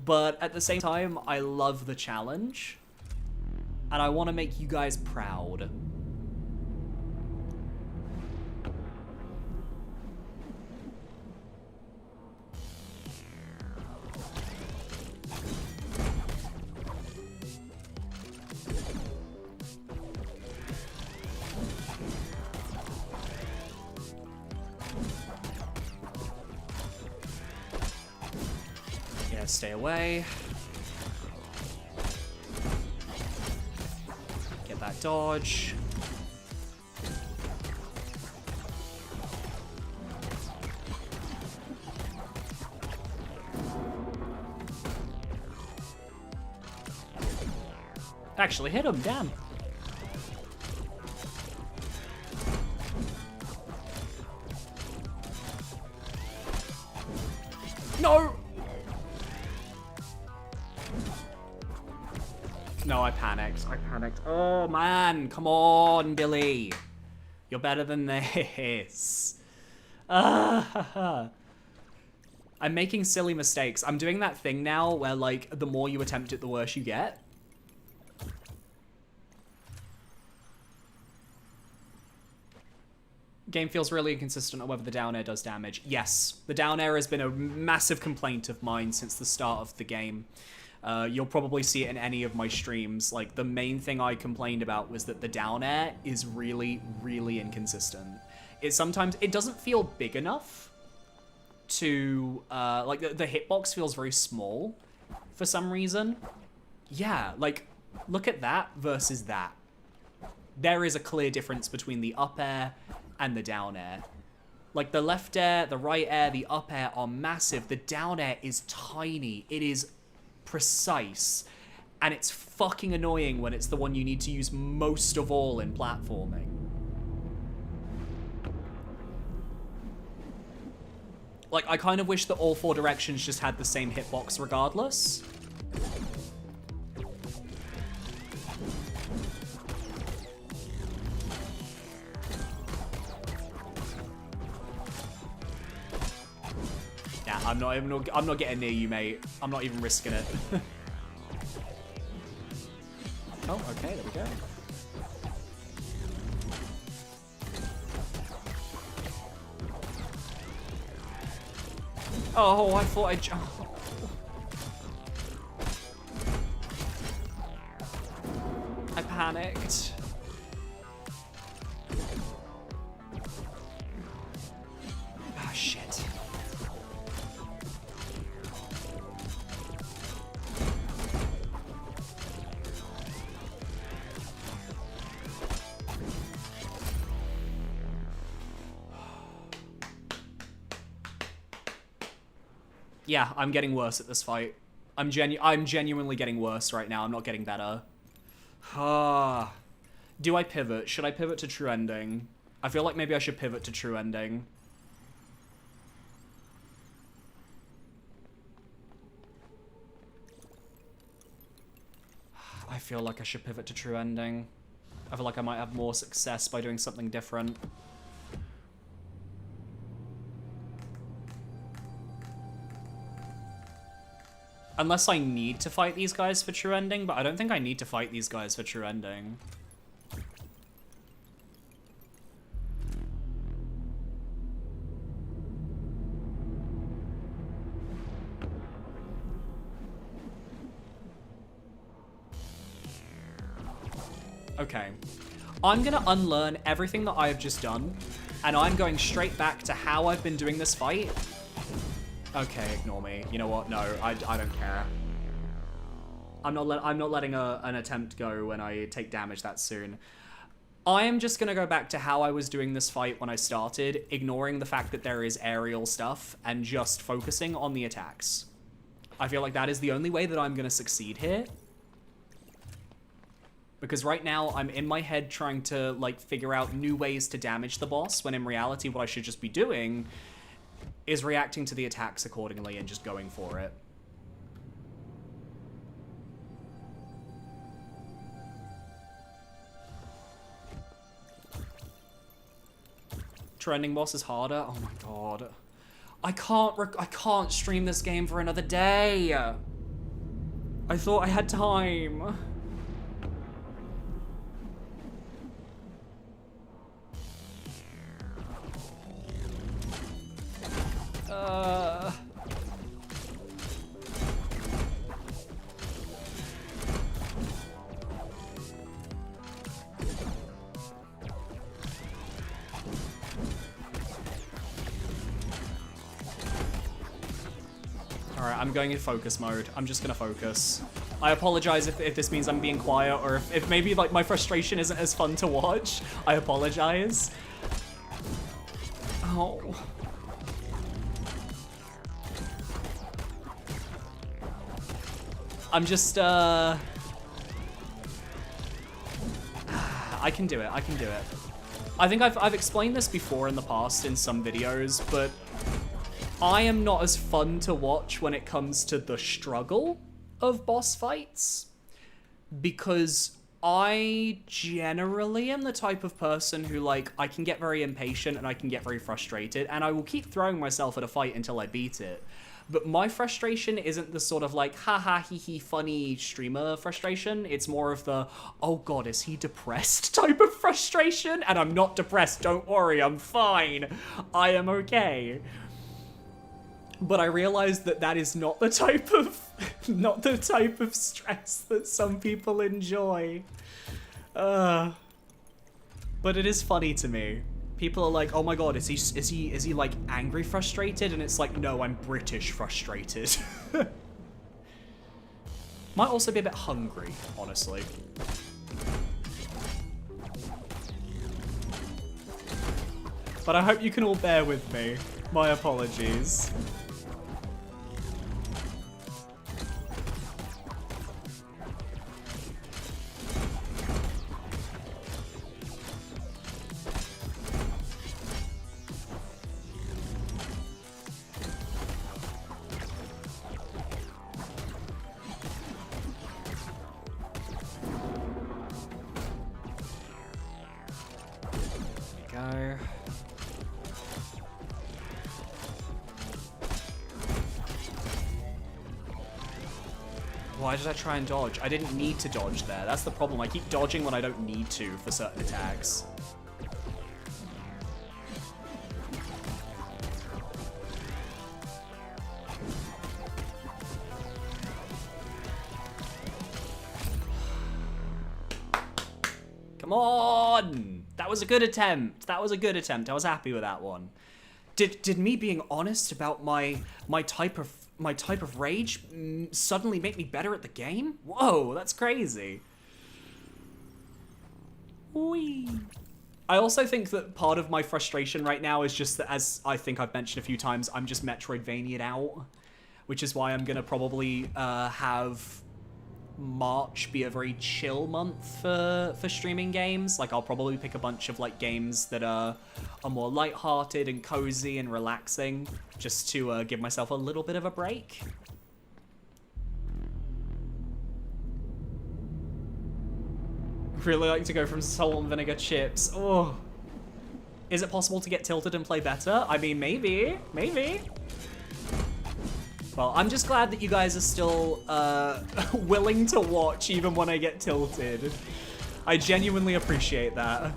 But at the same time, I love the challenge. And I want to make you guys proud. Stay away. Get that dodge. Actually hit him, damn. No! No, I panicked. Oh, man. Come on, Billy. You're better than this. I'm making silly mistakes. I'm doing that thing now where, like, the more you attempt it, the worse you get. Game feels really inconsistent on whether the down air does damage. Yes, the down air has been a massive complaint of mine since the start of the game. You'll probably see it in any of my streams. Like, the main thing I complained about was that the down air is really, really inconsistent. It doesn't feel big enough to, like, the hitbox feels very small for some reason. Yeah, like, look at that versus that. There is a clear difference between the up air and the down air. Like, the left air, the right air, the up air are massive. The down air is tiny. It is precise. And it's fucking annoying when it's the one you need to use most of all in platforming. Like, I kind of wish that all 4 directions just had the same hitbox regardless. Yeah, I'm not getting near you, mate. I'm not even risking it. Oh, okay, there we go. Oh, I thought I jumped. I panicked. Ah, shit. Yeah, I'm getting worse at this fight. I'm genuinely getting worse right now. I'm not getting better. Do I pivot? Should I pivot to true ending? I feel like maybe I should pivot to true ending. I feel like I should pivot to true ending. I feel like I might have more success by doing something different. Unless I need to fight these guys for true ending, but I don't think I need to fight these guys for true ending. Okay. I'm gonna unlearn everything that I have just done, and I'm going straight back to how I've been doing this fight. Okay, ignore me. You know what? No, I don't care. I'm not letting an attempt go when I take damage that soon. I am just gonna go back to how I was doing this fight when I started, ignoring the fact that there is aerial stuff, and just focusing on the attacks. I feel like that is the only way that I'm gonna succeed here. Because right now, I'm in my head trying to, like, figure out new ways to damage the boss, when in reality, what I should just be doing is reacting to the attacks accordingly and just going for it. Trending boss is harder? Oh my god. I can't stream this game for another day. I thought I had time. Alright, I'm going in focus mode. I'm just gonna focus. I apologize if this means I'm being quiet, or if maybe, like, my frustration isn't as fun to watch. I apologize. Oh. I'm just, I can do it, I can do it. I think I've explained this before in the past in some videos, but I am not as fun to watch when it comes to the struggle of boss fights, because I generally am the type of person who, like, I can get very impatient and I can get very frustrated, and I will keep throwing myself at a fight until I beat it. But my frustration isn't the sort of like, haha, hee hee, funny streamer frustration. It's more of the, oh god, is he depressed type of frustration? And I'm not depressed, don't worry, I'm fine. I am okay. But I realized that that is not the type of, not the type of stress that some people enjoy. But it is funny to me. People are like, oh my god, is he like angry frustrated? And it's like, no, I'm British frustrated. Might also be a bit hungry, honestly. But I hope you can all bear with me. My apologies. Go. Why did I try and dodge? I didn't need to dodge there. That's the problem. I keep dodging when I don't need to for certain attacks. Come on! That was a good attempt. That was a good attempt. I was happy with that one. Did me being honest about my type of rage suddenly make me better at the game? Whoa, that's crazy. Whee. I also think that part of my frustration right now is just that, as I think I've mentioned a few times, I'm just Metroidvania'd out, which is why I'm gonna probably have March be a very chill month for streaming games. Like, I'll probably pick a bunch of like games that are more lighthearted and cozy and relaxing, just to give myself a little bit of a break. Really like to go from salt and vinegar chips. Oh, is it possible to get tilted and play better? I mean, maybe. Well, I'm just glad that you guys are still willing to watch even when I get tilted. I genuinely appreciate that.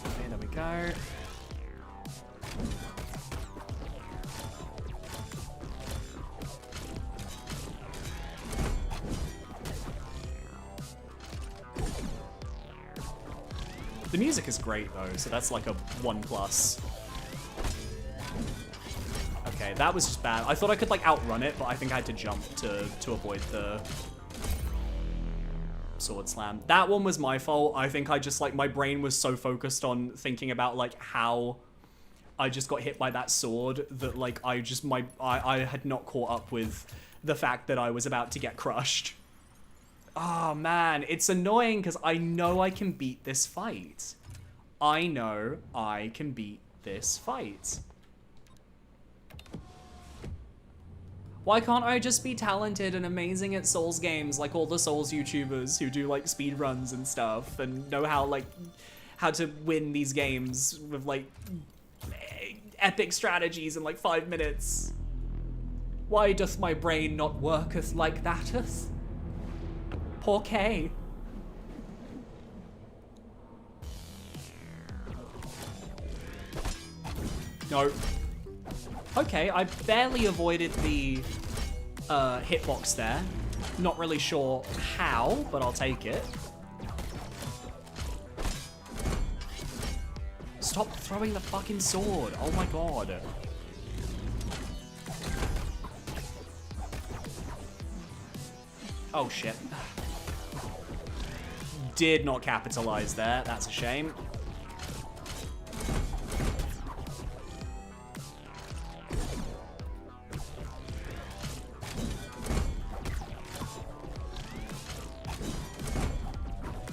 Okay, there we go. The music is great though, so that's like a 1+. Okay, that was just bad. I thought I could like outrun it, but I think I had to jump to avoid the sword slam. That one was my fault. I think I just like, my brain was so focused on thinking about like how I just got hit by that sword that like I had not caught up with the fact that I was about to get crushed. Oh man, it's annoying because I know I can beat this fight. I know I can beat this fight. Why can't I just be talented and amazing at Souls games like all the Souls YouTubers who do like speedruns and stuff and know how to win these games with like epic strategies in like 5 minutes? Why doth my brain not worketh like thateth? Poor K. No. Okay, I barely avoided the hitbox there. Not really sure how, but I'll take it. Stop throwing the fucking sword. Oh my god. Oh shit. Did not capitalize there. That's a shame.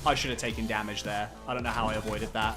I should have taken damage there. I don't know how I avoided that.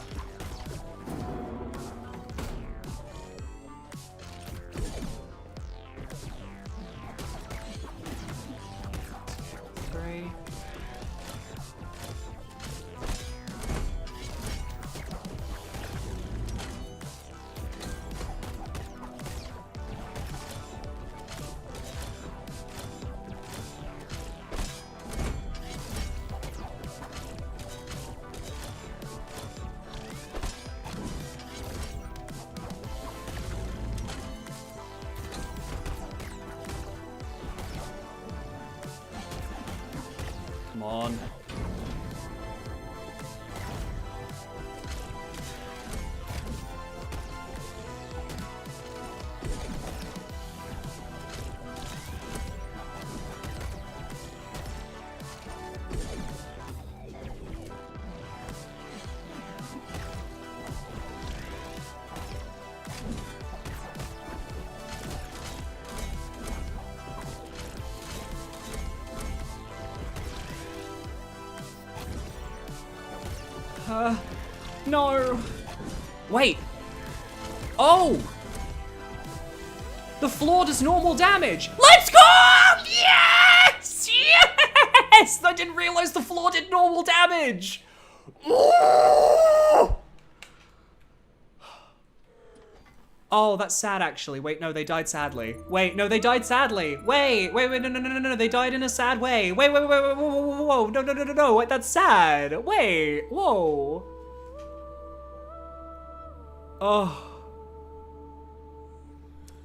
on. No. Wait. Oh! The floor does normal damage. Let's go! Yes! Yes! I didn't realize the floor did normal damage. Ooh! Oh, that's sad, actually. Wait, no, they died sadly. Wait, no, they died sadly. Wait, no, they died in a sad way. Wait, whoa, no, wait, that's sad. Wait, whoa. Oh.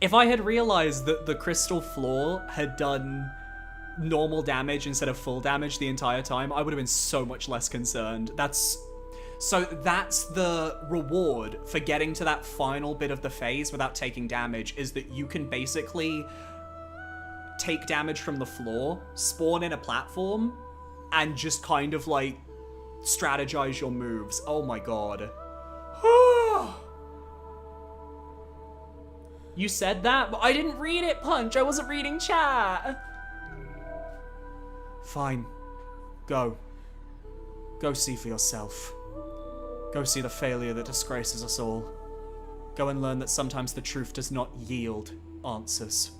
If I had realized that the crystal floor had done normal damage instead of full damage the entire time, I would have been so much less concerned. That's the reward for getting to that final bit of the phase without taking damage, is that you can basically take damage from the floor, spawn in a platform, and just kind of like strategize your moves. Oh my god. You said that, but I didn't read it, Punch. I wasn't reading chat. Fine. Go. Go see for yourself. Go see the failure that disgraces us all. Go and learn that sometimes the truth does not yield answers.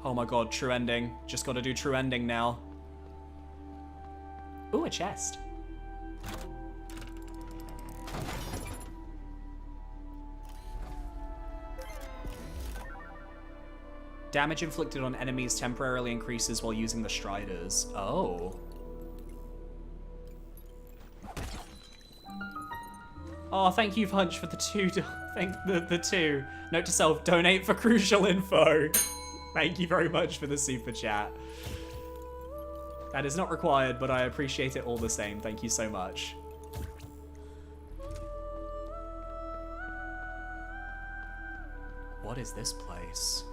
Oh my god, true ending. Just gotta do true ending now. Ooh, a chest. Damage inflicted on enemies temporarily increases while using the Striders. Oh. Oh, thank you, Punch, for the two. Thank the two. Note to self: donate for crucial info. Thank you very much for the super chat. That is not required, but I appreciate it all the same. Thank you so much. What is this place?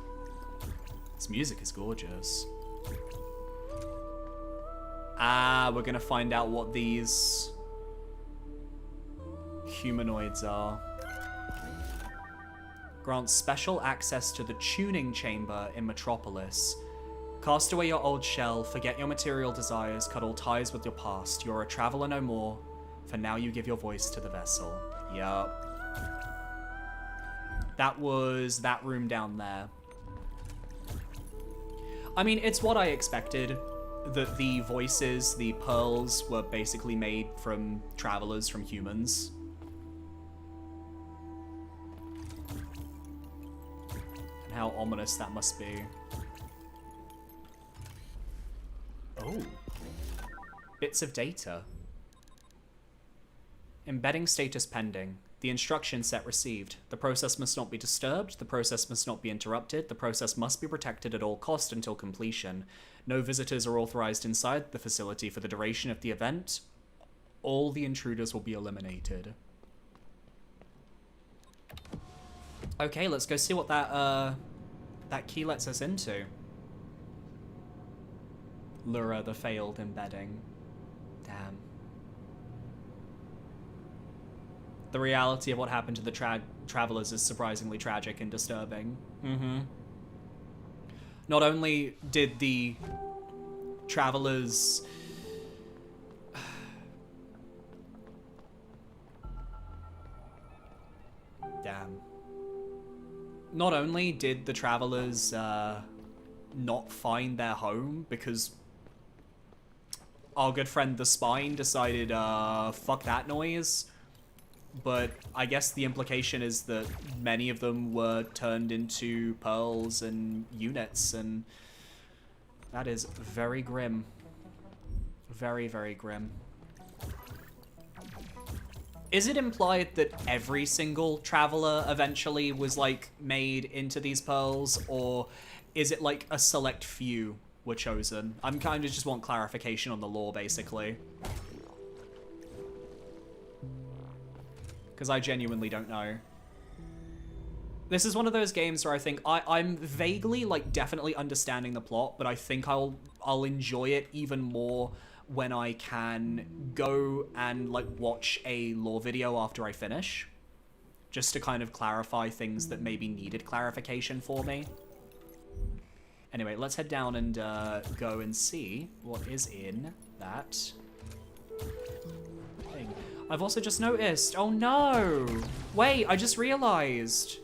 This music is gorgeous. Ah, we're gonna find out what these humanoids are. Grants special access to the tuning chamber in Metropolis. Cast away your old shell, forget your material desires, cut all ties with your past. You're a traveler no more, for now you give your voice to the vessel. Yup. That was that room down there. I mean, it's what I expected, that the voices, the pearls, were basically made from travelers, from humans. And how ominous that must be. Oh. Bits of data. Embedding status pending. The instruction set received. The process must not be disturbed. The process must not be interrupted. The process must be protected at all cost until completion. No visitors are authorized inside the facility for the duration of the event. All the intruders will be eliminated. Okay, let's go see what that key lets us into. Lura, the failed embedding. Damn. The reality of what happened to the travelers is surprisingly tragic and disturbing. Mm-hmm. Not only did the travelers... Damn. Not only did the travelers not find their home because our good friend the Spine decided, fuck that noise, but I guess the implication is that many of them were turned into pearls and units, and that is very grim. Very, very grim. Is it implied that every single traveler eventually was, like, made into these pearls, or is it, like, a select few were chosen? I'm kind of just want clarification on the lore, basically. Because I genuinely don't know. This is one of those games where I think I'm vaguely, like, definitely understanding the plot, but I think I'll enjoy it even more when I can go and, like, watch a lore video after I finish. Just to kind of clarify things that maybe needed clarification for me. Anyway, let's head down and go and see what is in that thing. I've also just noticed, oh no! Wait, I just realized.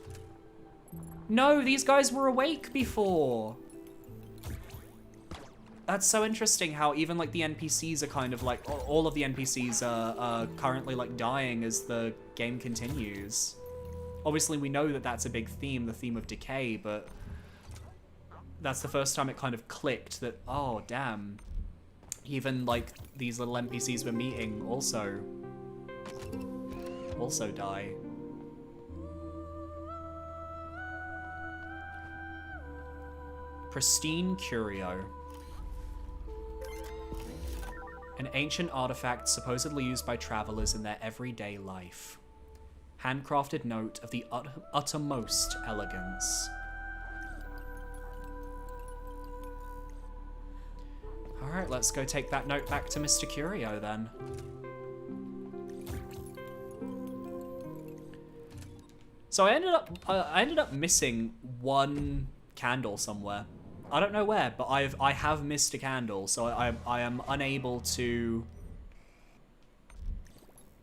No, these guys were awake before. That's so interesting how even, like, the NPCs are kind of, like, all of the NPCs are currently, like, dying as the game continues. Obviously, we know that that's a big theme, the theme of decay, but that's the first time it kind of clicked that, oh, damn. Even, like, these little NPCs we're meeting also die. Pristine Curio. An ancient artifact supposedly used by travelers in their everyday life. Handcrafted note of the uttermost elegance. Alright, let's go take that note back to Mr. Curio then. So I ended up missing one candle somewhere. I don't know where, but I have missed a candle, so I am unable to...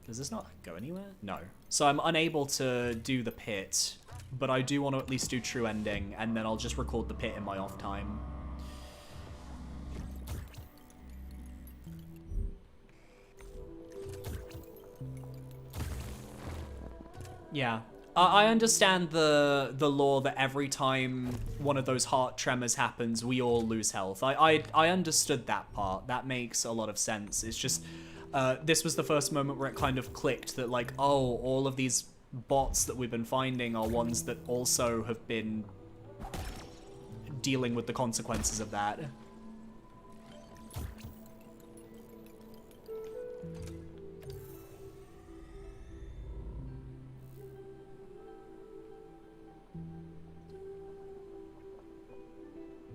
Does this not go anywhere? No. So I'm unable to do the pit, but I do want to at least do true ending, and then I'll just record the pit in my off time. Yeah. I understand the lore that every time one of those heart tremors happens, we all lose health. I understood that part. That makes a lot of sense. It's just, this was the first moment where it kind of clicked that, like, oh, all of these bots that we've been finding are ones that also have been dealing with the consequences of that.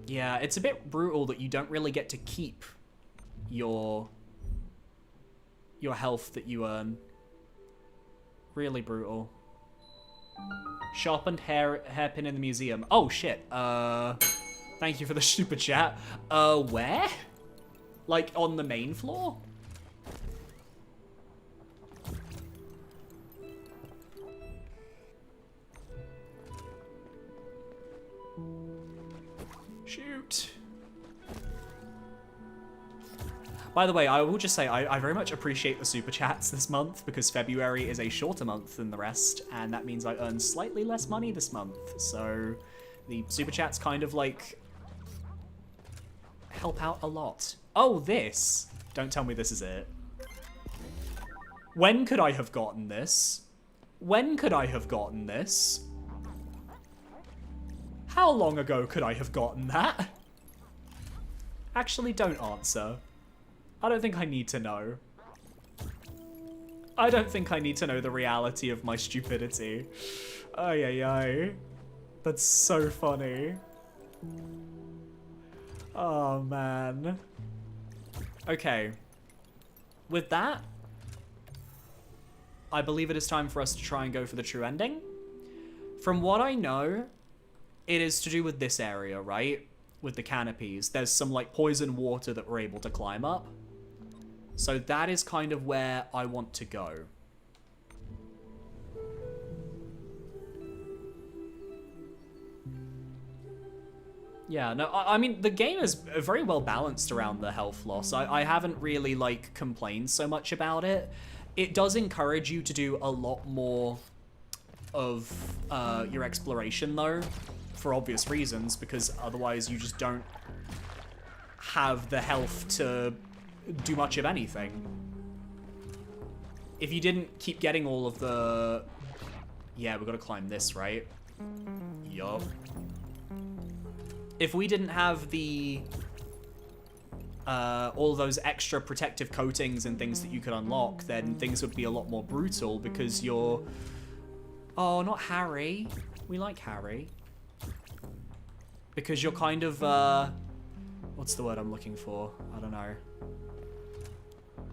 Yeah, it's a bit brutal that you don't really get to keep your health that you earn. Really brutal. Sharpened hairpin in the museum. Oh shit. Thank you for the super chat. Where? Like on the main floor? Shoot. By the way, I will just say I very much appreciate the super chats this month because February is a shorter month than the rest, and that means I earn slightly less money this month. So the super chats kind of like help out a lot. Oh, this. Don't tell me this is it. When could I have gotten this? When could I have gotten this? How long ago could I have gotten that? Actually, don't answer. I don't think I need to know. I don't think I need to know the reality of my stupidity. Ay, ay, ay. That's so funny. Oh, man. Okay. With that, I believe it is time for us to try and go for the true ending. From what I know, it is to do with this area, right? With the canopies. There's some, like, poison water that we're able to climb up. So that is kind of where I want to go. Yeah, no, I mean, the game is very well balanced around the health loss. I haven't really, like, complained so much about it. It does encourage you to do a lot more of your exploration, though, for obvious reasons, because otherwise you just don't have the health to do much of anything. if you didn't keep getting all of the... Yeah, we gotta climb this, right? Yup. If we didn't have the... all those extra protective coatings and things that you could unlock, then things would be a lot more brutal because you're... Oh, not Harry. We like Harry. Because you're kind of, what's the word I'm looking for? I don't know.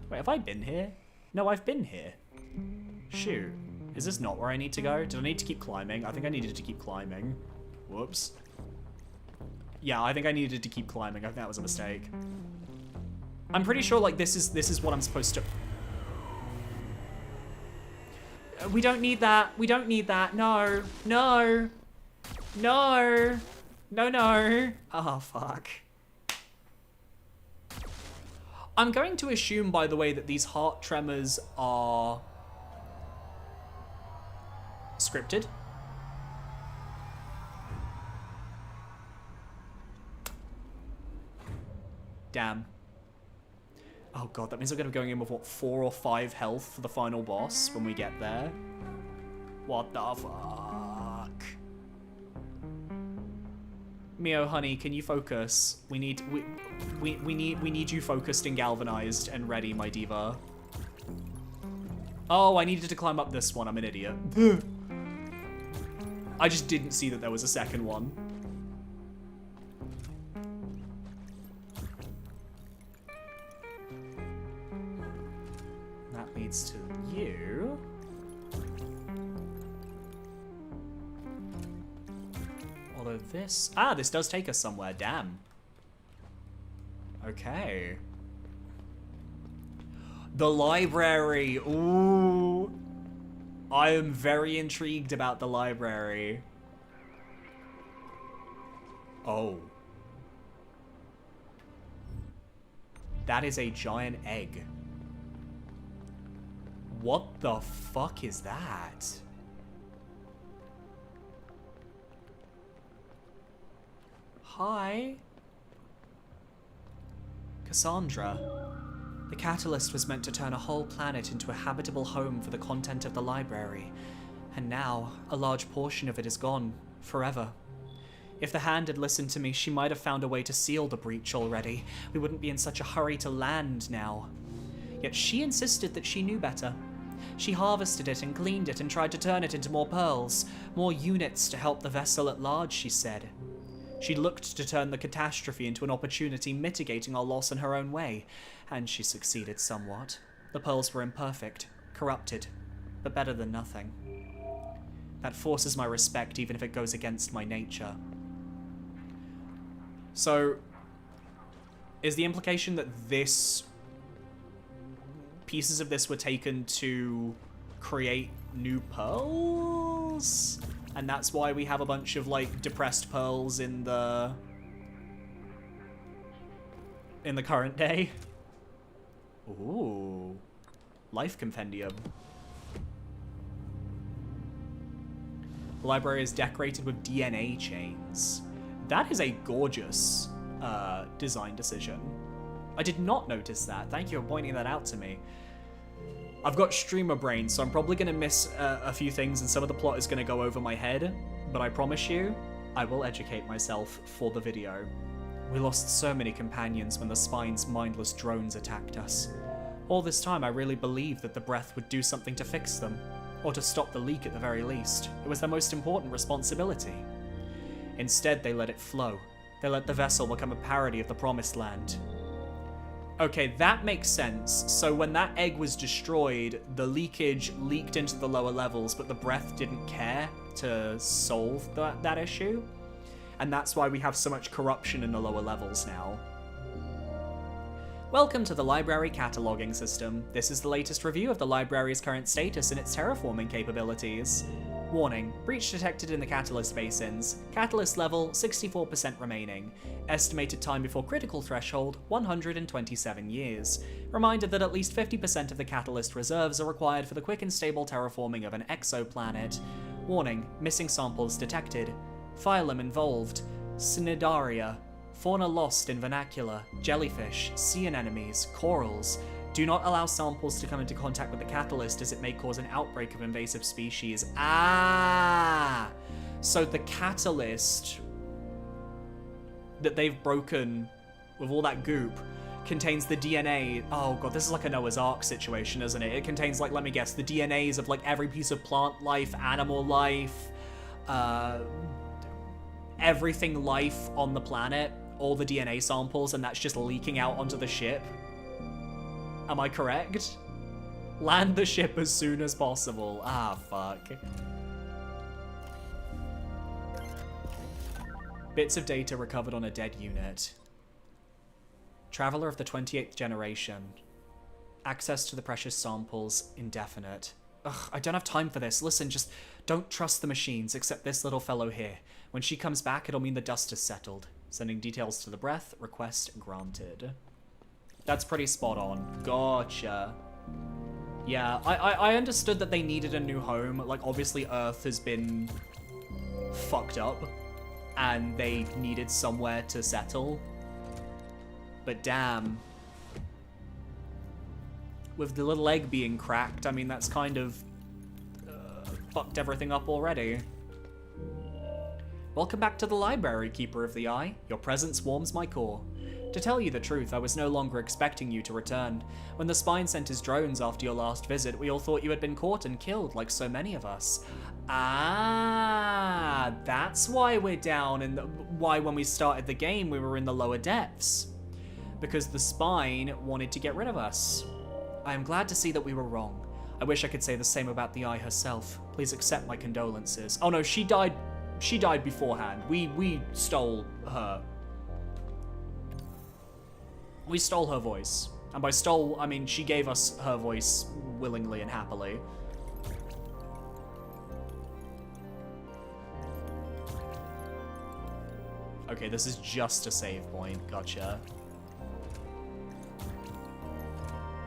Wait, have I been here? No, I've been here. Shoot. Is this not where I need to go? Did I need to keep climbing? I think I needed to keep climbing. Whoops. Yeah, I think I needed to keep climbing. I think that was a mistake. I'm pretty sure, like, this is what I'm supposed to... We don't need that. We don't need that. No. No. No. No, no. Oh, fuck. I'm going to assume, by the way, that these heart tremors are... scripted. Damn. Oh god, that means I'm going to be going in with, what, 4 or 5 health for the final boss when we get there? What the fuck? Mio, honey, can you focus? We need you focused and galvanized and ready, my diva. Oh, I needed to climb up this one. I'm an idiot. I just didn't see that there was a second one. That leads to you. Although this... Ah, this does take us somewhere. Damn. Okay. The library. Ooh. I am very intrigued about the library. Oh. That is a giant egg. What the fuck is that? Hi. Cassandra. The catalyst was meant to turn a whole planet into a habitable home for the content of the library. And now, a large portion of it is gone. Forever. If the Hand had listened to me, she might have found a way to seal the breach already. We wouldn't be in such a hurry to land now. Yet she insisted that she knew better. She harvested it and cleaned it and tried to turn it into more pearls. More units to help the vessel at large, she said. She looked to turn the catastrophe into an opportunity, mitigating our loss in her own way. And she succeeded somewhat. The pearls were imperfect, corrupted, but better than nothing. That forces my respect even if it goes against my nature. So, is the implication that pieces of this were taken to create new pearls? And that's why we have a bunch of, like, depressed pearls in the current day? Ooh. Life Compendium. The library is decorated with DNA chains. That is a gorgeous design decision. I did not notice that. Thank you for pointing that out to me. I've got streamer brain, so I'm probably going to miss a few things, and some of the plot is going to go over my head, but I promise you, I will educate myself for the video. We lost so many companions when the Spine's mindless drones attacked us. All this time, I really believed that the breath would do something to fix them, or to stop the leak at the very least. It was their most important responsibility. Instead, they let it flow. They let the vessel become a parody of the Promised Land. Okay, that makes sense. So when that egg was destroyed, the leakage leaked into the lower levels, but the breath didn't care to solve that issue. And that's why we have so much corruption in the lower levels now. Welcome to the library cataloging system. This is the latest review of the library's current status and its terraforming capabilities. Warning, breach detected in the catalyst basins. Catalyst level, 64% remaining. Estimated time before critical threshold, 127 years. Reminder that at least 50% of the catalyst reserves are required for the quick and stable terraforming of an exoplanet. Warning, missing samples detected. Phylum involved. Cnidaria. Fauna lost in vernacular. Jellyfish, sea anemones, corals. Do not allow samples to come into contact with the catalyst as it may cause an outbreak of invasive species. Ah! So the catalyst that they've broken with all that goop contains the DNA. Oh god, this is like a Noah's Ark situation, isn't it? It contains, like, let me guess, the DNAs of, like, every piece of plant life, animal life, everything life on the planet, all the DNA samples, and that's just leaking out onto the ship. Am I correct? Land the ship as soon as possible. Ah, fuck. Bits of data recovered on a dead unit. Traveler of the 28th generation. Access to the precious samples, indefinite. Ugh, I don't have time for this. Listen, just don't trust the machines, except this little fellow here. When she comes back, it'll mean the dust is settled. Sending details to the breath, request granted. That's pretty spot on. Gotcha. Yeah, I understood that they needed a new home. Like, obviously Earth has been fucked up, and they needed somewhere to settle. But damn. With the little egg being cracked, I mean, that's kind of fucked everything up already. Welcome back to the library, Keeper of the Eye. Your presence warms my core. To tell you the truth, I was no longer expecting you to return. When the Spine sent his drones after your last visit, we all thought you had been caught and killed, like so many of us. Ah, that's why we're down, and why when we started the game we were in the lower depths. Because the Spine wanted to get rid of us. I am glad to see that we were wrong. I wish I could say the same about the Eye herself. Please accept my condolences. Oh no, she died beforehand. We stole her. We stole her voice. And by stole, I mean she gave us her voice willingly and happily. Okay, this is just a save point. Gotcha.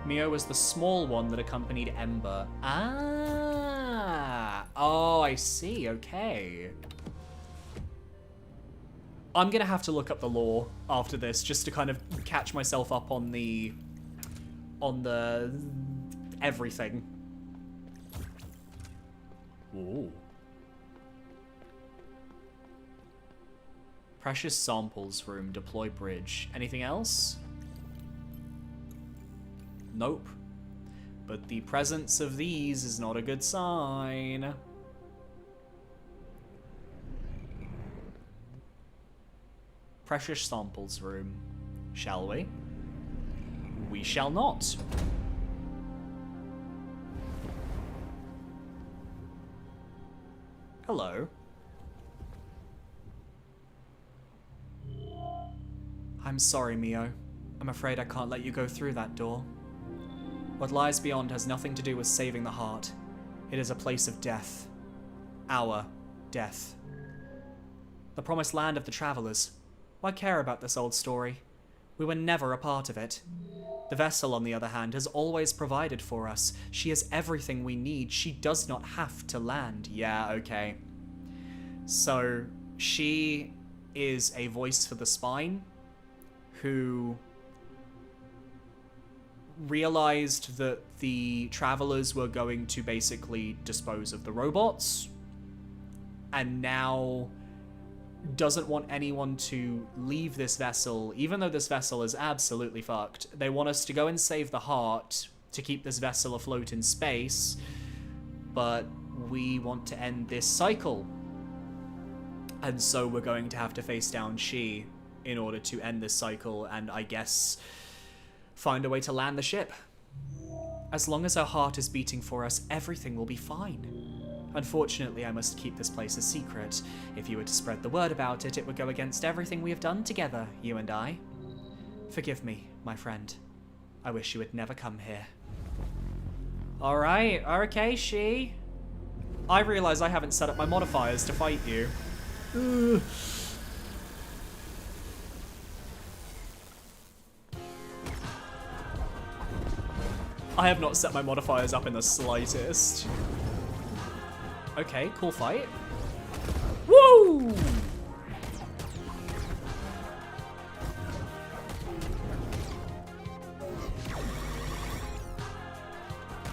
MIO was the small one that accompanied Ember. Ah! Oh, I see. Okay. I'm gonna have to look up the lore after this just to kind of catch myself up on the everything. Ooh. Precious samples room, deploy bridge. Anything else? Nope. But the presence of these is not a good sign. Precious samples room. Shall we? We shall not. Hello. I'm sorry, MIO. I'm afraid I can't let you go through that door. What lies beyond has nothing to do with saving the heart. It is a place of death. Our death. The promised land of the travelers. Why care about this old story? We were never a part of it. The vessel, on the other hand, has always provided for us. She is everything we need. She does not have to land. Yeah, okay. So, she is a voice for the Spine, who realized that the travelers were going to basically dispose of the robots, and now doesn't want anyone to leave this vessel, even though this vessel is absolutely fucked. They want us to go and save the heart to keep this vessel afloat in space, but we want to end this cycle. And so we're going to have to face down She in order to end this cycle and, I guess, find a way to land the ship. As long as our heart is beating for us, everything will be fine. Unfortunately, I must keep this place a secret. If you were to spread the word about it, it would go against everything we have done together, you and I. Forgive me, my friend. I wish you had never come here. Alright, okay, She. I realize I haven't set up my modifiers to fight you. Ugh. I have not set my modifiers up in the slightest. Okay, cool fight. Woo!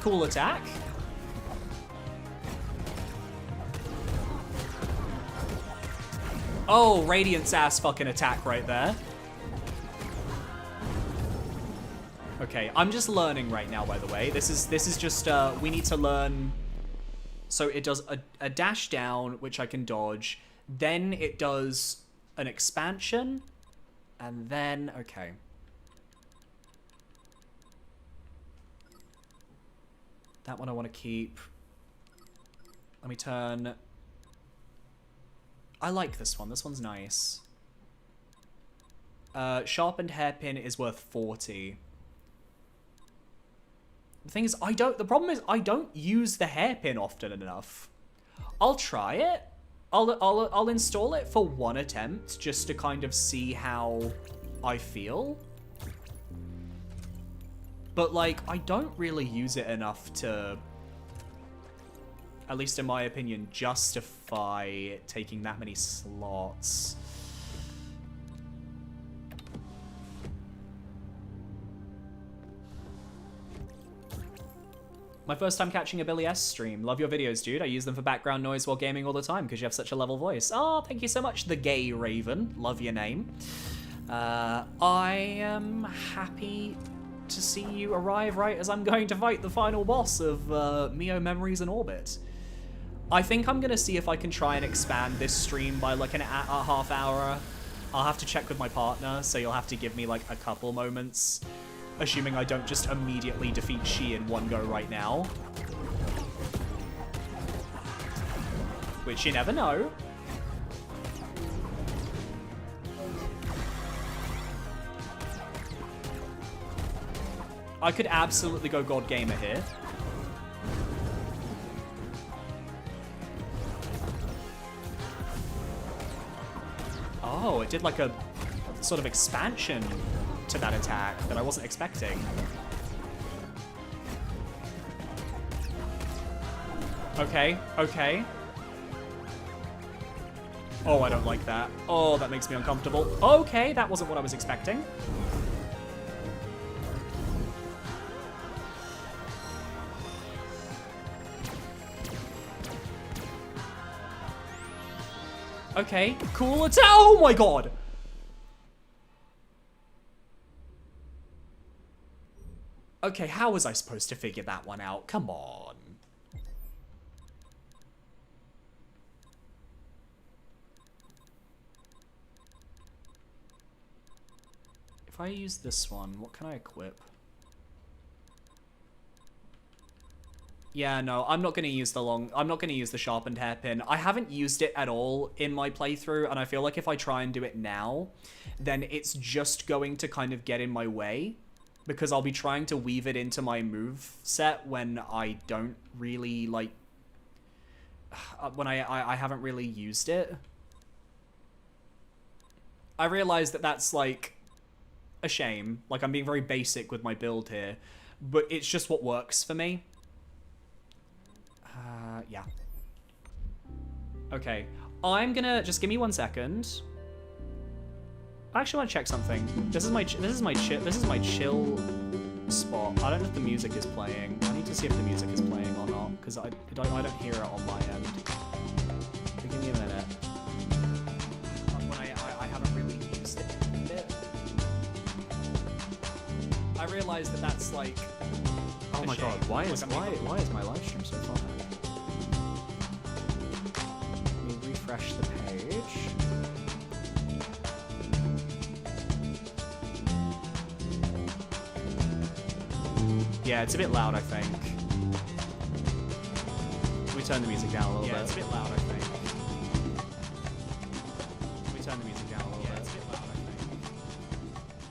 Cool attack. Oh, Radiant's ass fucking attack right there. Okay, I'm just learning right now, by the way. This is just, we need to learn. So it does a dash down, which I can dodge. Then it does an expansion. And then, okay. That one I want to keep. Let me turn. I like this one. This one's nice. Sharpened hairpin is worth 40. The thing is, the problem is I don't use the hairpin often enough. I'll try it. I'll install it for one attempt just to kind of see how I feel. But like, I don't really use it enough to, at least in my opinion, justify taking that many slots. My first time catching a Billy S stream. Love your videos, dude. I use them for background noise while gaming all the time because you have such a level voice. Oh, thank you so much, the gay Raven. Love your name. I am happy to see you arrive right as I'm going to fight the final boss of MIO Memories in Orbit. I think I'm going to see if I can try and expand this stream by like a half hour. I'll have to check with my partner, so you'll have to give me like a couple moments. Assuming I don't just immediately defeat She in one go right now. Which you never know. I could absolutely go God Gamer here. Oh, it did like a sort of expansion to that attack that I wasn't expecting. Okay, okay. Oh, I don't like that. Oh, that makes me uncomfortable. Okay, that wasn't what I was expecting. Okay, cool attack. Oh my god! Okay, how was I supposed to figure that one out? Come on. If I use this one, what can I equip? Yeah, no, I'm not gonna use the sharpened hairpin. I haven't used it at all in my playthrough, and I feel like if I try and do it now, then it's just going to kind of get in my way. Because I'll be trying to weave it into my move set when I don't really, like... when I haven't really used it. I realize that that's, like, a shame. Like, I'm being very basic with my build here. But it's just what works for me. Yeah. Okay. I'm gonna... Just give me 1 second. I actually want to check something. This is my chill spot. I don't know if the music is playing. I need to see if the music is playing or not because I don't hear it on my end. So give me a minute. When I haven't really used it. I realize that that's like. Oh my god! Why is my live stream so far? Let me refresh the page. Yeah, it's a bit loud, I think. We turn the music down a little bit. Yeah, it's a bit loud, I think. We turn the music down a little bit. It's a bit loud, I think.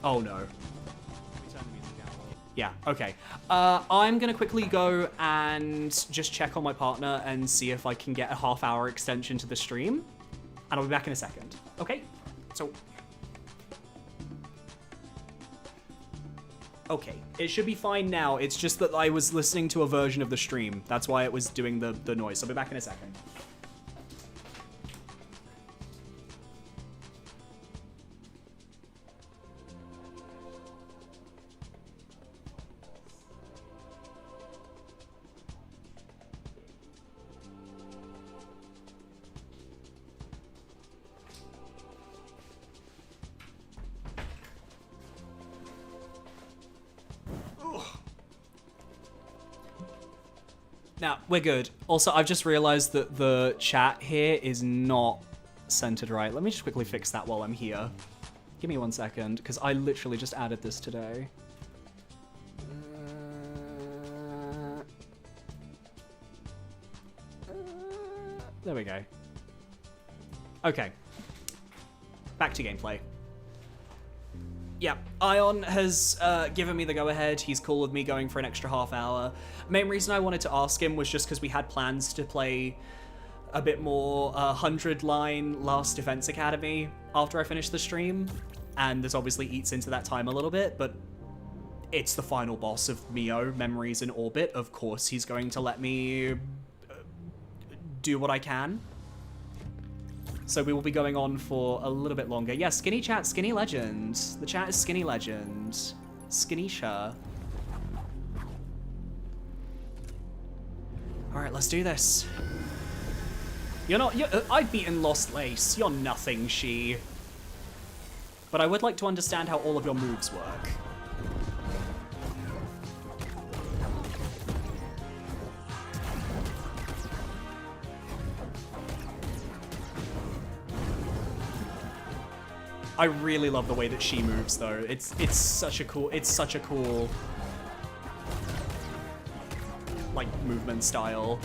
Oh no. We turn the music down a little. Yeah, okay. I'm gonna quickly go and just check on my partner and see if I can get a half-hour extension to the stream. And I'll be back in a second. Okay? So... Okay, it should be fine now. It's just that I was listening to a version of the stream. That's why it was doing the noise. I'll be back in a second. Now, we're good. Also, I've just realized that the chat here is not centered right. Let me just quickly fix that while I'm here. Give me 1 second, because I literally just added this today. There we go. Okay. Back to gameplay. Yeah, Ion has given me the go-ahead. He's cool with me going for an extra half hour. Main reason I wanted to ask him was just because we had plans to play a bit more 100-line Last Defense Academy after I finish the stream. And this obviously eats into that time a little bit, but it's the final boss of MIO, Memories in Orbit. Of course, he's going to let me do what I can. So we will be going on for a little bit longer. Yeah, Skinny Chat, Skinny Legend. The chat is Skinny Legend. Skinny-sha. Alright, let's do this. I've beaten Lost Lace. You're nothing, she. But I would like to understand how all of your moves work. I really love the way that she moves, though. It's such a cool like movement style.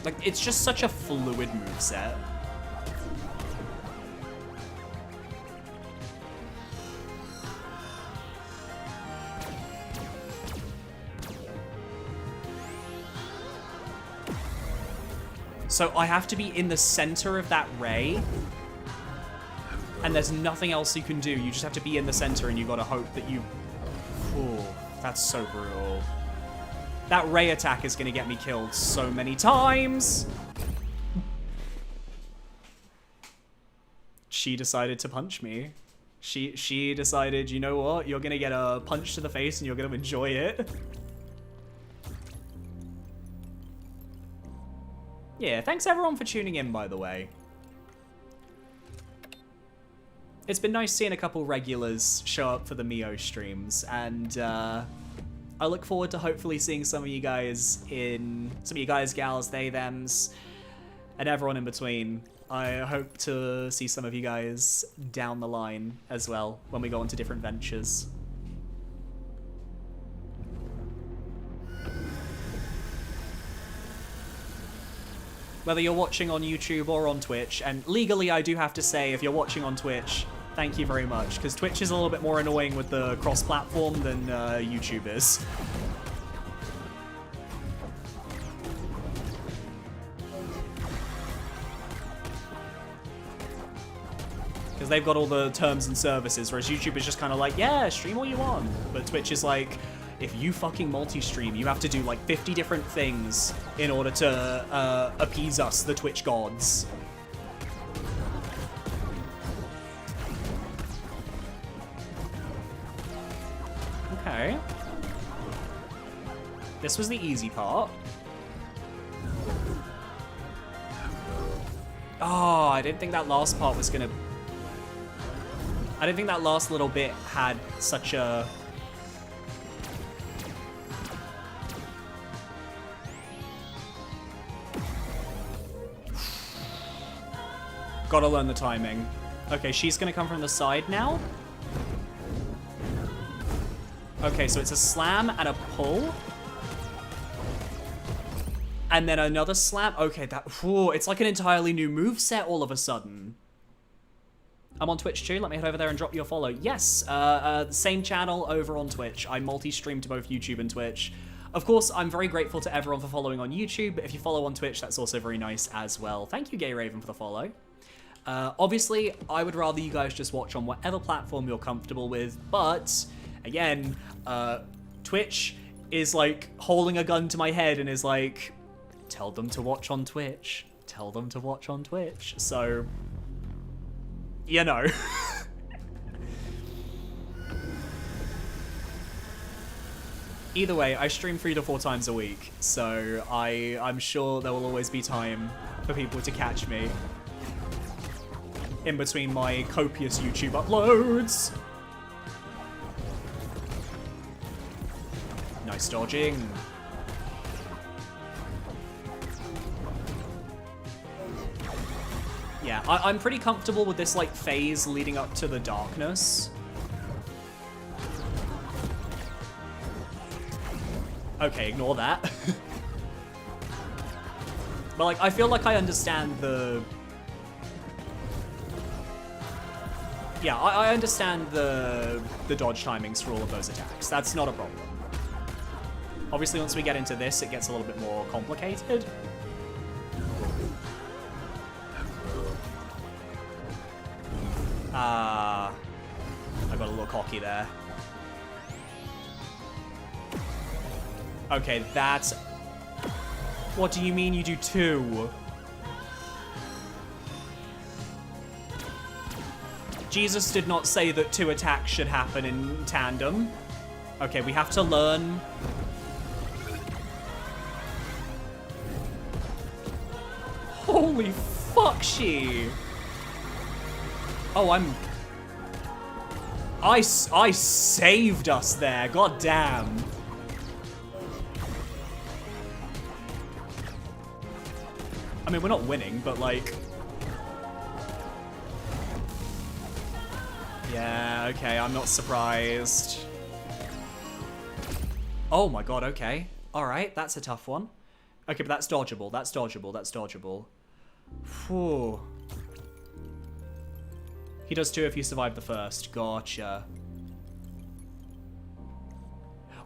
Like, it's just such a fluid moveset. So I have to be in the center of that ray, and there's nothing else you can do. You just have to be in the center, and you gotta hope that you... Ooh, that's so brutal. That ray attack is gonna get me killed so many times. She decided to punch me. She decided, you know what? You're gonna get a punch to the face, and you're gonna enjoy it. Yeah, thanks everyone for tuning in, by the way. It's been nice seeing a couple regulars show up for the MIO streams, and I look forward to hopefully seeing some of you guys, gals, they, thems, and everyone in between. I hope to see some of you guys down the line as well, when we go on to different ventures. Whether you're watching on YouTube or on Twitch, and legally I do have to say, if you're watching on Twitch, thank you very much, because Twitch is a little bit more annoying with the cross-platform than YouTube is. Because they've got all the terms and services, whereas YouTube is just kind of like, yeah, stream all you want. But Twitch is like, if you fucking multi-stream, you have to do like 50 different things in order to appease us, the Twitch gods. Okay. This was the easy part. Oh, I didn't think that last part was gonna... I didn't think that last little bit had such a... Gotta learn the timing. Okay, she's gonna come from the side now. Okay, so it's a slam and a pull. And then another slam. Okay, it's like an entirely new moveset all of a sudden. I'm on Twitch too. Let me head over there and drop you a follow. Yes, same channel over on Twitch. I multi-stream to both YouTube and Twitch. Of course, I'm very grateful to everyone for following on YouTube, but if you follow on Twitch, that's also very nice as well. Thank you, Gay Raven, for the follow. Obviously, I would rather you guys just watch on whatever platform you're comfortable with, but again, Twitch is like holding a gun to my head and is like, tell them to watch on Twitch. Tell them to watch on Twitch. So, you know. Either way, I stream 3 to 4 times a week, so I'm sure there will always be time for people to catch me. in between my copious YouTube uploads. Nice dodging. Yeah, I'm pretty comfortable with this, like, phase leading up to the darkness. Okay, ignore that. But, like, I feel like I understand the... Yeah, I understand the dodge timings for all of those attacks. That's not a problem. Obviously, once we get into this, it gets a little bit more complicated. I got a little cocky there. Okay, that's... What do you mean you do 2? Jesus did not say that 2 attacks should happen in tandem. Okay, we have to learn. Holy fuck, she. Oh, I saved us there. God damn. I mean, we're not winning, but like... Yeah, okay, I'm not surprised. Oh my god, okay. Alright, that's a tough one. Okay, but that's dodgeable, that's dodgeable, that's dodgeable. Whew. He does 2 if you survive the first. Gotcha.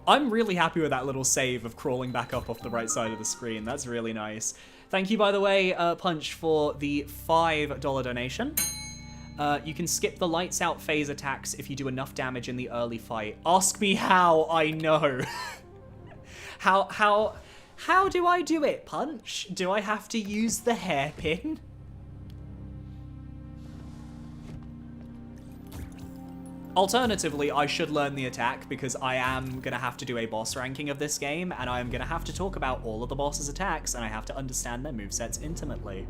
I'm really happy with that little save of crawling back up off the right side of the screen. That's really nice. Thank you, by the way, Punch, for the $5 donation. You can skip the lights out phase attacks if you do enough damage in the early fight. Ask me how, I know. How do I do it, Punch? Do I have to use the hairpin? Alternatively, I should learn the attack because I am going to have to do a boss ranking of this game, and I am going to have to talk about all of the boss's attacks, and I have to understand their movesets intimately.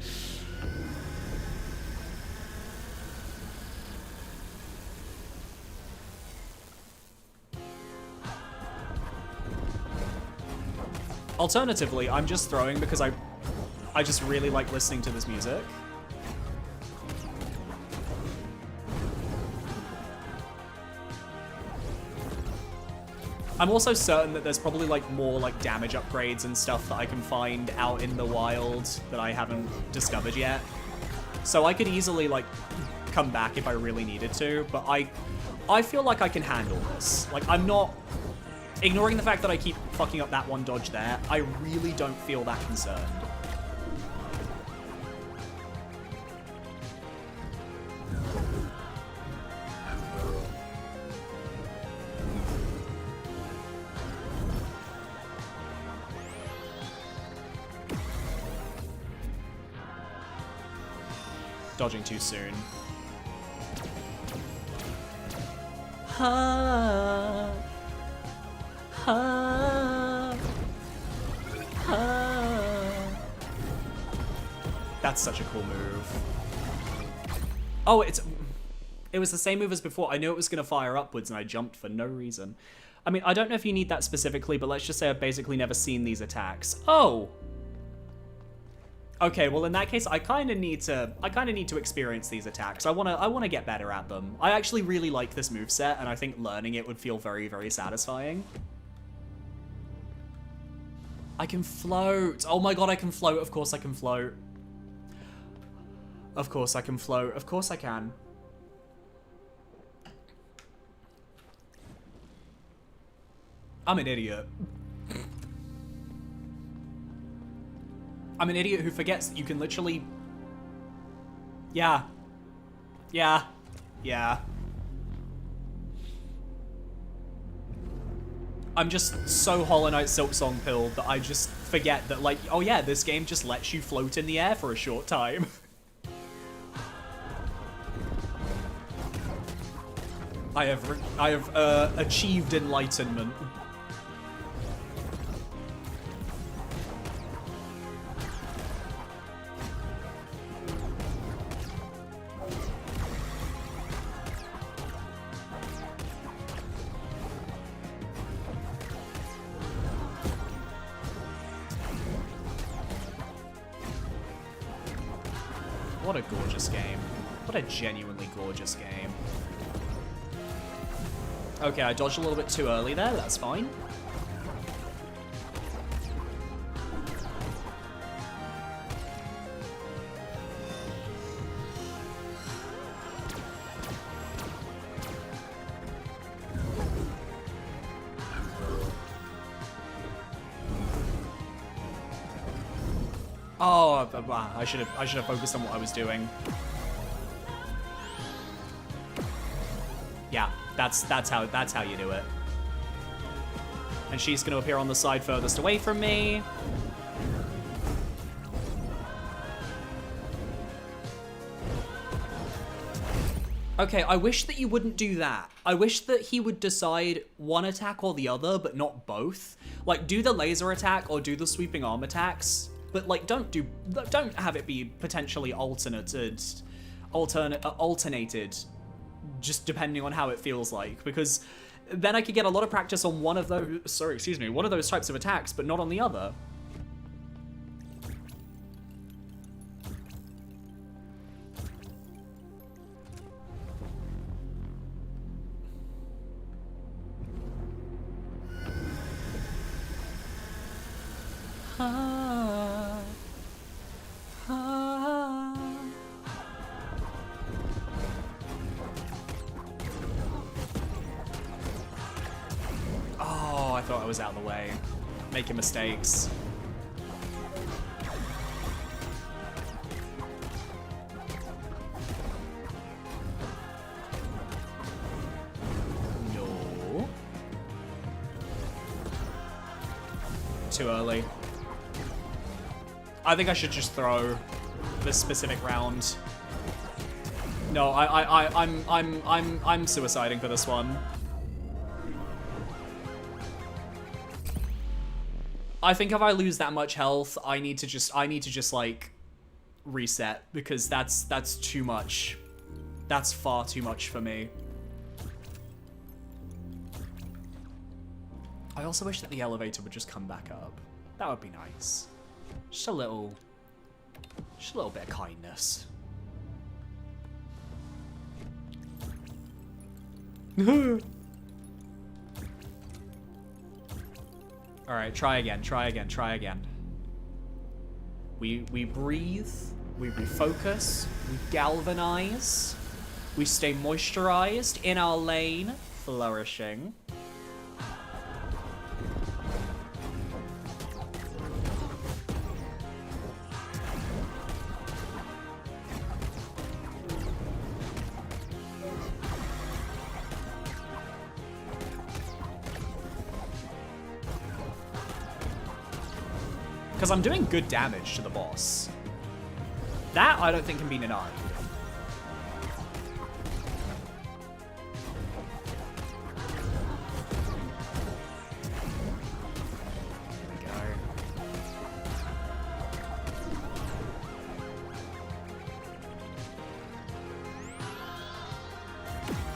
Alternatively, I'm just throwing because I just really like listening to this music. I'm also certain that there's probably like more like damage upgrades and stuff that I can find out in the wild that I haven't discovered yet. So I could easily like come back if I really needed to, but I feel like I can handle this. Like, I'm not... Ignoring the fact that I keep fucking up that one dodge there, I really don't feel that concerned. Dodging too soon. Ha. Ha. Ha. That's such a cool move. Oh, it was the same move as before. I knew it was going to fire upwards and I jumped for no reason. I mean, I don't know if you need that specifically, but let's just say I've basically never seen these attacks. Oh! Okay, well in that case, I kind of need to experience these attacks. I wanna get better at them. I actually really like this moveset, and I think learning it would feel very, very satisfying. I can float. Oh my god, I can float. Of course I can float. Of course I can float. Of course I can. I'm an idiot. I'm an idiot who forgets that you can literally... Yeah. Yeah. Yeah. I'm just so Hollow Knight Silksong pilled that I just forget that, like, oh yeah, this game just lets you float in the air for a short time. I have achieved enlightenment. What a gorgeous game. What a genuinely gorgeous game. Okay, I dodged a little bit too early there. That's fine. Oh, I should have focused on what I was doing. Yeah, that's how you do it. And she's going to appear on the side furthest away from me. Okay, I wish that you wouldn't do that. I wish that he would decide one attack or the other, but not both. Like, do the laser attack or do the sweeping arm attacks. But like, don't have it be potentially alternated, just depending on how it feels like, because then I could get a lot of practice on one of those. One of those types of attacks, but not on the other. Oh, I thought I was out of the way. Making mistakes. No. Too early. I think I should just throw this specific round. No, I'm suiciding for this one. I think if I lose that much health, I need to just like reset, because that's too much. That's far too much for me. I also wish that the elevator would just come back up. That would be nice. Just a little bit of kindness. All right, try again. We breathe, we refocus, we galvanize, we stay moisturized in our lane, flourishing. Because I'm doing good damage to the boss. That I don't think can be denied. Here we go.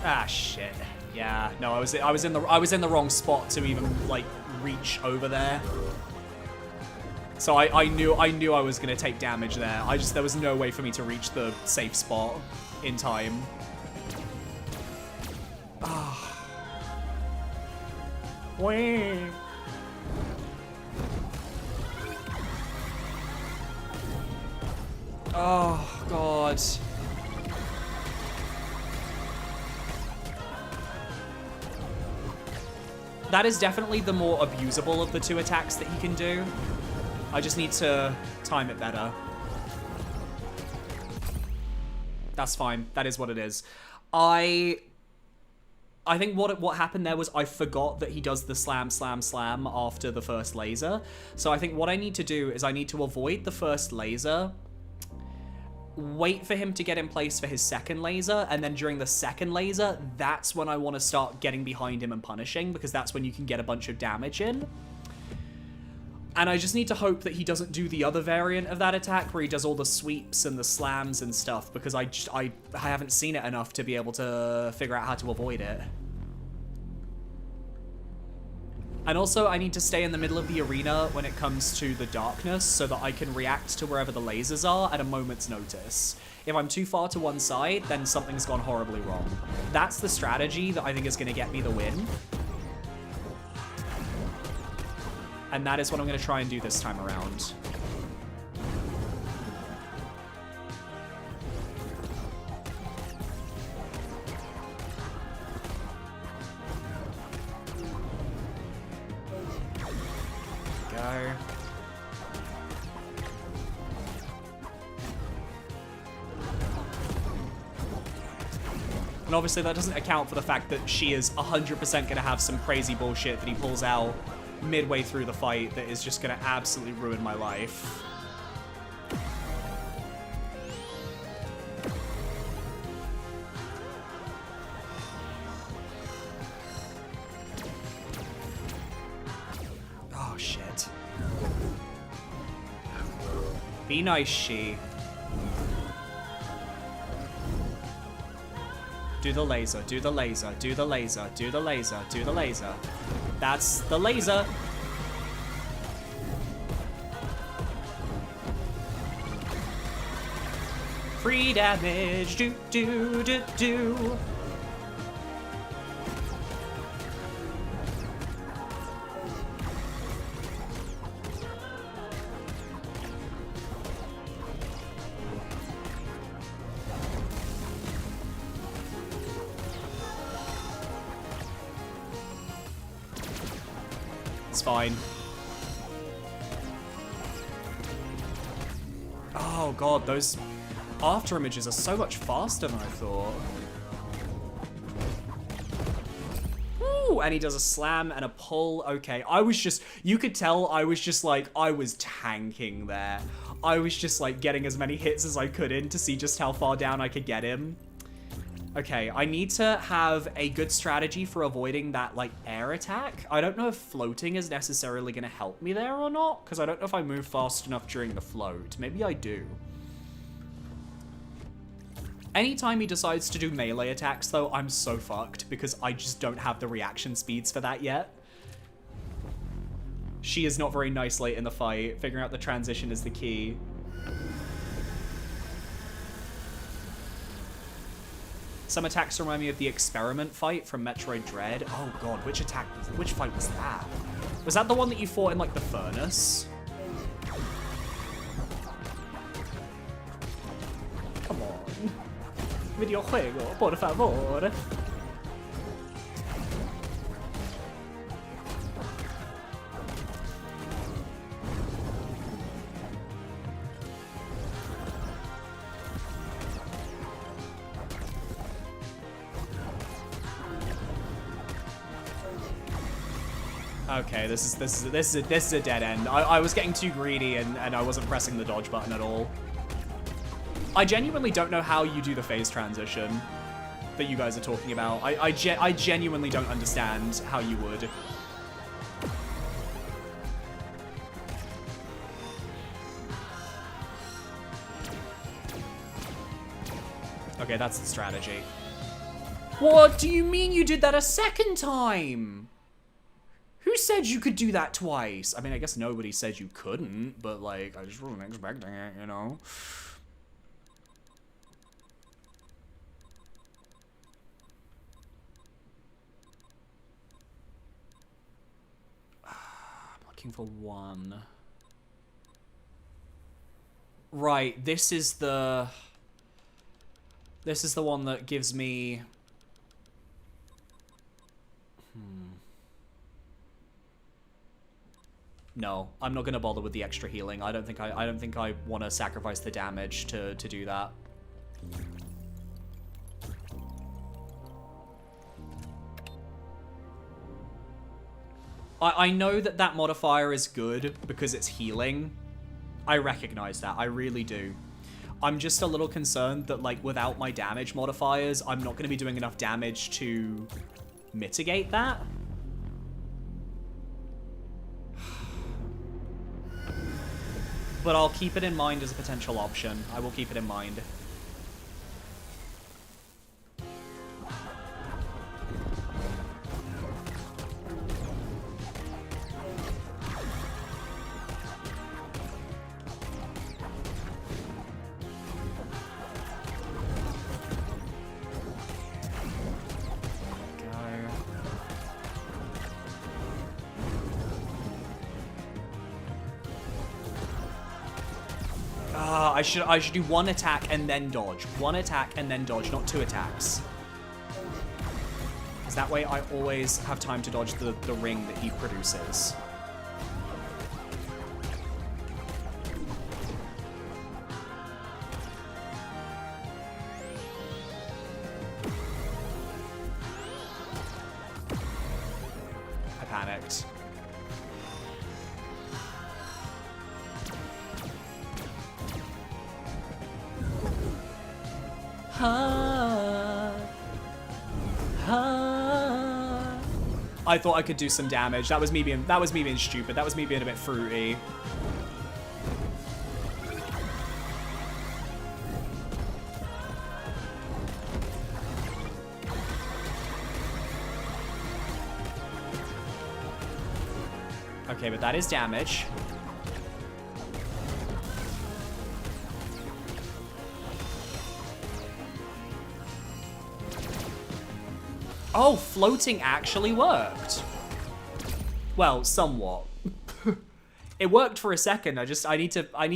Ah, shit. Yeah, no, I was in the wrong spot to even like reach over there. So I knew I was gonna take damage there. There was no way for me to reach the safe spot in time. Ah. Wait. Oh God. That is definitely the more abusable of the two attacks that he can do. I just need to time it better. That's fine. That is what it is. I think what happened there was I forgot that he does the slam, slam, slam after the first laser. So I think what I need to do is I need to avoid the first laser, wait for him to get in place for his second laser, and then during the second laser, that's when I want to start getting behind him and punishing, because that's when you can get a bunch of damage in. And I just need to hope that he doesn't do the other variant of that attack where he does all the sweeps and the slams and stuff, because I haven't seen it enough to be able to figure out how to avoid it. And also, I need to stay in the middle of the arena when it comes to the darkness so that I can react to wherever the lasers are at a moment's notice. If I'm too far to one side, then something's gone horribly wrong. That's the strategy that I think is going to get me the win. And that is what I'm going to try and do this time around. Go. And obviously that doesn't account for the fact that she is 100% going to have some crazy bullshit that he pulls out midway through the fight that is just going to absolutely ruin my life. Oh, shit. Be nice, she. Do the laser, do the laser, do the laser, do the laser, do the laser. That's the laser. Free damage, do, do, do, do. It's fine. Oh god, those after images are so much faster than I thought. Ooh, and he does a slam and a pull. Okay, I was just, you could tell I was just like, I was tanking there. I was just like getting as many hits as I could in to see just how far down I could get him. Okay, I need to have a good strategy for avoiding that, like, air attack. I don't know if floating is necessarily going to help me there or not, because I don't know if I move fast enough during the float. Maybe I do. Anytime he decides to do melee attacks, though, I'm so fucked, because I just don't have the reaction speeds for that yet. She is not very nice late in the fight. Figuring out the transition is the key. Some attacks remind me of the experiment fight from Metroid Dread. Oh god, which fight was that? Was that the one that you fought in, like, the furnace? Come on. Videojuego, por favor. Okay, this is a dead end. I was getting too greedy and I wasn't pressing the dodge button at all. I genuinely don't know how you do the phase transition that you guys are talking about. I genuinely don't understand how you would. Okay, that's the strategy. What do you mean you did that a second time? Who said you could do that twice? I mean, I guess nobody said you couldn't, but, like, I just wasn't expecting it, you know? I'm looking for one. Right, this is the one that gives me... No, I'm not gonna bother with the extra healing. I don't think I want to sacrifice the damage to do that. I know that modifier is good because it's healing. I recognize that. I really do. I'm just a little concerned that, like, without my damage modifiers, I'm not going to be doing enough damage to mitigate that. But I'll keep it in mind as a potential option. I will keep it in mind. I should do one attack and then dodge. One attack and then dodge, not 2 attacks. Because that way I always have time to dodge the ring that he produces. I panicked. I thought I could do some damage. That was me being stupid. That was me being a bit fruity. Okay, but that is damage. Oh, floating actually worked. Well, somewhat. It worked for a second. I need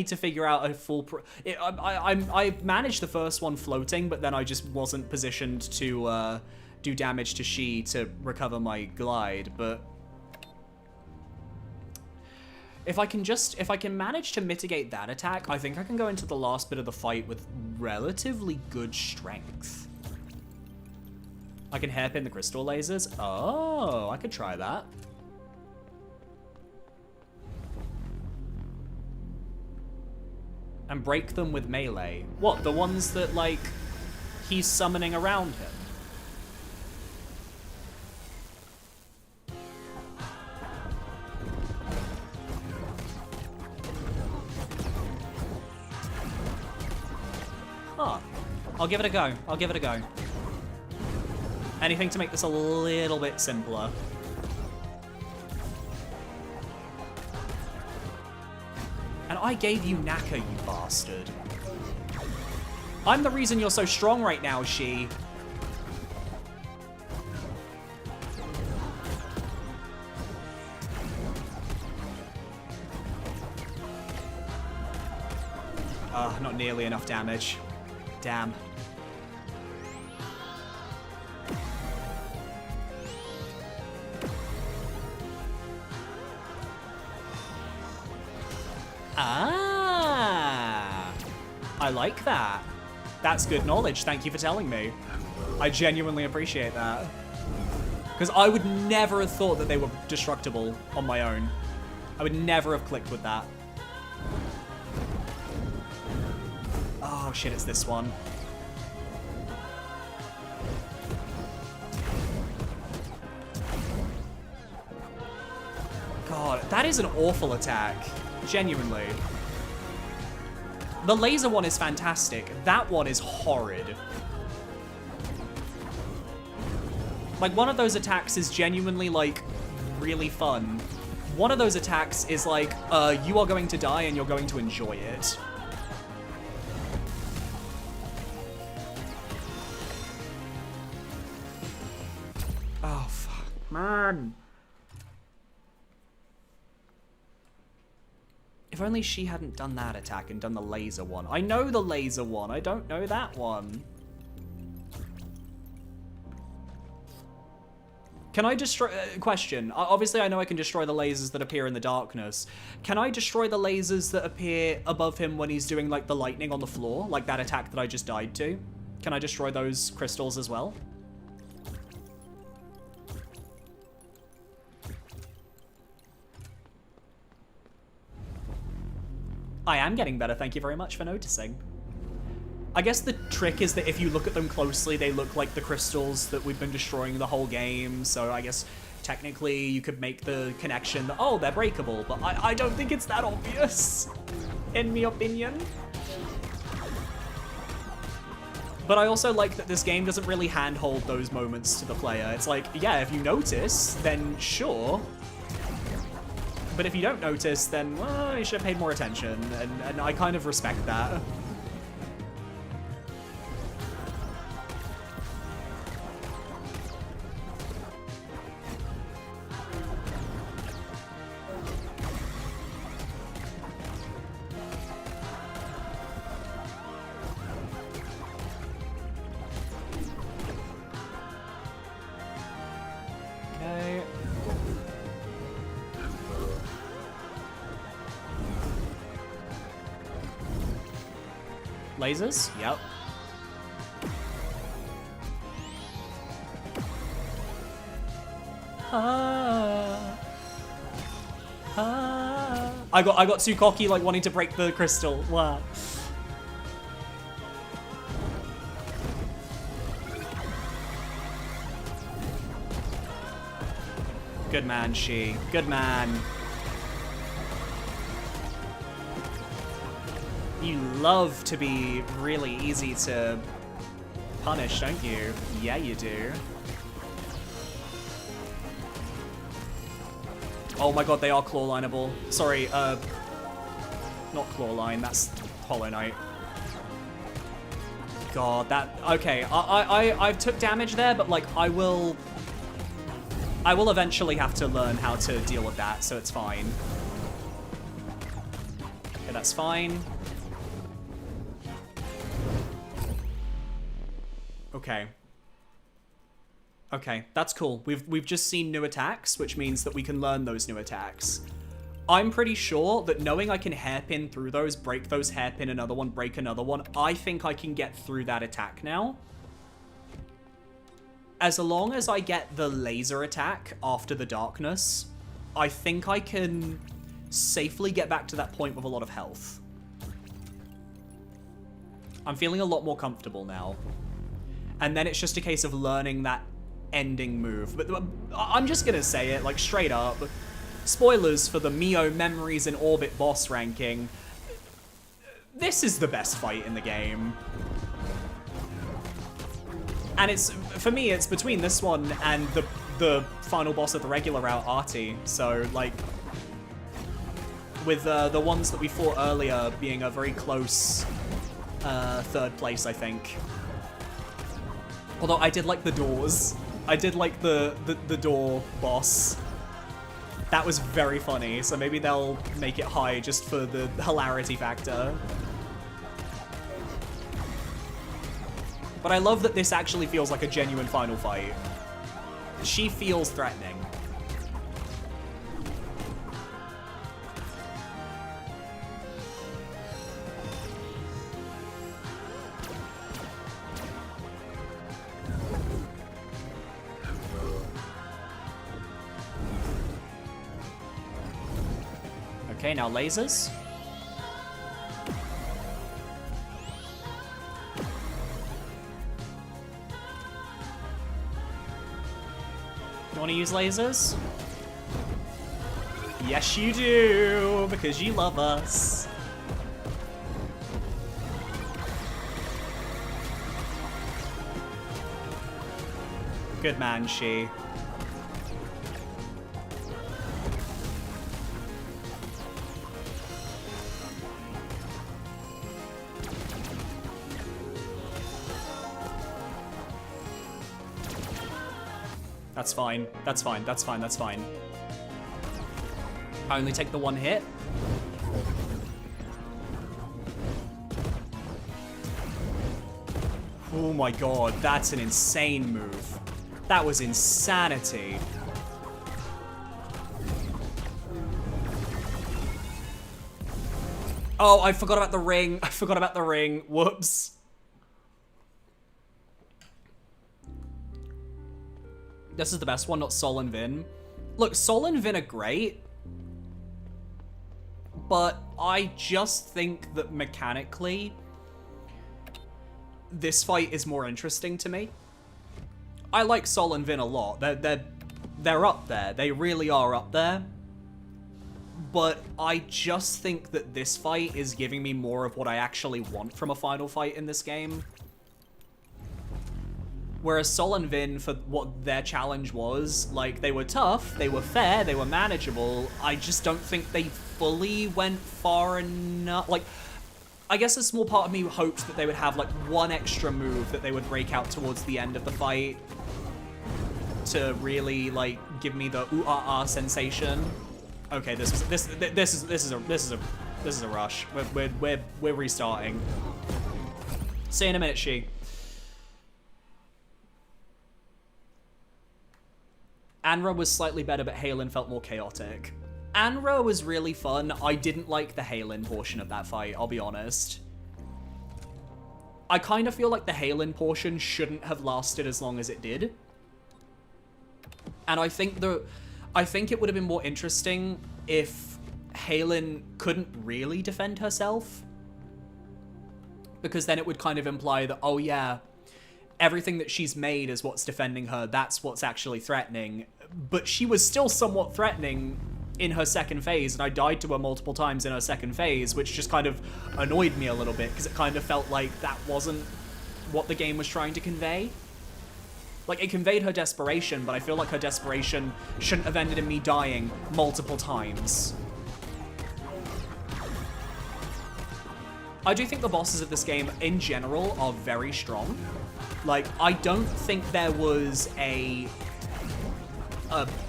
to figure out a full. I managed the first one floating, but then I just wasn't positioned to do damage to She to recover my glide. But if I can manage to mitigate that attack, I think I can go into the last bit of the fight with relatively good strength. I can hairpin the crystal lasers. Oh, I could try that. And break them with melee. What, the ones that, like, he's summoning around him? Huh. I'll give it a go. I'll give it a go. Anything to make this a little bit simpler. And I gave you Naka, you bastard. I'm the reason you're so strong right now, She. Not nearly enough damage. Damn. Ah, I like that. That's good knowledge. Thank you for telling me. I genuinely appreciate that. Because I would never have thought that they were destructible on my own. I would never have clicked with that. Oh shit, it's this one. God, that is an awful attack. Genuinely. The laser one is fantastic. That one is horrid. Like, one of those attacks is genuinely, like, really fun. One of those attacks is like, you are going to die and you're going to enjoy it. Oh, fuck, man. If only She hadn't done that attack and done the laser one. I know the laser one. I don't know that one. Can I destroy... question. Obviously, I know I can destroy the lasers that appear in the darkness. Can I destroy the lasers that appear above him when he's doing, like, the lightning on the floor? Like that attack that I just died to? Can I destroy those crystals as well? I am getting better, thank you very much for noticing. I guess the trick is that if you look at them closely, they look like the crystals that we've been destroying the whole game, so I guess technically you could make the connection that, oh, they're breakable, but I don't think it's that obvious, in my opinion. But I also like that this game doesn't really handhold those moments to the player. It's like, yeah, if you notice, then sure. But if you don't notice, then, well, you should have paid more attention, and I kind of respect that. Lasers? Yep. I got too cocky, like wanting to break the crystal. Wow. Good man, she. Good man. You love to be really easy to punish, don't you? Yeah, you do. Oh my god, they are claw-lineable. Sorry, not claw-line, that's Hollow Knight. God, that... Okay, I've took damage there, but, like, I will eventually have to learn how to deal with that, so it's fine. Okay, that's fine. Okay. Okay, that's cool. We've just seen new attacks, which means that we can learn those new attacks. I'm pretty sure that knowing I can hairpin through those, break those, hairpin another one, break another one, I think I can get through that attack now. As long as I get the laser attack after the darkness, I think I can safely get back to that point with a lot of health. I'm feeling a lot more comfortable now. And then it's just a case of learning that ending move. But I'm just gonna say it, like, straight up. Spoilers for the MIO Memories in Orbit boss ranking. This is the best fight in the game. And it's, for me, it's between this one and the final boss of the regular route, Artie. So, like, with the ones that we fought earlier being a very close third place, I think. Although I did like the doors. I did like the door boss. That was very funny, so maybe they'll make it high just for the hilarity factor. But I love that this actually feels like a genuine final fight. She feels threatening. Okay, now lasers. You want to use lasers? Yes, you do, because you love us. Good man, she. That's fine. That's fine. That's fine. That's fine. I only take the one hit. Oh my god, that's an insane move. That was insanity. Oh, I forgot about the ring. I forgot about the ring. Whoops. This is the best one, not Sol and Vin. Look, Sol and Vin are great, but I just think that mechanically, this fight is more interesting to me. I like Sol and Vin a lot. They're up there. They really are up there. But I just think that this fight is giving me more of what I actually want from a final fight in this game. Whereas Sol and Vin, for what their challenge was, like, they were tough, they were fair, they were manageable. I just don't think they fully went far enough. Like, I guess a small part of me hoped that they would have, like, one extra move that they would break out towards the end of the fight to really, like, give me the ooh-ah-ah sensation. Okay, this is a rush. We're restarting. See you in a minute, she. Anra was slightly better, but Halen felt more chaotic. Anra was really fun. I didn't like the Halen portion of that fight, I'll be honest. I kind of feel like the Halen portion shouldn't have lasted as long as it did. And I think it would have been more interesting if Halen couldn't really defend herself. Because then it would kind of imply that, oh yeah, everything that she's made is what's defending her, that's what's actually threatening. But she was still somewhat threatening in her second phase, and I died to her multiple times in her second phase, which just kind of annoyed me a little bit, because it kind of felt like that wasn't what the game was trying to convey. Like, it conveyed her desperation, but I feel like her desperation shouldn't have ended in me dying multiple times. I do think the bosses of this game, in general, are very strong. Like, I don't think there was a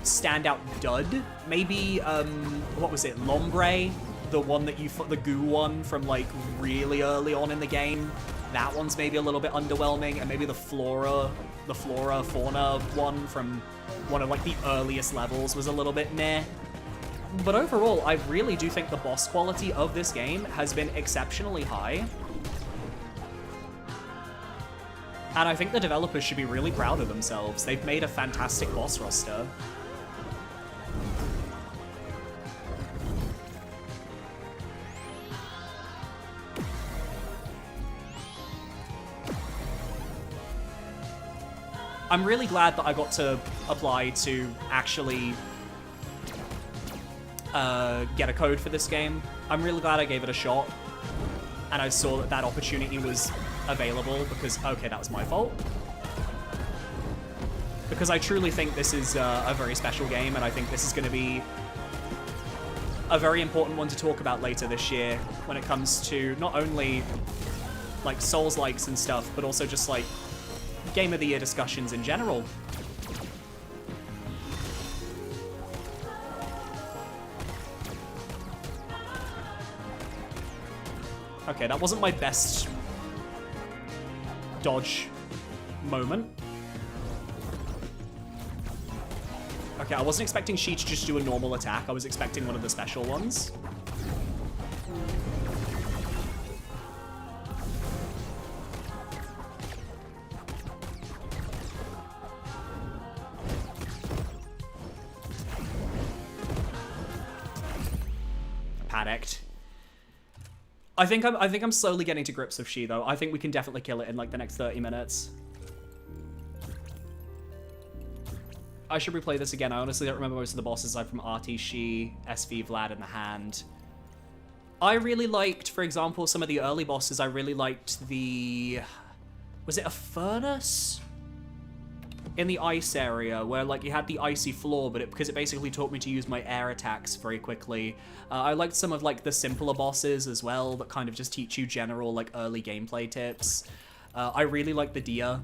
standout dud. Maybe, what was it, Lombre? The one that the goo one from, like, really early on in the game. That one's maybe a little bit underwhelming, and maybe the fauna one from one of, like, the earliest levels was a little bit meh. But overall, I really do think the boss quality of this game has been exceptionally high. And I think the developers should be really proud of themselves. They've made a fantastic boss roster. I'm really glad that I got to apply to actually get a code for this game. I'm really glad I gave it a shot. And I saw that that opportunity was available because, okay, that was my fault. Because I truly think this is a very special game, and I think this is going to be a very important one to talk about later this year when it comes to not only like Souls-likes and stuff, but also just like Game of the Year discussions in general. Okay, that wasn't my best dodge moment. Okay, I wasn't expecting she to just do a normal attack. I was expecting one of the special ones. Panicked. I think I'm slowly getting to grips with She, though. I think we can definitely kill it in, like, the next 30 minutes. I should replay this again. I honestly don't remember most of the bosses aside from Artie, She, SV, Vlad, and the Hand. I really liked, for example, some of the early bosses. I really liked the... Was it a furnace? In the ice area, where, like, you had the icy floor, but because it basically taught me to use my air attacks very quickly. I liked some of, like, the simpler bosses as well, that kind of just teach you general, like, early gameplay tips. I really liked the Dia,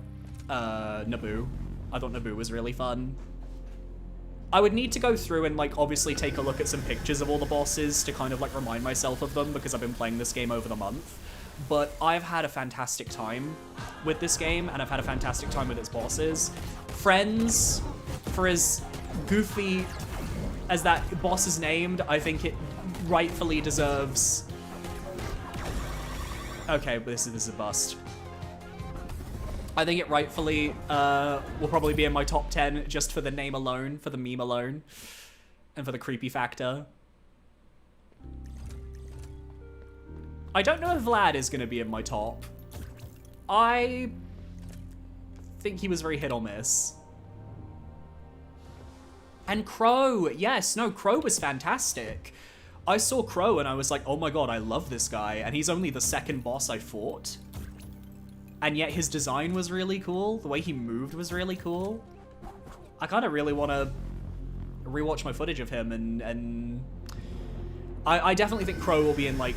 Naboo. I thought Naboo was really fun. I would need to go through and, like, obviously take a look at some pictures of all the bosses to kind of, like, remind myself of them, because I've been playing this game over the month. But I've had a fantastic time with this game, and I've had a fantastic time with its bosses. Friends, for as goofy as that boss is named, I think it rightfully deserves... Okay, but this is a bust. I think it rightfully will probably be in my top 10 just for the name alone, for the meme alone, and for the creepy factor. I don't know if Vlad is going to be in my top. I think he was very hit or miss. And Crow, yes, no, Crow was fantastic. I saw Crow and I was like, oh my god, I love this guy. And he's only the second boss I fought. And yet his design was really cool. The way he moved was really cool. I kind of really want to rewatch my footage of him, and I definitely think Crow will be in, like...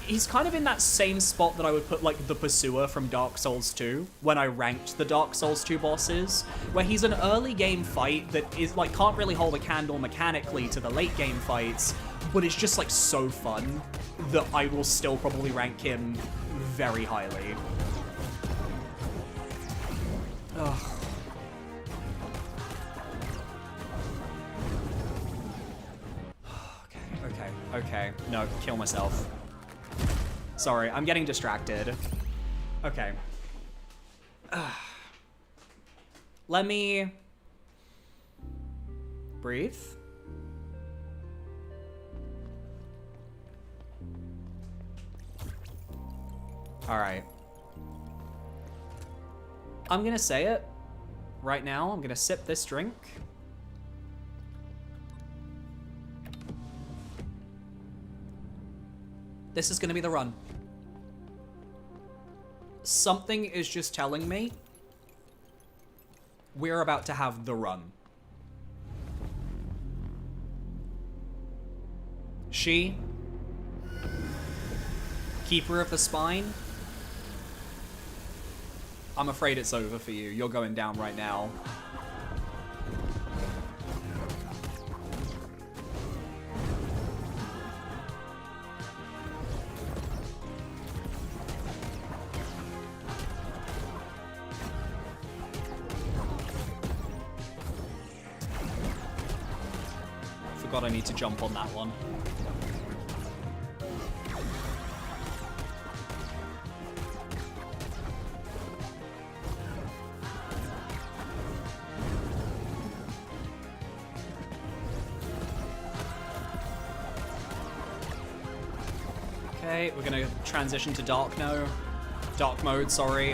He's kind of in that same spot that I would put, like, the Pursuer from Dark Souls 2, when I ranked the Dark Souls 2 bosses, where he's an early game fight that is, like, can't really hold a candle mechanically to the late game fights, but it's just, like, so fun that I will still probably rank him very highly. Ugh. Okay. No, kill myself. Sorry, I'm getting distracted. Okay. Let me breathe. All right. I'm gonna say it right now. I'm gonna sip this drink. This is gonna be the run. Something is just telling me we're about to have the run. She, Keeper of the Spine, I'm afraid it's over for you. You're going down right now. Forgot I need to jump on that one. Okay, we're gonna transition to dark mode, sorry.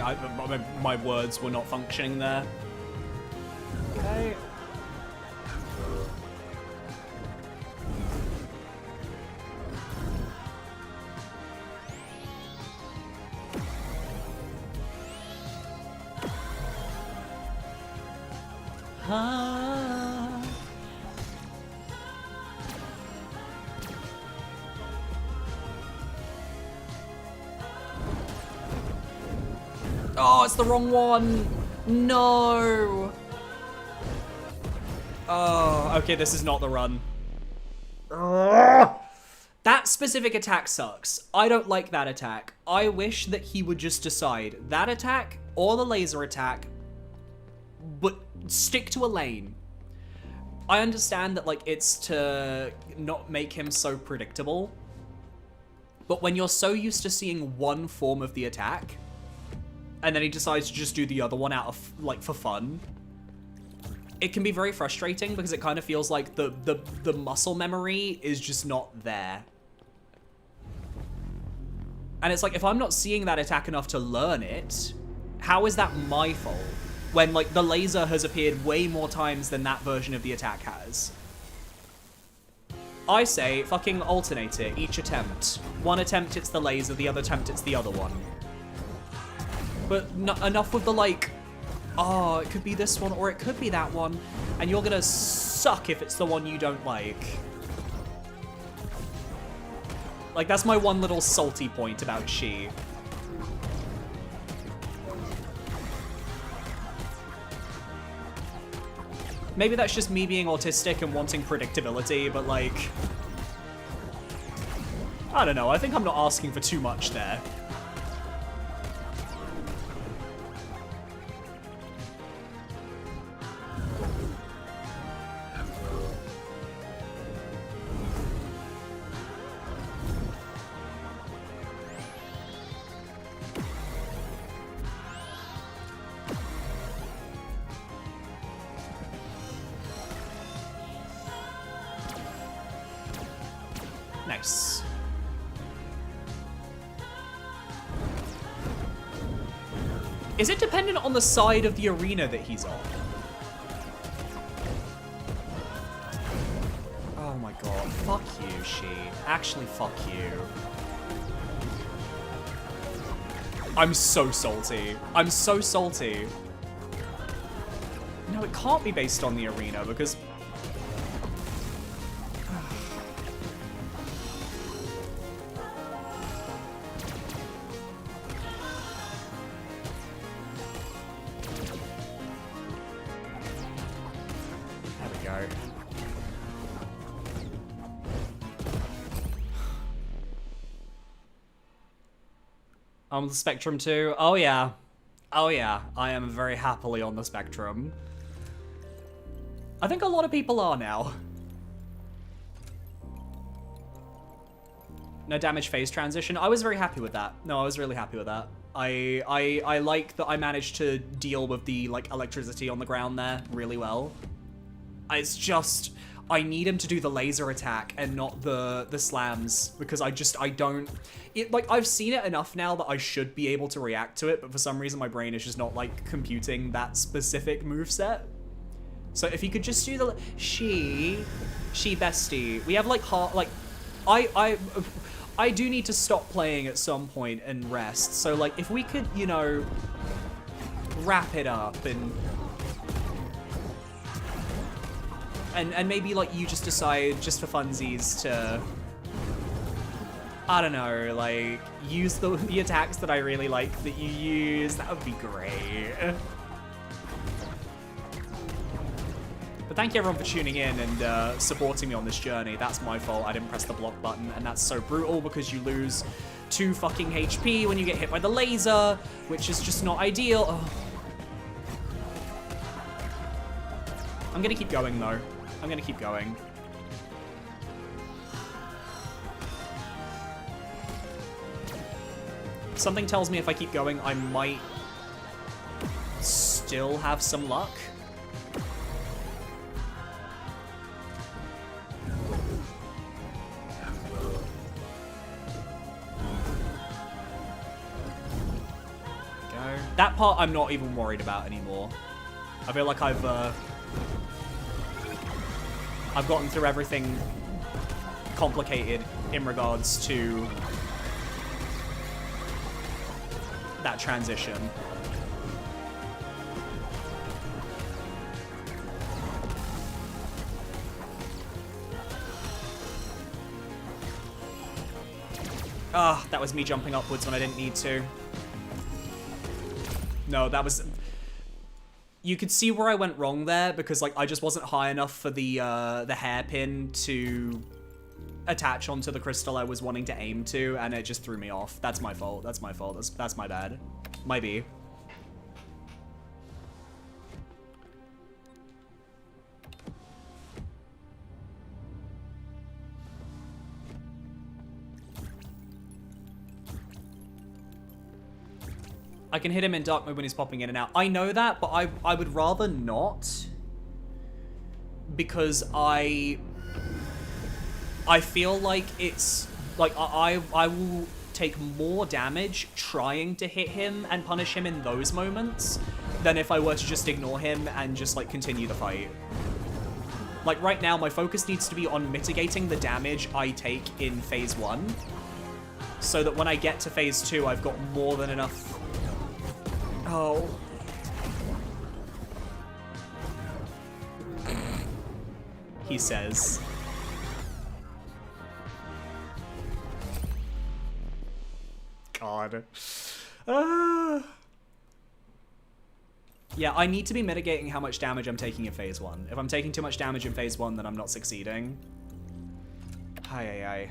My words were not functioning there. Okay. Oh, it's the wrong one. No. Oh, okay, this is not the run. That specific attack sucks. I don't like that attack. I wish that he would just decide that attack or the laser attack, but stick to a lane. I understand that, like, it's to not make him so predictable, but when you're so used to seeing one form of the attack, and then he decides to just do the other one out of, like, for fun, it can be very frustrating because it kind of feels like the muscle memory is just not there. And it's like, if I'm not seeing that attack enough to learn it, how is that my fault? When, like, the laser has appeared way more times than that version of the attack has. I say, fucking alternate it, each attempt. One attempt it's the laser, the other attempt it's the other one. But enough with the, like, oh, it could be this one or it could be that one, and you're gonna suck if it's the one you don't like. Like, that's my one little salty point about She. Maybe that's just me being autistic and wanting predictability, but, like, I don't know, I think I'm not asking for too much there. Nice. Is it dependent on the side of the arena that he's on? Oh my god. Fuck you, She. Actually, fuck you. I'm so salty. I'm so salty. No, it can't be based on the arena because... On the Spectrum too? Oh yeah. Oh yeah. I am very happily on the Spectrum. I think a lot of people are now. No damage phase transition. I was very happy with that. No, I was really happy with that. I like that I managed to deal with the like electricity on the ground there really well. It's just I need him to do the laser attack and not the slams, because I don't like I've seen it enough now that I should be able to react to it, but for some reason my brain is just not like computing that specific moveset. So if he could just do the she bestie. We have like I do need to stop playing at some point and rest. So like if we could, you know, wrap it up and maybe like you just decide just for funsies to, I don't know, like use the attacks that I really like that you use. That would be great. But thank you everyone for tuning in and supporting me on this journey. That's my fault. I didn't press the block button, and that's so brutal because you lose 2 fucking HP when you get hit by the laser, which is just not ideal. Oh. I'm gonna keep going though. I'm gonna keep going. Something tells me if I keep going, I might still have some luck. That part I'm not even worried about anymore. I feel like I've gotten through everything complicated in regards to that transition. Ah, that was me jumping upwards when I didn't need to. No, that was... You could see where I went wrong there, because like I just wasn't high enough for the hairpin to attach onto the crystal I was wanting to aim to, and it just threw me off. That's my fault. That's my fault. That's my bad. Might be. I can hit him in dark mode when he's popping in and out. I know that, but I would rather not, because I feel like it's like I will take more damage trying to hit him and punish him in those moments than if I were to just ignore him and just like continue the fight. Like right now, my focus needs to be on mitigating the damage I take in phase 1, so that when I get to phase 2, I've got more than enough. Oh. He says. God. Yeah, I need to be mitigating how much damage I'm taking in phase 1. If I'm taking too much damage in phase 1, then I'm not succeeding. Hi.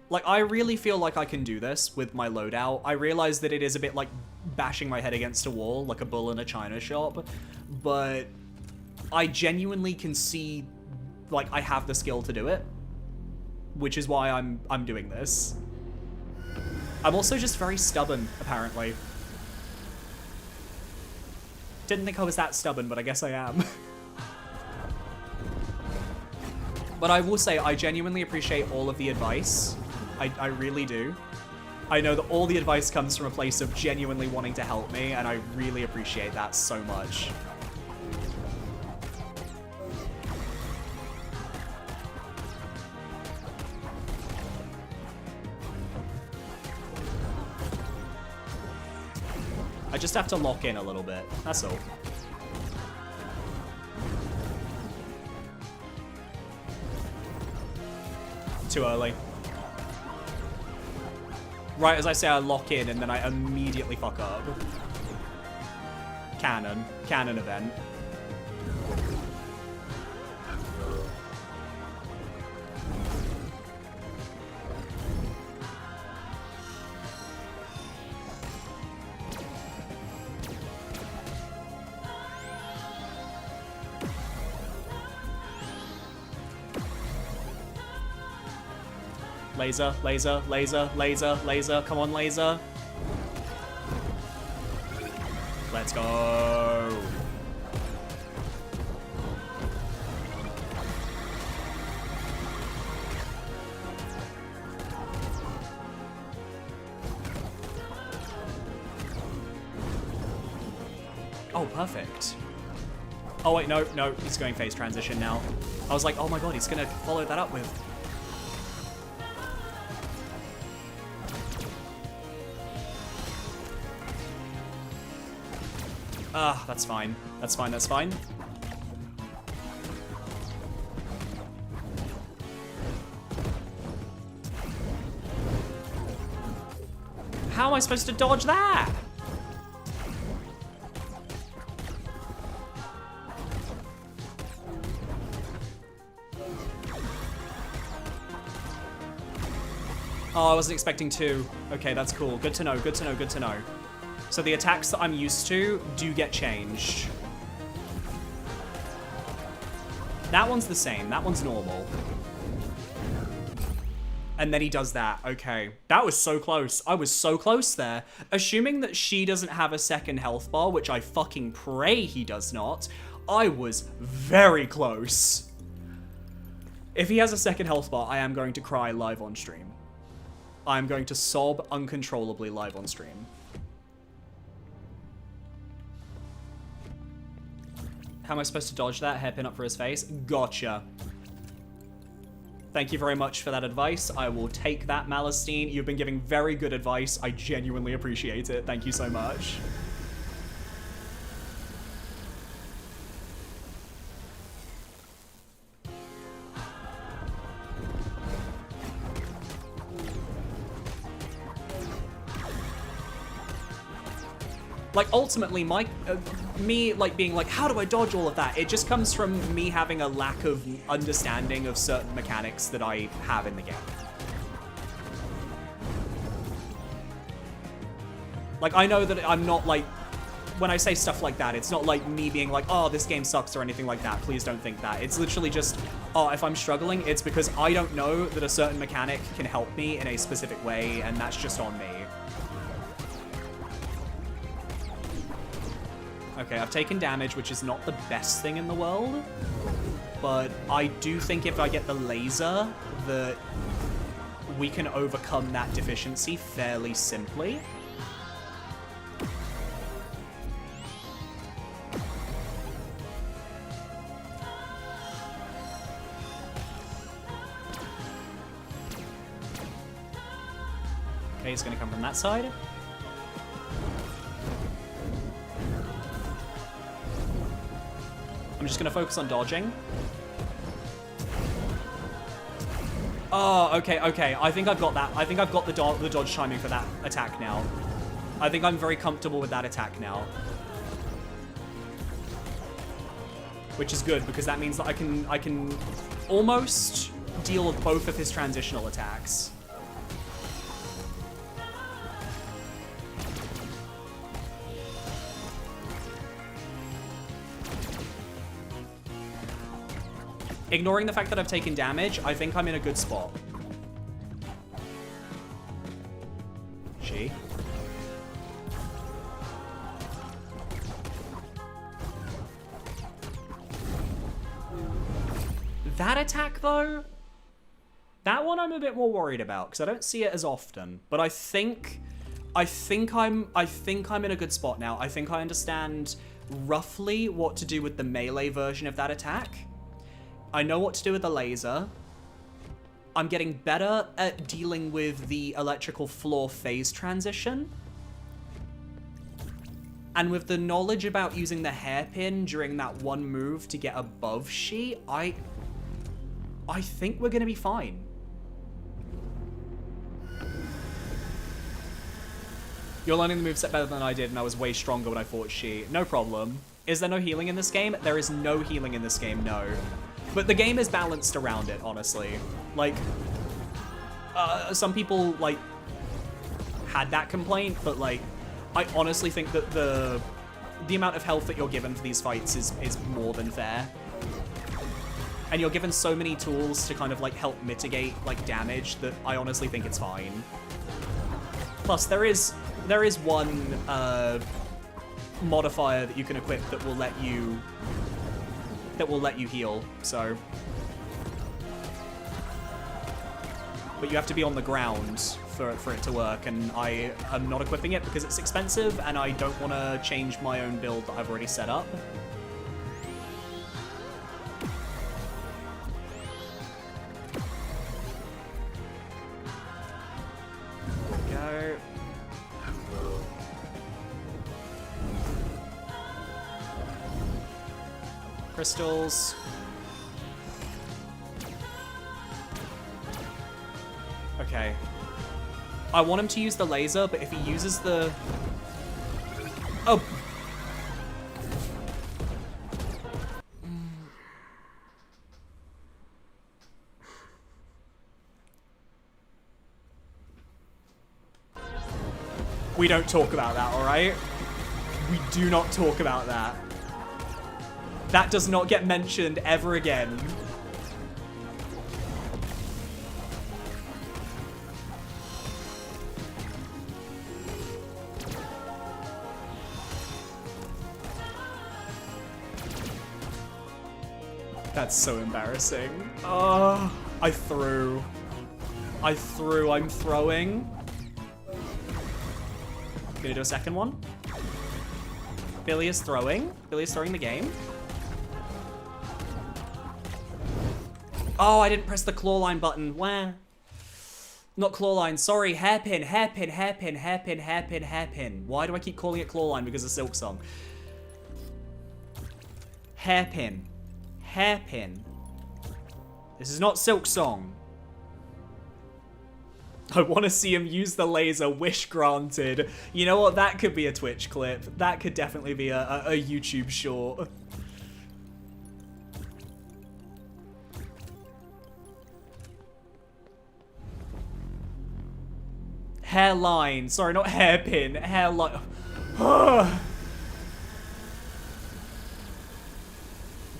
Like, I really feel like I can do this with my loadout. I realize that it is a bit like bashing my head against a wall, like a bull in a china shop, but I genuinely can see, like, I have the skill to do it, which is why I'm doing this. I'm also just very stubborn, apparently. Didn't think I was that stubborn, but I guess I am. But I will say, I genuinely appreciate all of the advice. I really do. I know that all the advice comes from a place of genuinely wanting to help me, and I really appreciate that so much. I just have to lock in a little bit, that's all. Too early. Right as I say I lock in, and then I immediately fuck up. Canon event. Laser, laser, laser, laser, laser. Come on, laser. Let's go. Oh, perfect. Oh, wait, no, no, he's going phase transition now. I was like, oh my god, he's gonna follow that up with... Ah, that's fine. That's fine, that's fine. How am I supposed to dodge that? Oh, I wasn't expecting two. Okay, that's cool. Good to know, good to know, good to know. So the attacks that I'm used to do get changed. That one's the same. That one's normal. And then he does that. Okay. That was so close. I was so close there. Assuming that she doesn't have a second health bar, which I fucking pray he does not, I was very close. If he has a second health bar, I am going to cry live on stream. I'm going to sob uncontrollably live on stream. How am I supposed to dodge that? Hairpin up for his face? Gotcha. Thank you very much for that advice. I will take that, Malastine. You've been giving very good advice. I genuinely appreciate it. Thank you so much. Like, ultimately, me, like, being like, how do I dodge all of that? It just comes from me having a lack of understanding of certain mechanics that I have in the game. Like, I know that I'm not, like, when I say stuff like that, it's not like me being like, oh, this game sucks or anything like that. Please don't think that. It's literally just, oh, if I'm struggling, it's because I don't know that a certain mechanic can help me in a specific way, and that's just on me. Okay, I've taken damage, which is not the best thing in the world, but I do think if I get the laser, that we can overcome that deficiency fairly simply. Okay, he's gonna come from that side. I'm just gonna focus on dodging. Oh, okay, okay. I think I've got that. I think I've got the dodge timing for that attack now. I think I'm very comfortable with that attack now. Which is good, because that means that I can almost deal with both of his transitional attacks. Ignoring the fact that I've taken damage, I think I'm in a good spot. She. That attack, though? That one I'm a bit more worried about, because I don't see it as often. But I think I'm in a good spot now. I think I understand roughly what to do with the melee version of that attack. I know what to do with the laser. I'm getting better at dealing with the electrical floor phase transition. And with the knowledge about using the hairpin during that one move to get above she, I think we're gonna be fine. You're learning the moveset better than I did, and I was way stronger when I fought she. No problem. Is there no healing in this game? There is no healing in this game, no. But the game is balanced around it, honestly. Like, some people, like, had that complaint, but, like, I honestly think that the amount of health that you're given for these fights is more than fair. And you're given so many tools to kind of like help mitigate like damage that I honestly think it's fine. Plus, there is one modifier that you can equip that will let you heal. So, but you have to be on the ground for it to work, and I am not equipping it because it's expensive, and I don't want to change my own build that I've already set up. Go. Crystals. Okay. I want him to use the laser, but if he uses the... Oh! We don't talk about that, alright? We do not talk about that. That does not get mentioned ever again. That's so embarrassing. Oh, I'm throwing. Gonna do a second one. Billy is throwing. Billy is throwing the game. Oh, I didn't press the claw line button. Wah. Not claw line, sorry. Hairpin, hairpin, hairpin, hairpin, hairpin, hairpin. Why do I keep calling it claw line? Because of Silk Song. Hairpin. Hairpin. This is not Silk Song. I want to see him use the laser. Wish granted. You know what? That could be a Twitch clip. That could definitely be a YouTube short. Hairline. Sorry, not hairpin. Hairline.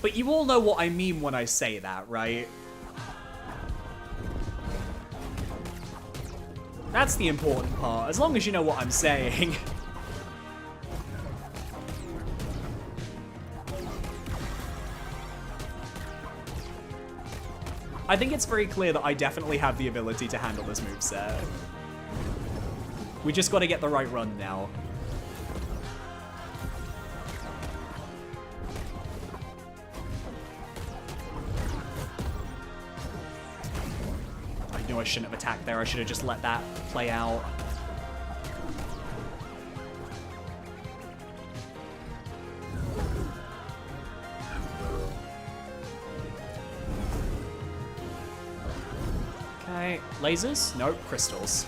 But you all know what I mean when I say that, right? That's the important part, as long as you know what I'm saying. I think it's very clear that I definitely have the ability to handle this moveset. We just gotta get the right run now. I knew I shouldn't have attacked there. I should have just let that play out. Okay, lasers? Nope, crystals.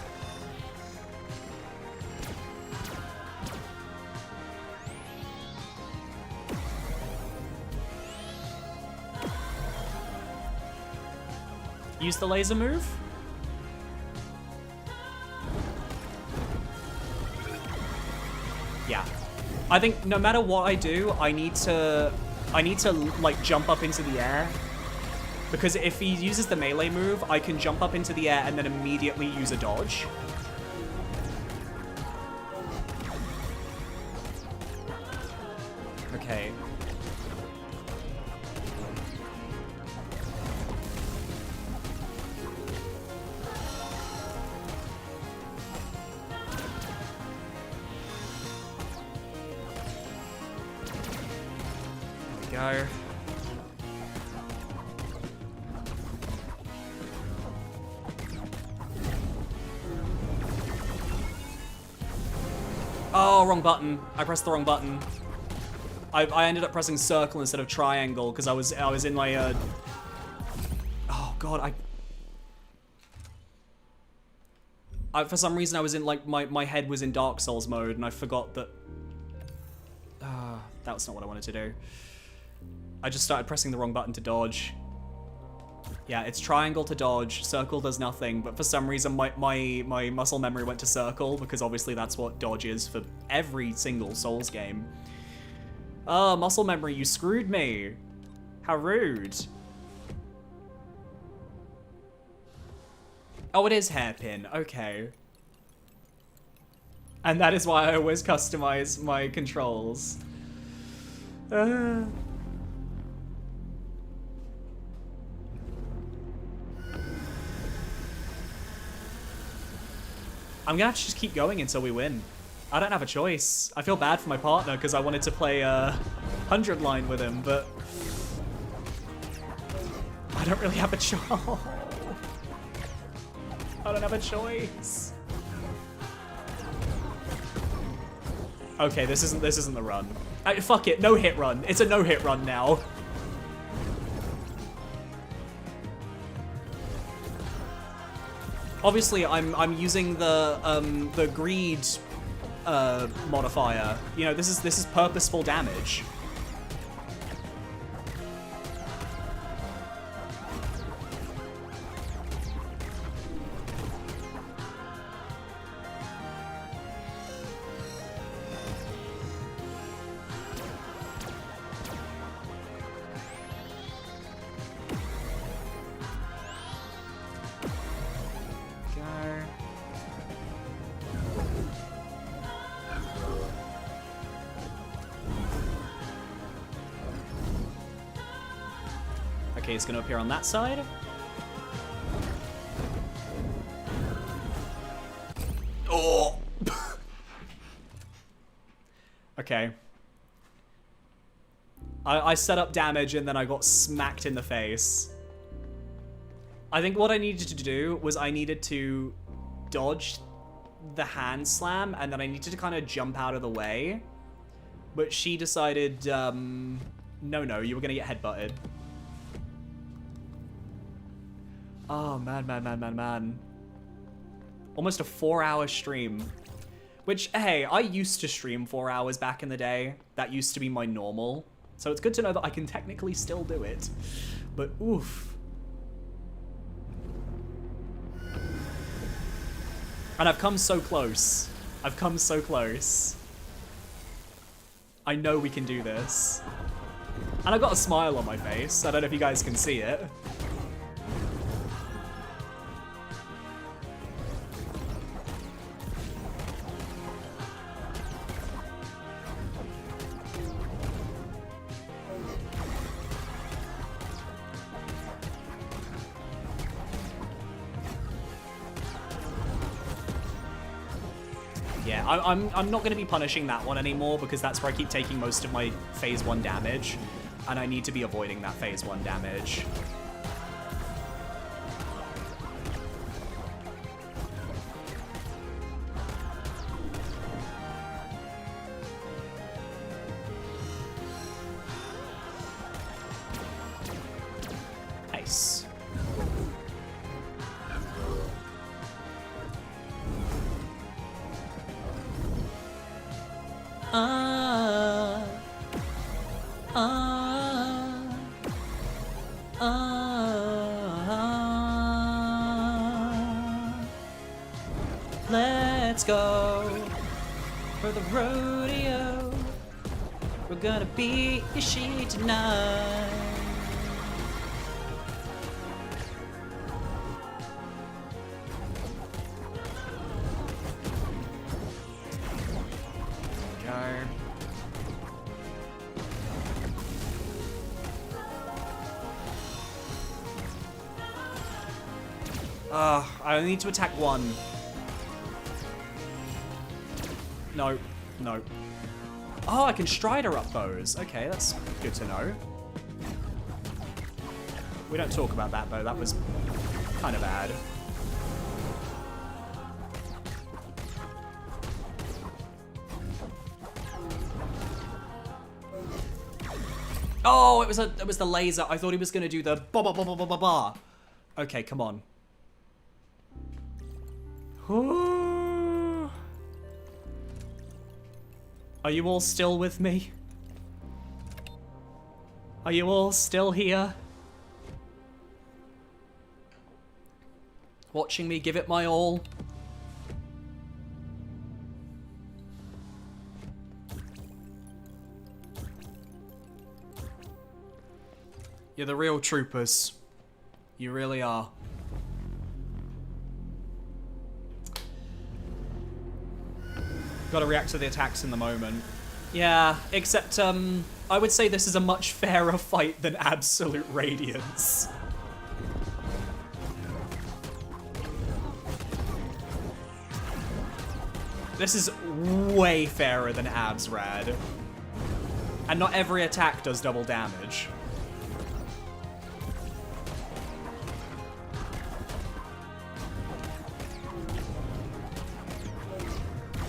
Use the laser move? Yeah. I think no matter what I do, I need to like jump up into the air. Because if he uses the melee move, I can jump up into the air and then immediately use a dodge. Okay. Go. Oh, wrong button. I pressed the wrong button. I ended up pressing circle instead of triangle because I was in my oh god, I for some reason I was in like my head was in Dark Souls mode and I forgot that that was not what I wanted to do. I just started pressing the wrong button to dodge. Yeah, it's triangle to dodge, circle does nothing, but for some reason my muscle memory went to circle because obviously that's what dodge is for every single Souls game. Oh, muscle memory, you screwed me. How rude. Oh, it is hairpin. Okay. And that is why I always customize my controls. I'm gonna have to just keep going until we win. I don't have a choice. I feel bad for my partner because I wanted to play 100 line with him, but I don't really have a choice. I don't have a choice. Okay, this isn't the run. Fuck it, no hit run. It's a no hit run now. Obviously, I'm using the greed modifier. You know, this is purposeful damage. Okay, it's gonna appear on that side. Oh! Okay. I set up damage and then I got smacked in the face. I think what I needed to do was I needed to dodge the hand slam and then I needed to kind of jump out of the way. But she decided, no, you were gonna get headbutted. Oh, man. Almost a 4-hour stream. Which, hey, I used to stream 4 hours back in the day. That used to be my normal. So it's good to know that I can technically still do it. But, oof. And I've come so close. I've come so close. I know we can do this. And I've got a smile on my face. I don't know if you guys can see it. Yeah, I'm not going to be punishing that one anymore because that's where I keep taking most of my phase 1 damage. And I need to be avoiding that phase 1 damage. Nice. Let's go for the rodeo. We're gonna beat your shit tonight. I need to attack one. No. Oh, I can Strider up those. Okay, that's good to know. We don't talk about that, though. That was kind of bad. Oh, it was the laser. I thought he was going to do the ba ba ba ba ba ba ba. Okay, come on. Are you all still with me? Are you all still here? Watching me give it my all? You're the real troopers. You really are. Gotta react to the attacks in the moment. Yeah, except, I would say this is a much fairer fight than Absolute Radiance. This is way fairer than Ab's Rad. And not every attack does double damage.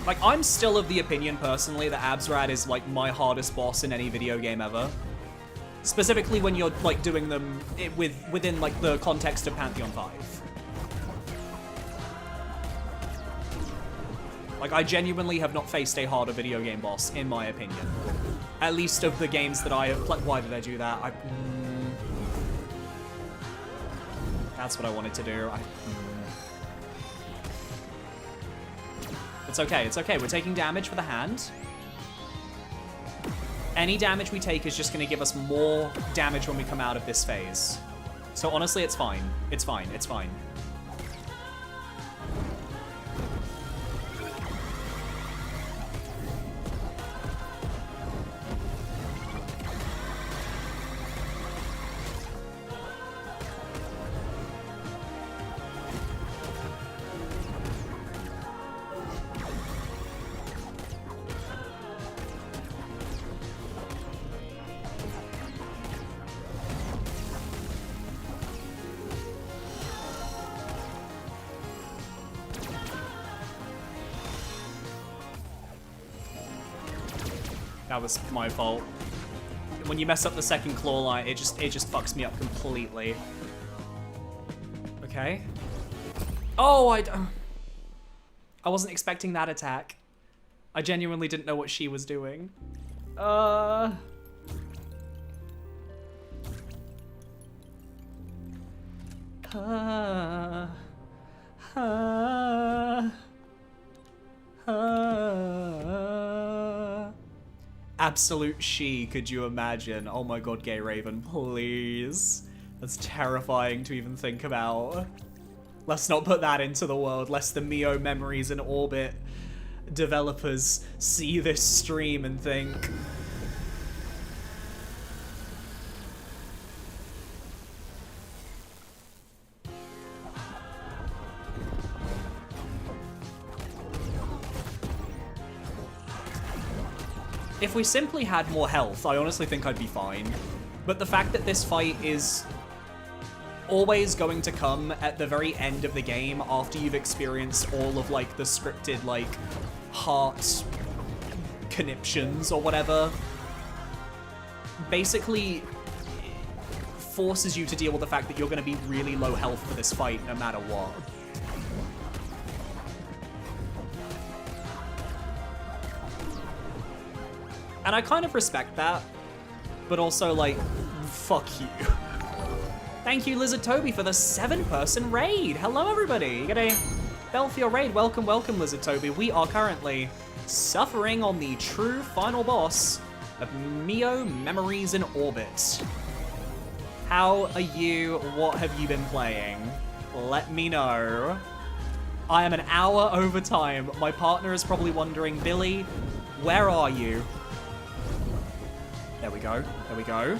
Like, I'm still of the opinion, personally, that Absrad is, like, my hardest boss in any video game ever. Specifically when you're, like, doing them within, like, the context of Pantheon 5. Like, I genuinely have not faced a harder video game boss, in my opinion. At least of the games that I have... Like, why did I do that? That's what I wanted to do. It's okay, it's okay. We're taking damage for the hand. Any damage we take is just going to give us more damage when we come out of this phase. So honestly, it's fine. It's fine, it's fine. That was my fault. When you mess up the second claw line, it just fucks me up completely. Okay. Oh, I wasn't expecting that attack. I genuinely didn't know what she was doing. Absolute she, could you imagine? Oh my god, Gay Raven, please. That's terrifying to even think about. Let's not put that into the world, lest the MIO Memories in Orbit developers see this stream and think... If we simply had more health, I honestly think I'd be fine. But the fact that this fight is always going to come at the very end of the game after you've experienced all of, like, the scripted, like, heart conniptions or whatever, basically forces you to deal with the fact that you're going to be really low health for this fight no matter what. And I kind of respect that, but also, like, fuck you. Thank you, Lizard Toby, for the 7-person raid. Hello, everybody. You get a bell for your raid. Welcome, welcome, Lizard Toby. We are currently suffering on the true final boss of MIO Memories in Orbit. How are you? What have you been playing? Let me know. I am an hour over time. My partner is probably wondering, Billy, where are you? There we go. There we go.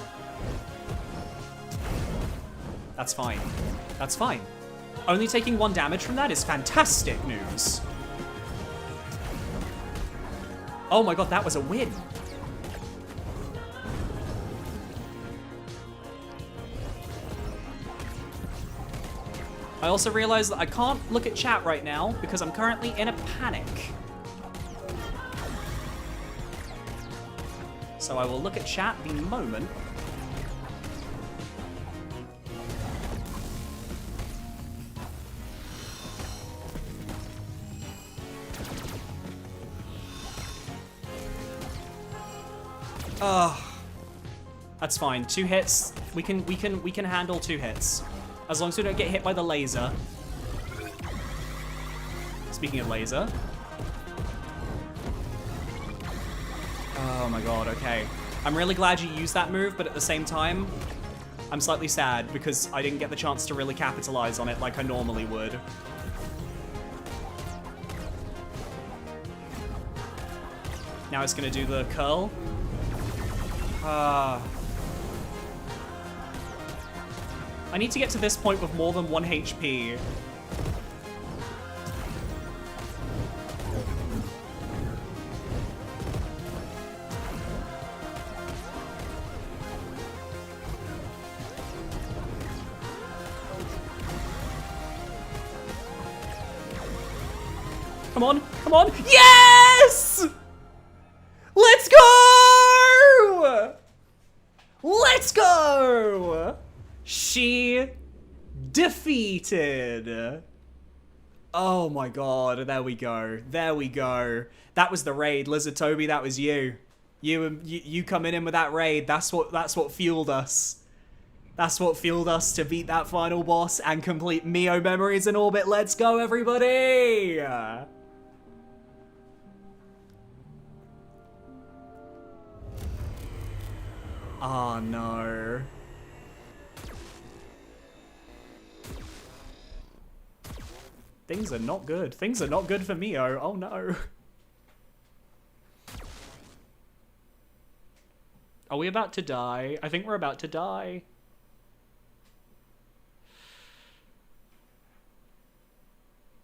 That's fine. That's fine. Only taking 1 damage from that is fantastic news. Oh my god, that was a win. I also realized that I can't look at chat right now because I'm currently in a panic. So I will look at chat the moment. That's fine. 2 hits. We can handle 2 hits. As long as we don't get hit by the laser. Speaking of laser. Oh my god, okay. I'm really glad you used that move, but at the same time, I'm slightly sad because I didn't get the chance to really capitalize on it like I normally would. Now it's gonna do the curl. I need to get to this point with more than 1 HP. Come on, come on. Yes! Let's go! Let's go! She defeated. Oh my god, there we go. There we go. That was the raid. Lizard Toby, that was you. You coming in with that raid. That's what fueled us. That's what fueled us to beat that final boss and complete MIO Memories in Orbit. Let's go, everybody! Oh no. Things are not good. Things are not good for MIO. Oh no. Are we about to die? I think we're about to die.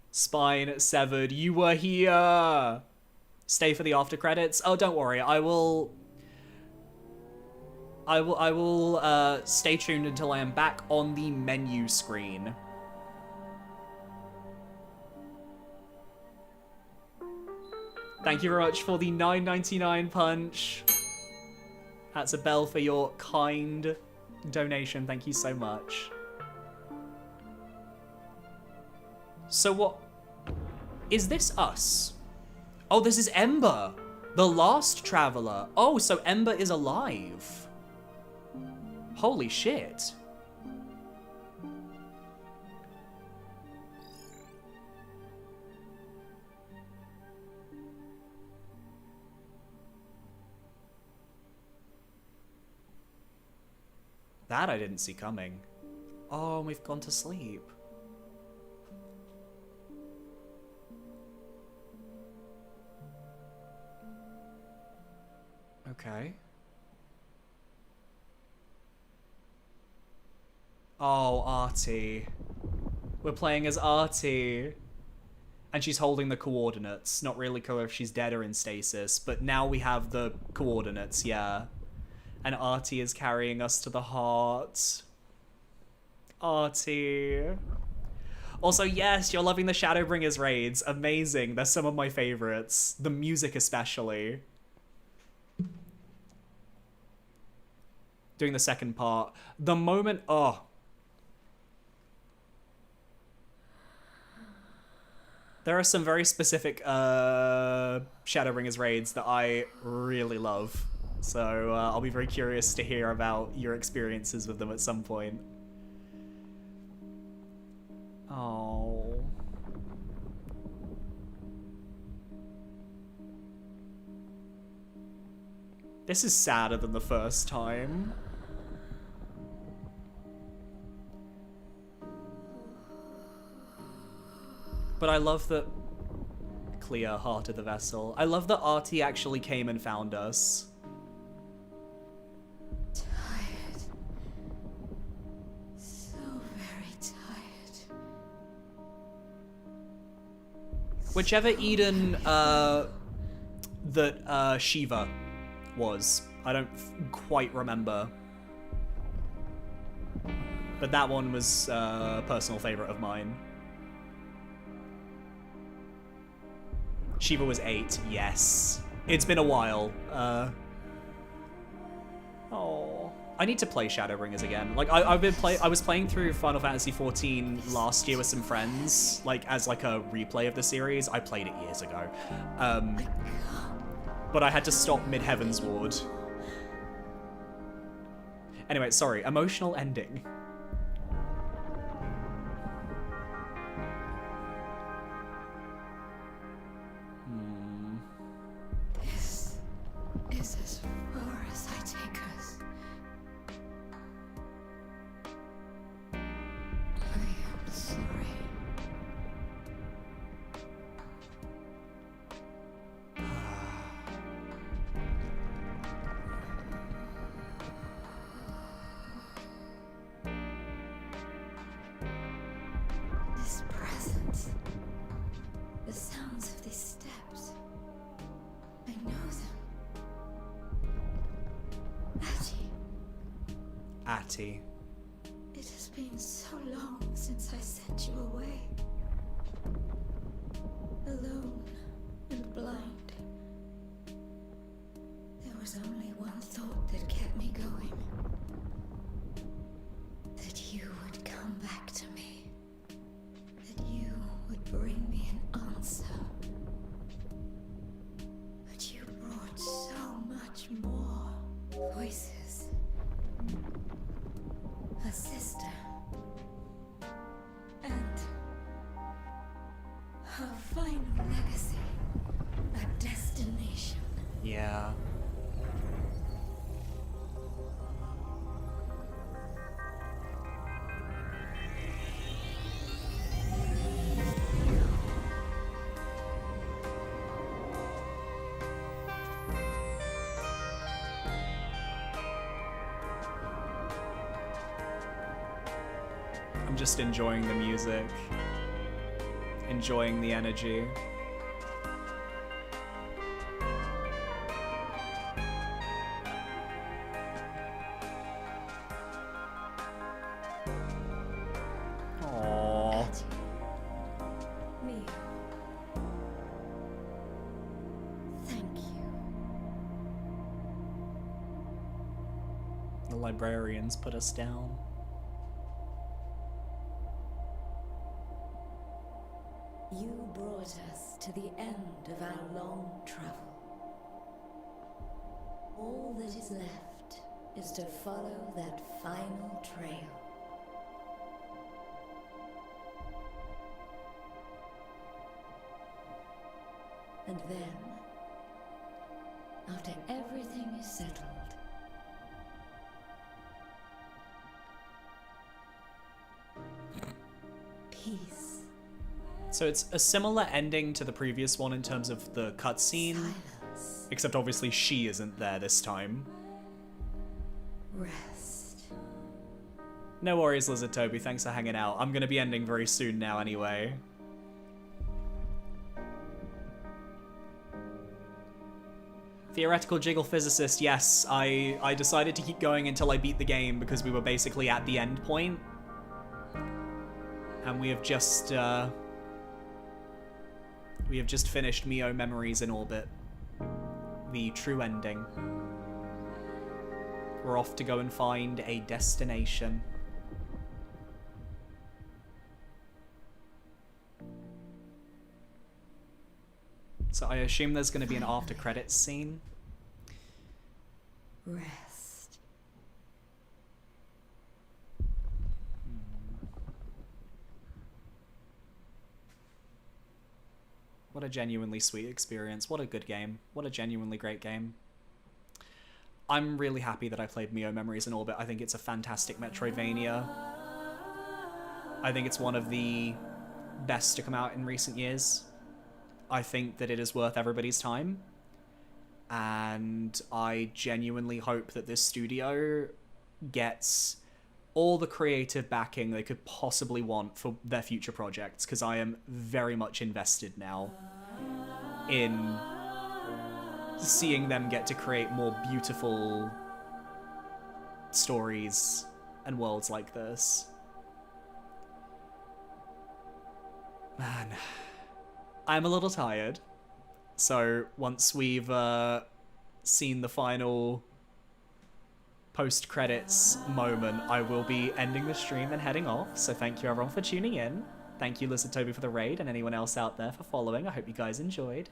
Spine severed. You were here. Stay for the after credits. Oh, don't worry. I will stay tuned until I am back on the menu screen. Thank you very much for the $9.99 punch. That's a bell for your kind donation. Thank you so much. So what? Is this us? Oh, this is Ember, the last traveler. Oh, so Ember is alive. Holy shit. That I didn't see coming. Oh, we've gone to sleep. Okay. Oh, Artie. We're playing as Artie. And she's holding the coordinates. Not really clear if she's dead or in stasis, but now we have the coordinates, yeah. And Artie is carrying us to the heart. Artie. Also, yes, you're loving the Shadowbringers raids. Amazing. They're some of my favorites. The music especially. Doing the second part. The moment... Oh. There are some very specific Shadowbringers raids that I really love. So I'll be very curious to hear about your experiences with them at some point. Oh. This is sadder than the first time. But I love that... Clear, heart of the vessel. I love that Artie actually came and found us. Tired. So very tired. Whichever Eden that Shiva was. I don't quite remember. But that one was a personal favorite of mine. Shiva was 8, yes. It's been a while. Oh, I need to play Shadowbringers again. Like I was playing through Final Fantasy XIV last year with some friends, like as like a replay of the series. I played it years ago, but I had to stop mid Heaven's Ward. Anyway, sorry. Emotional ending. Is as far as I take us. I am sorry. The sounds of these steps. I know them. Atty. Atty. It has been so long since I sent you away. Alone and blind. There was only one thought that kept me going. That you would come back to me. That you would bring me an answer. But you brought so much more. Voices. A sister. And her final legacy. A destination. Yeah. I'm just enjoying the music, enjoying the energy. Aww. MIO. Thank you. The librarians put us down. You brought us to the end of our long travel. All that is left is to follow that final trail. And then, after everything is settled, peace. So it's a similar ending to the previous one in terms of the cutscene, Silence. except obviously she isn't there this time. Rest. No worries, Lizard Toby, thanks for hanging out. I'm gonna be ending very soon now anyway. Theoretical jiggle physicist, yes, I decided to keep going until I beat the game because we were basically at the end point. And we have just finished MIO Memories in Orbit. The true ending. We're off to go and find a destination. So I assume there's going to be an after credits scene. Rest. What a genuinely sweet experience. What a good game. What a genuinely great game. I'm really happy that I played MIO Memories in Orbit. I think it's a fantastic Metroidvania. I think it's one of the best to come out in recent years. I think that it is worth everybody's time. And I genuinely hope that this studio gets all the creative backing they could possibly want for their future projects, because I am very much invested now in seeing them get to create more beautiful stories and worlds like this. Man, I'm a little tired, so once we've seen the final post-credits moment, I will be ending the stream and heading off. So thank you everyone for tuning in. Thank you Lizard Toby for the raid and anyone else out there for following. I hope you guys enjoyed.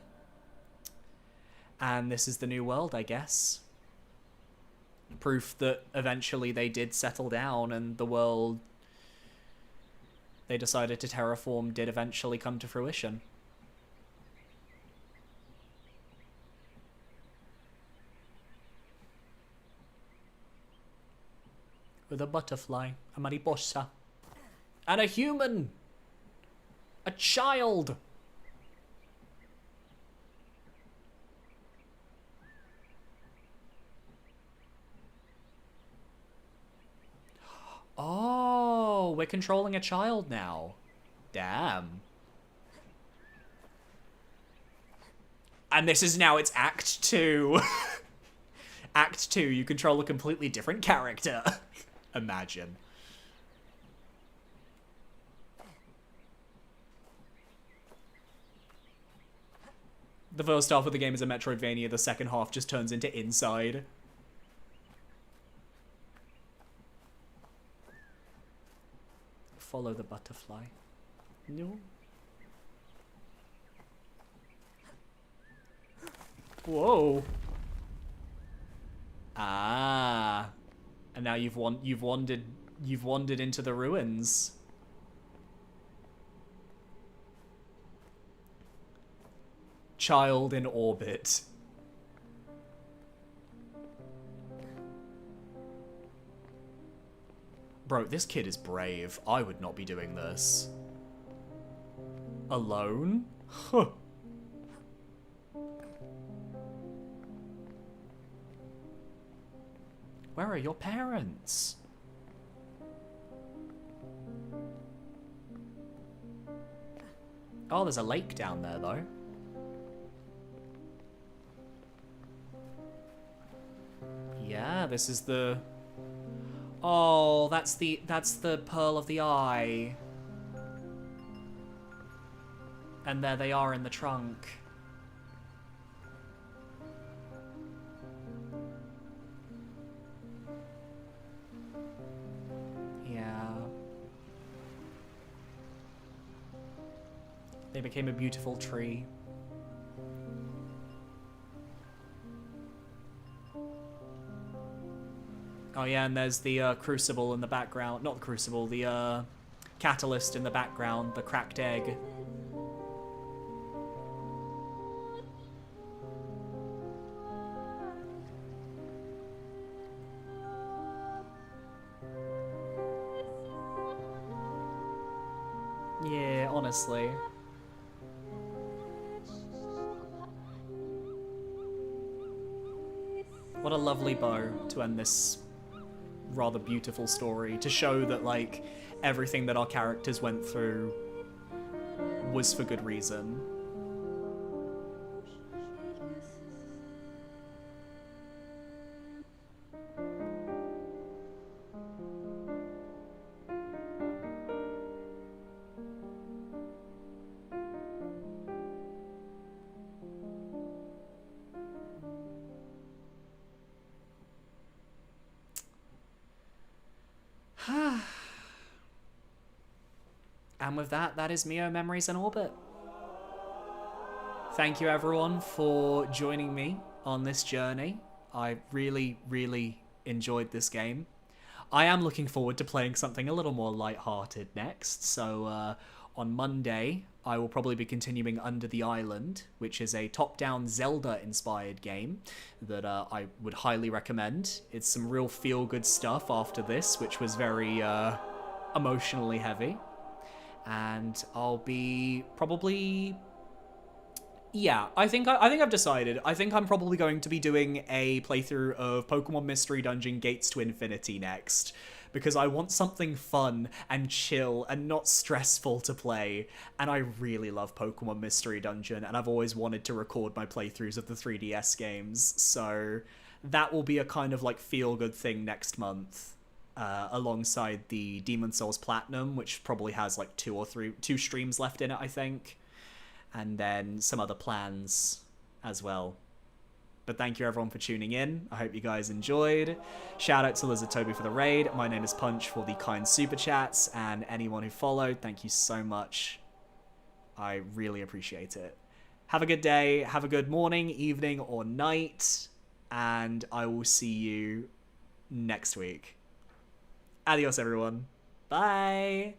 And this is the new world, I guess. Proof that eventually they did settle down and the world they decided to terraform did eventually come to fruition. With a butterfly, a mariposa, and a human! A child! Oh, we're controlling a child now. Damn. And this is now its Act 2. Act 2, you control a completely different character. Imagine. The first half of the game is a Metroidvania, the second half just turns into Inside. Follow the butterfly. No. Whoa. Ah. And now you've wandered into the ruins. Child in orbit. Bro, this kid is brave. I would not be doing this. Alone? Huh. Where are your parents? Oh, there's a lake down there, though. Yeah, this is the... Oh, that's the Pearl of the Eye. And there they are in the trunk. Yeah. They became a beautiful tree. Oh yeah, and there's the Crucible in the background. Not the Crucible, the Catalyst in the background, the cracked egg. Yeah, honestly. What a lovely bow to end this rather beautiful story, to show that, like, everything that our characters went through was for good reason. And with that, that is MIO Memories in Orbit. Thank you everyone for joining me on this journey. I really, really enjoyed this game. I am looking forward to playing something a little more lighthearted next, so on Monday I will probably be continuing Under the Island, which is a top-down Zelda-inspired game that I would highly recommend. It's some real feel-good stuff after this, which was very emotionally heavy. And I'll be probably... Yeah, I think I've decided. I think I'm probably going to be doing a playthrough of Pokemon Mystery Dungeon Gates to Infinity next, because I want something fun and chill and not stressful to play, and I really love Pokemon Mystery Dungeon, and I've always wanted to record my playthroughs of the 3DS games, so that will be a kind of like feel-good thing next month. Alongside the Demon Souls Platinum, which probably has like two streams left in it, I think. And then some other plans as well. But thank you everyone for tuning in. I hope you guys enjoyed. Shout out to Lizard Toby for the raid. My name is Punch for the kind super chats. And anyone who followed, thank you so much. I really appreciate it. Have a good day. Have a good morning, evening, or night. And I will see you next week. Adios, everyone. Bye.